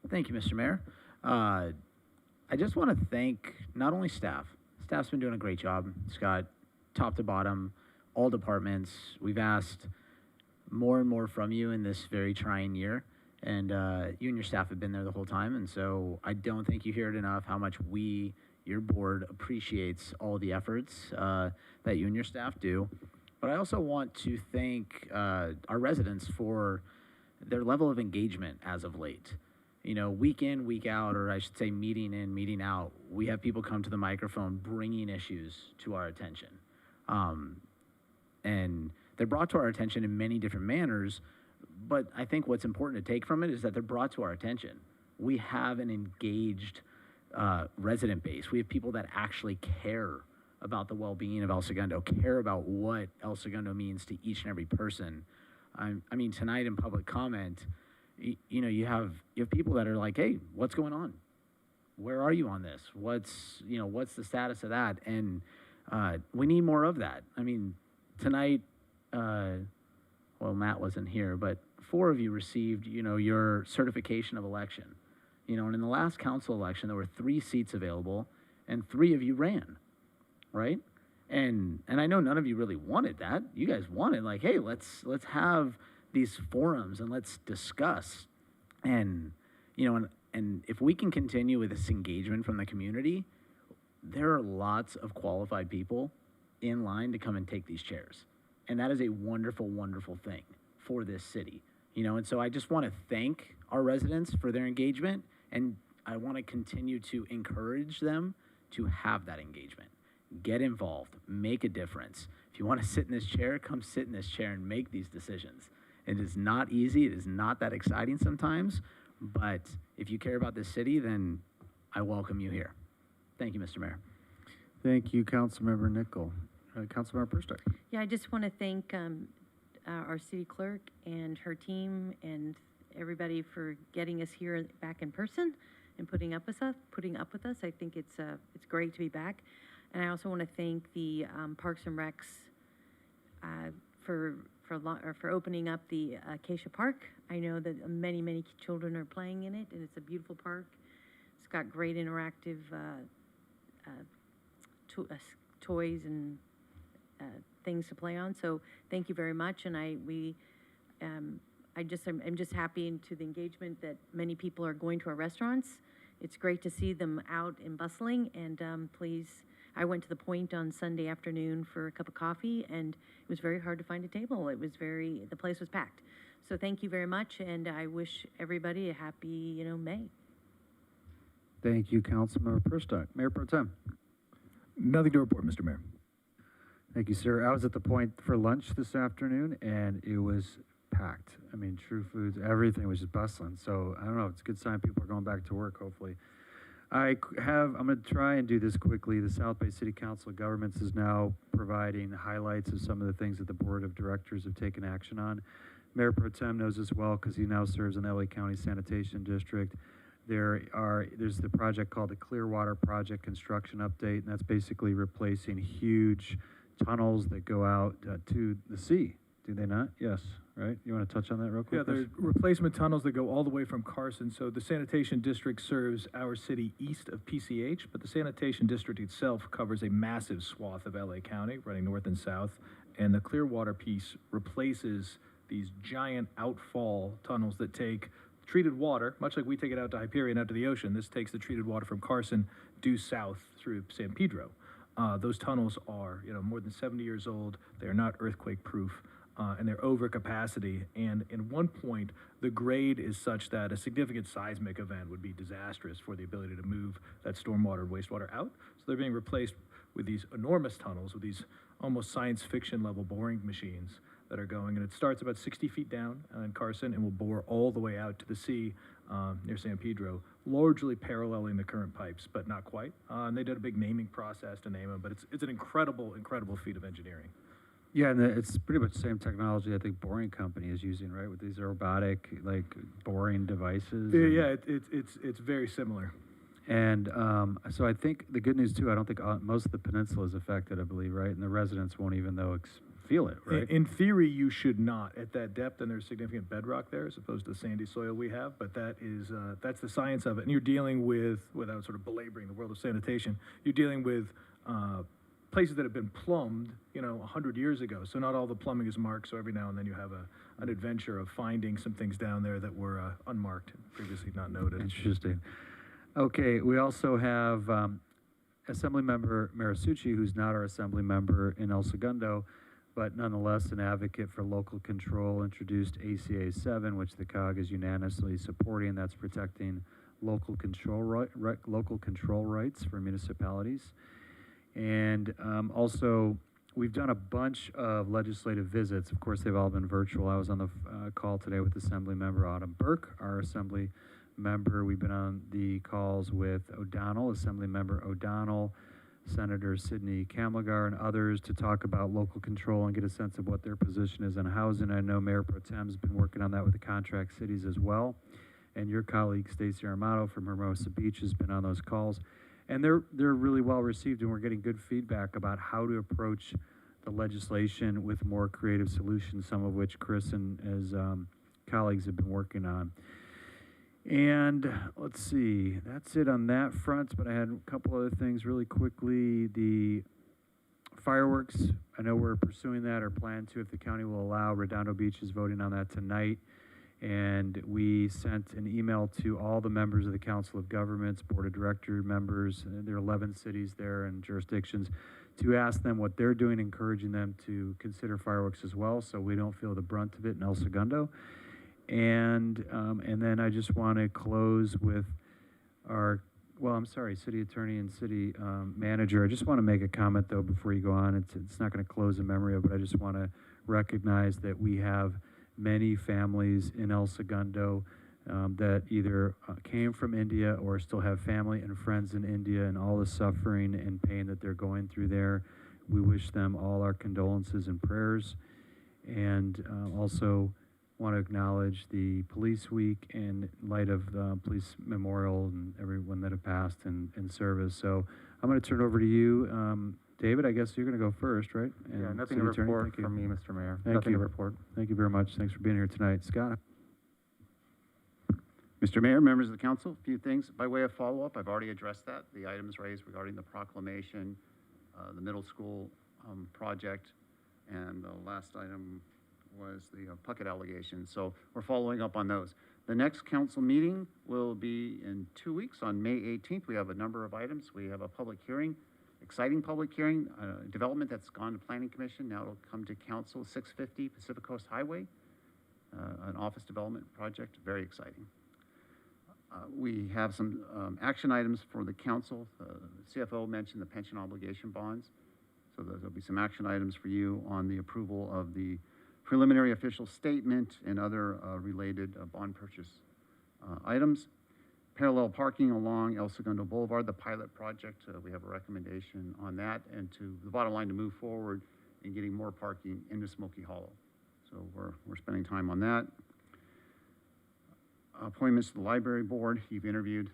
Thank you, Mr. Mayor. I just want to thank not only staff. Staff's been doing a great job, Scott, top to bottom, all departments. We've asked more and more from you in this very trying year, and you and your staff have been there the whole time, and so I don't think you hear it enough how much your board appreciates all the efforts that you and your staff do. But I also want to thank our residents for their level of engagement as of late. week in, week out, or I should say meeting in, meeting out, we have people come to the microphone bringing issues to our attention. And they're brought to our attention in many different manners, but I think what's important to take from it is that they're brought to our attention. We have an engaged resident base. We have people that actually care about the well-being of El Segundo, care about what El Segundo means to each and every person. I mean, tonight in public comment, you have people that are like, hey, what's going on? Where are you on this? What's the status of that? And we need more of that. I mean, tonight, well, Matt wasn't here, but 4 of you received, your certification of election. And in the last council election, there were 3 seats available, and 3 of you ran, right? And I know none of you really wanted that. You guys wanted, like, hey, let's have these forums and let's discuss. And and if we can continue with this engagement from the community, there are lots of qualified people in line to come and take these chairs. And that is a wonderful, wonderful thing for this city. And so I just want to thank our residents for their engagement, and I want to continue to encourage them to have that engagement. Get involved, make a difference. If you want to sit in this chair, come sit in this chair and make these decisions. It is not easy, it is not that exciting sometimes, but if you care about this city, then I welcome you here. Thank you, Mr. Mayor. Thank you, Councilmember Nickel. Councilmember Perstock. Yeah, I just want to thank our city clerk and her team and everybody for getting us here back in person and putting up with us. I think it's great to be back. And I also want to thank the Parks and Recs for opening up the Acacia Park. I know that many children are playing in it, and it's a beautiful park. It's got great interactive toys and things to play on. So thank you very much. And I'm just happy into the engagement that many people are going to our restaurants. It's great to see them out and bustling. And please, I went to the Point on Sunday afternoon for a cup of coffee, and it was very hard to find a table. The place was packed. So thank you very much, and I wish everybody a happy, May. Thank you, Councilmember Perstock. Mayor Pro Tem. Nothing to report, Mr. Mayor. Thank you, sir. I was at the Point for lunch this afternoon, and it was packed. I mean, True Foods, everything was just bustling. So I don't know, it's a good sign people are going back to work, hopefully. I'm going to try and do this quickly. The South Bay City Council of Governments is now providing highlights of some of the things that the Board of Directors have taken action on. Mayor Pro Tem knows as well because he now serves in LA County Sanitation District. There's the project called the Clearwater Project Construction Update, and that's basically replacing huge tunnels that go out to the sea. Do they not? Yes, right? You want to touch on that real quick? Yeah, they're replacement tunnels that go all the way from Carson. So the sanitation district serves our city east of PCH, but the sanitation district itself covers a massive swath of LA County, running north and south. And the Clearwater piece replaces these giant outfall tunnels that take treated water, much like we take it out to Hyperion, out to the ocean. This takes the treated water from Carson due south through San Pedro. Those tunnels are, more than 70 years old. They are not earthquake proof. And they're over capacity. And in one point, the grade is such that a significant seismic event would be disastrous for the ability to move that stormwater and wastewater out. So they're being replaced with these enormous tunnels, with these almost science fiction level boring machines that are going. And it starts about 60 feet down in Carson and will bore all the way out to the sea near San Pedro, largely paralleling the current pipes, but not quite. And they did a big naming process to name them, but it's an incredible, incredible feat of engineering. Yeah, and it's pretty much the same technology I think Boring Company is using, right? With these robotic, boring devices. Yeah, it's very similar. And so I think the good news, too, I don't think most of the peninsula is affected, I believe, right? And the residents won't even, though, feel it, right? In theory, you should not at that depth, and there's significant bedrock there as opposed to the sandy soil we have, but that's the science of it. And you're dealing with, without sort of belaboring the world of sanitation, you're dealing with places that have been plumbed, 100 years ago. So not all the plumbing is marked, so every now and then you have an adventure of finding some things down there that were unmarked, previously not noted. Interesting. Okay, we also have Assemblymember Marisucci, who's not our Assembly member in El Segundo, but nonetheless an advocate for local control, introduced ACA 7, which the COG is unanimously supporting. That's protecting local control rights for municipalities. And also, we've done a bunch of legislative visits. Of course, they've all been virtual. I was on the call today with Assembly Member Autumn Burke, our Assembly member. We've been on the calls with O'Donnell, Assembly Member O'Donnell, Senator Sidney Kamlagar, and others to talk about local control and get a sense of what their position is on housing. I know Mayor Pro Tem's been working on that with the contract cities as well. And your colleague, Stacey Armato from Hermosa Beach, has been on those calls. And they're really well received, and we're getting good feedback about how to approach the legislation with more creative solutions, some of which Chris and his colleagues have been working on. And let's see, that's it on that front, but I had a couple other things really quickly. The fireworks, I know we're pursuing that or plan to if the county will allow. Redondo Beach is voting on that tonight. And we sent an email to all the members of the Council of Governments, Board of Director members, there are 11 cities there and jurisdictions, to ask them what they're doing, encouraging them to consider fireworks as well, so we don't feel the brunt of it in El Segundo. And then I just want to close with our, well, I'm sorry, City Attorney and City Manager. I just want to make a comment, though, before you go on. It's not going to close in memory of, but I just want to recognize that we have many families in El Segundo that either came from India or still have family and friends in India, and all the suffering and pain that they're going through there. We wish them all our condolences and prayers. And also want to acknowledge the Police Week in light of the Police Memorial and everyone that have passed in service. So I'm going to turn it over to you. David, I guess you're going to go first, right? And Yeah, nothing City to Attorney, report thank you. from me, Mr. Mayor. Thank Nothing you. to report. Thank you very much. Thanks for being here tonight. Scott? Mr. Mayor, members of the council, a few things by way of follow-up. I've already addressed that, the items raised regarding the proclamation, the middle school project, and the last item was the Puckett allegation. So we're following up on those. The next council meeting will be in 2 weeks on May 18th. We have a number of items. We have a public hearing, exciting public hearing, development that's gone to Planning Commission. Now it'll come to council, 650 Pacific Coast Highway, an office development project, very exciting. We have some action items for the council. CFO mentioned the pension obligation bonds. So there'll be some action items for you on the approval of the preliminary official statement and other related bond purchase items. Parallel parking along El Segundo Boulevard, the pilot project, we have a recommendation on that, and to the bottom line to move forward in getting more parking into Smoky Hollow. So we're spending time on that. Appointments to the library board, you've interviewed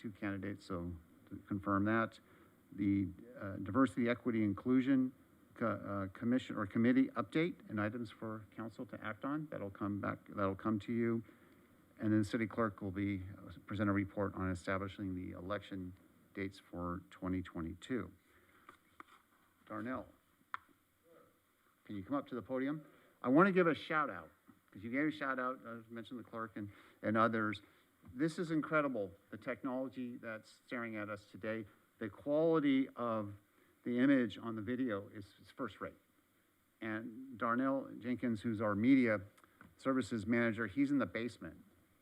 2 candidates, so to confirm that. The diversity, equity, inclusion commission or committee update and items for council to act on, that'll come to you. And then the city clerk will be present a report on establishing the election dates for 2022. Darnell, can you come up to the podium? I want to give a shout out, because you gave a shout out, I mentioned the clerk and others. This is incredible, the technology that's staring at us today. The quality of the image on the video is first rate. And Darnell Jenkins, who's our media services manager, he's in the basement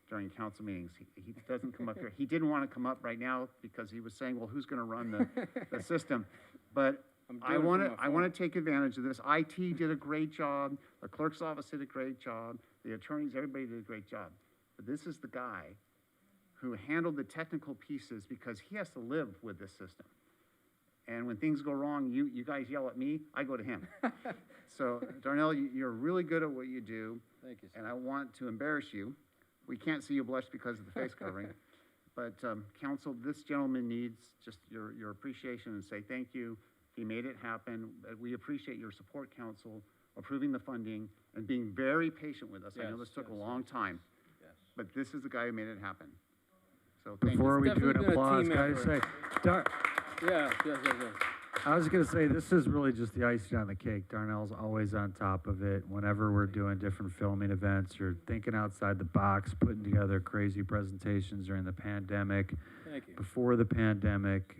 during council meetings. He doesn't come up here. He didn't want to come up right now because he was saying, well, who's going to run the system? But I want to take advantage of this. IT did a great job. The clerk's office did a great job. The attorneys, everybody did a great job. But this is the guy who handled the technical pieces because he has to live with this system. And when things go wrong, you guys yell at me, I go to him. So, Darnell, you're really good at what you do. Thank you, sir. And I want to embarrass you. We can't see you blush because of the face covering. But council, this gentleman needs just your appreciation and say thank you. He made it happen. We appreciate your support, council, approving the funding and being very patient with us. I know this took a long time, but this is the guy who made it happen. So thank Before you. we do an applause, guys, say, Yeah. I was gonna say, this is really just the icing on the cake. Darnell's always on top of it. Whenever we're doing different filming events or thinking outside the box, putting together crazy presentations during the pandemic, Thank you. before the pandemic.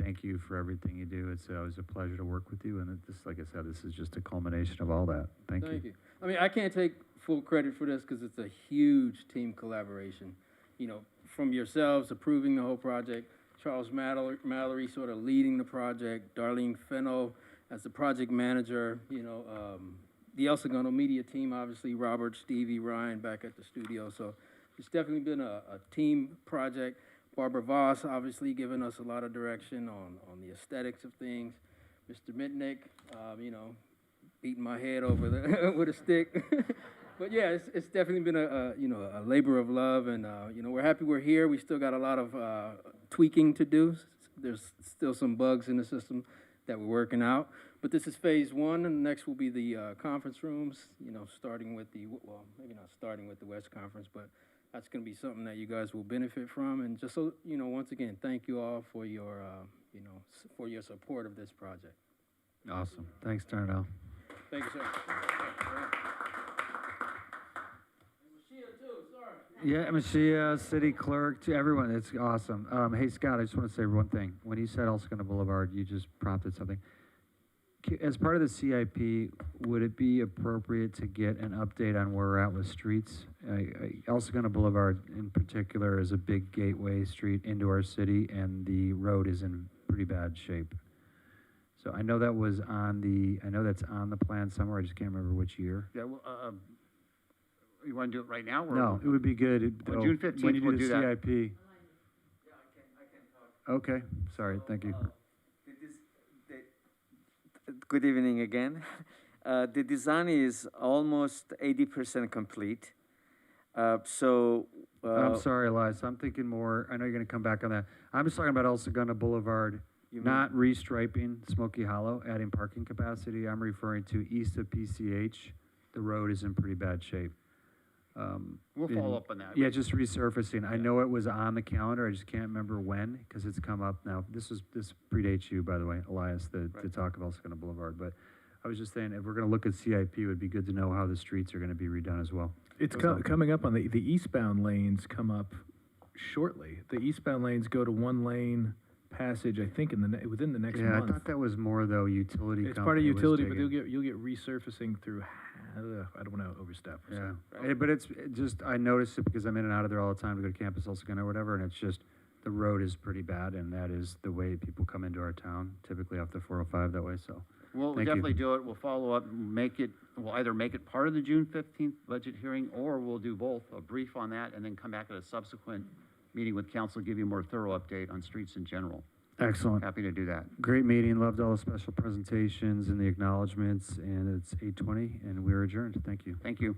Thank you for everything you do. It's always a pleasure to work with you. And this, like I said, this is just a culmination of all that. Thank you. I mean, I can't take full credit for this because it's a huge team collaboration. You know, from yourselves approving the whole project, Charles Mallory sort of leading the project, Darlene Fennell as the project manager, you know, the El Segundo media team, obviously, Robert, Stevie, Ryan back at the studio. So it's definitely been a team project. Barbara Voss, obviously, giving us a lot of direction on the aesthetics of things. Mr. Mitnick, you know, beating my head over the with a stick. But yeah, it's definitely been a labor of love, and you know, we're happy we're here. We still got a lot of tweaking to do. There's still some bugs in the system that we're working out. But this is phase one, and next will be the conference rooms. You know, starting with well, maybe not starting with the West Conference, but that's going to be something that you guys will benefit from. And just so you know, once again, thank you all for your you know, for your support of this project. Awesome. Thanks, Darnell. Thank you, sir. Yeah, Mashia, city clerk, to everyone, it's awesome. Hey, Scott, I just want to say one thing. When you said El Segundo Boulevard, you just prompted something. As part of the CIP, would it be appropriate to get an update on where we're at with streets? El Segundo Boulevard in particular is a big gateway street into our city, and the road is in pretty bad shape. So I know that was on the, I know that's on the plan somewhere, I just can't remember which year. Yeah, well, you want to do it right now? Or No, it would be good. On June 15th, when you do we'll the do that. CIP. Okay, sorry, thank you. Good evening again. The design is almost 80% complete. I'm sorry, Elias, I'm thinking more, I know you're gonna come back on that. I'm just talking about El Segundo Boulevard, not restriping Smoky Hollow, adding parking capacity. I'm referring to east of PCH. The road is in pretty bad shape. We'll follow up on that. Yeah, just resurfacing. I know it was on the calendar. I just can't remember when, because it's come up now. This predates you, by the way, Elias, the talk of El Segundo Boulevard. But I was just saying, if we're going to look at CIP, it would be good to know how the streets are going to be redone as well. It's coming up on the eastbound lanes come up shortly. The eastbound lanes go to one lane passage, I think, within the next month. Yeah, I thought that was more though utility. It's part of utility, but you'll get resurfacing through. I don't want to overstep. Yeah, but it's just, I noticed it because I'm in and out of there all the time to go to campus El Segundo or whatever, and it's just, the road is pretty bad, and that is the way people come into our town, typically off the 405 that way, so. We'll definitely do it. We'll follow up, we'll either make it part of the June 15th budget hearing, or we'll do both, a brief on that, and then come back at a subsequent meeting with council, give you a more thorough update on streets in general. Excellent. Happy to do that. Great meeting, loved all the special presentations and the acknowledgements, and it's 8:20, and we're adjourned. Thank you. Thank you.